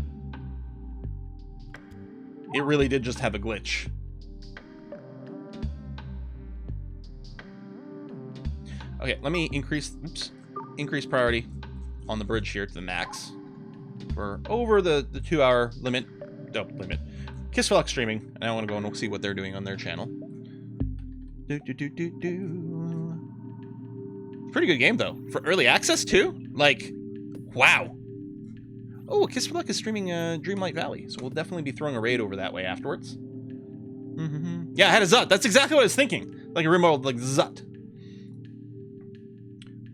It really did just have a glitch. Okay, let me increase priority on the bridge here to the max. We're over the 2-hour limit. Oh, limit. Kiss for Luck streaming, and I want to go and see what they're doing on their channel. Pretty good game, though. For early access, too? Like, wow. Oh, Kiss for Luck is streaming Dreamlight Valley, so we'll definitely be throwing a raid over that way afterwards. Yeah, I had a Zut. That's exactly what I was thinking. Like a remote, like Zut.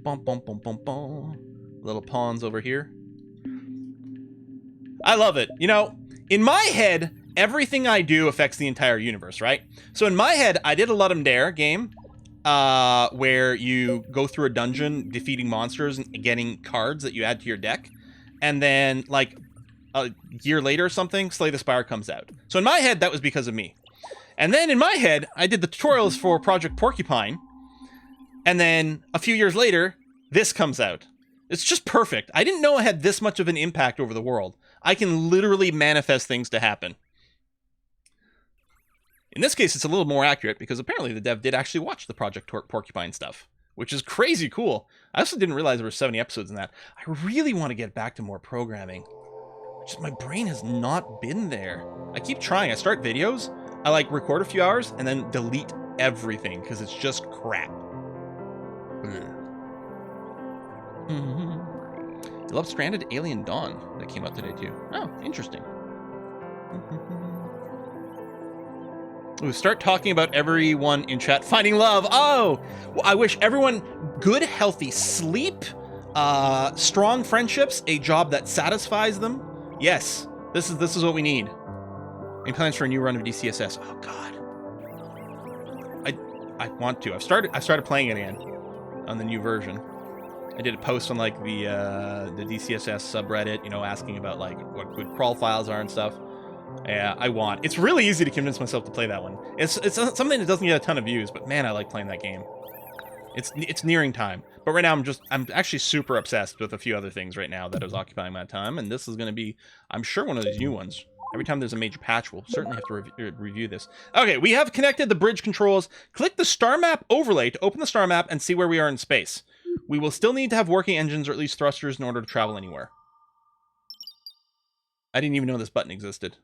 Bum, bum, bum, bum, bum. Little pawns over here. I love it. You know, in my head, everything I do affects the entire universe, right? So in my head, I did a Let 'em Dare game where you go through a dungeon defeating monsters and getting cards that you add to your deck. And then, like, a year later or something, Slay the Spire comes out. So in my head, that was because of me. And then in my head, I did the tutorials for Project Porcupine. And then a few years later, this comes out. It's just perfect. I didn't know I had this much of an impact over the world. I can literally manifest things to happen. In this case, it's a little more accurate because apparently the dev did actually watch the Project Porcupine stuff, which is crazy cool. I also didn't realize there were 70 episodes in that. I really want to get back to more programming. Just my brain has not been there. I keep trying. I start videos, I like record a few hours, and then delete everything because it's just crap. I love Stranded Alien Dawn that came out today too. Oh, interesting. Ooh, start talking about everyone in chat finding love. Oh, well, I wish everyone good, healthy sleep, strong friendships, a job that satisfies them. Yes, this is what we need. Any plans for a new run of DCSS? Oh God, I want to. I've started playing it again on the new version. I did a post on like the DCSS subreddit, you know, asking about like what good crawl files are and stuff. Yeah, I want. It's really easy to convince myself to play that one. It's something that doesn't get a ton of views, but man, I like playing that game. It's nearing time. But right now I'm actually super obsessed with a few other things right now that is occupying my time, and this is going to be, I'm sure, one of these new ones. Every time there's a major patch, we'll certainly have to review this. Okay, we have connected the bridge controls. Click the star map overlay to open the star map and see where we are in space. We will still need to have working engines or at least thrusters in order to travel anywhere. I didn't even know this button existed.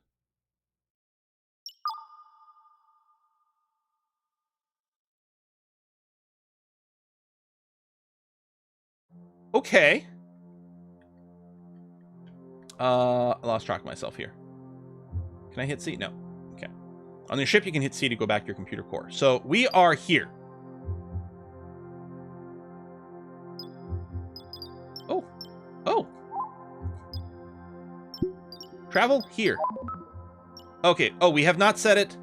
Okay. I lost track of myself here. Can I hit C? No. Okay. On the ship, you can hit C to go back to your computer core. So we are here. Oh. Oh. Travel here. Okay. Oh, we have not set it.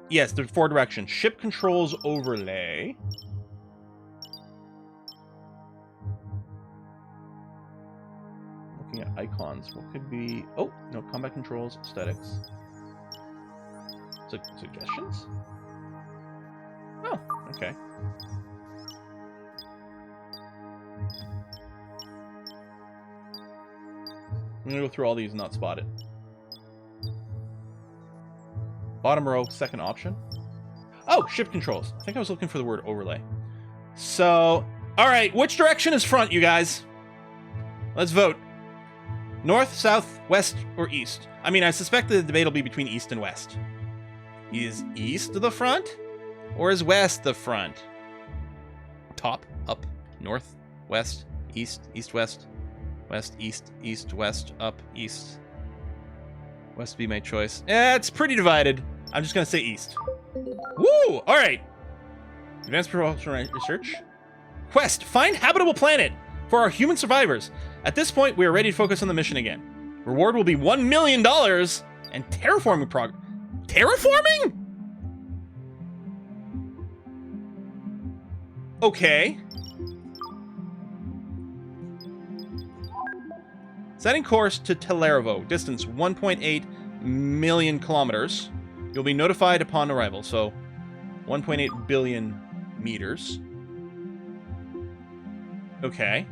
Yes, there's 4 directions. Ship controls overlay. Looking at icons. What could be... Oh, no. Combat controls. Aesthetics. Suggestions? Oh, okay. I'm gonna go through all these and not spot it. Bottom row, second option. Oh, shift controls. I think I was looking for the word overlay. So, all right, which direction is front, you guys? Let's vote. North, south, west, or east? I mean, I suspect the debate will be between east and west. Is east the front? Or is west the front? Top, up, north, west, east, east, west, west, east, east, west, up, east. West be my choice. Eh, it's pretty divided. I'm just gonna say east. Woo! All right. Advanced propulsion research. Quest: find habitable planet for our human survivors. At this point, we are ready to focus on the mission again. Reward will be $1 million and terraforming progress. Terraforming? Okay. Setting course to Telerivo. Distance 1.8 million kilometers. You'll be notified upon arrival. So 1.8 billion meters. Okay.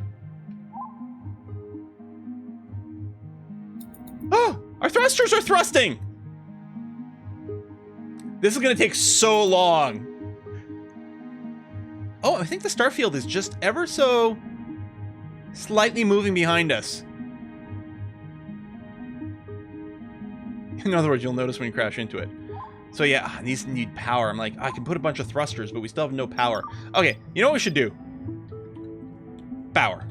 Oh! Our thrusters are thrusting! This is going to take so long. Oh, I think the starfield is just ever so slightly moving behind us. In other words, you'll notice when you crash into it. So yeah, these need power. I'm like, I can put a bunch of thrusters, but we still have no power. Okay, you know what we should do? Power.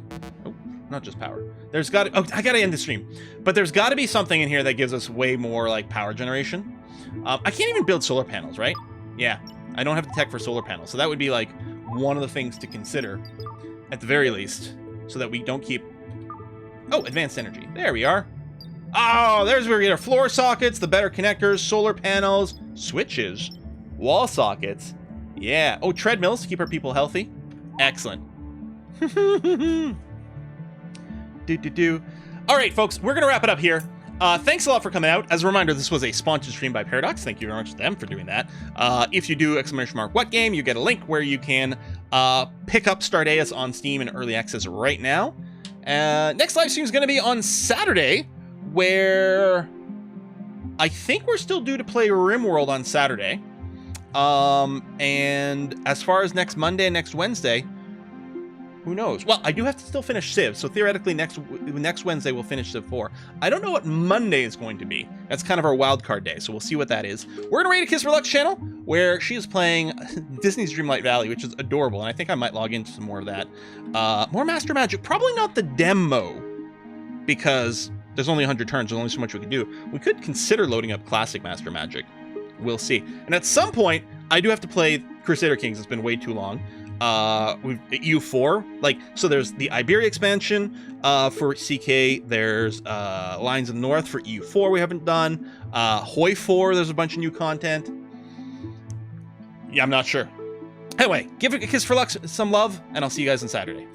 Oh, not just power. There's got to... Oh, I got to end the stream. But there's got to be something in here that gives us way more, like, power generation. I can't even build solar panels, right? Yeah, I don't have the tech for solar panels. So that would be, like, one of the things to consider, at the very least, so that we don't keep... Oh, advanced energy. There we are. Oh, there's where we get our floor sockets, the better connectors, solar panels, switches, wall sockets. Yeah. Oh, treadmills to keep our people healthy. Excellent. All right, folks, we're going to wrap it up here. Thanks a lot for coming out. As a reminder, this was a sponsored stream by Paradox. Thank you very much to them for doing that. If you do ! What game, you get a link where you can pick up Stardeus on Steam in early access right now. Next live stream is going to be on Saturday, where I think we're still due to play RimWorld on Saturday. And as far as next Monday and next Wednesday, who knows? Well, I do have to still finish Civ, so theoretically next Wednesday we'll finish Civ 4. I don't know what Monday is going to be. That's kind of our wild card day, so we'll see what that is. We're going to raid a Kiss for Luck's channel, where she is playing Disney's Dreamlight Valley, which is adorable, and I think I might log into some more of that. More Master Magic. Probably not the demo, because there's only 100 turns. There's only so much we can do. We could consider loading up Classic Master Magic. We'll see. And at some point, I do have to play Crusader Kings. It's been way too long. We've EU4, like, so there's the Iberia expansion for CK, there's Lines of the North for EU4 we haven't done, Hoi 4, there's a bunch of new content. Yeah, I'm not sure. Anyway, give a Kiss for Luck some love, and I'll see you guys on Saturday.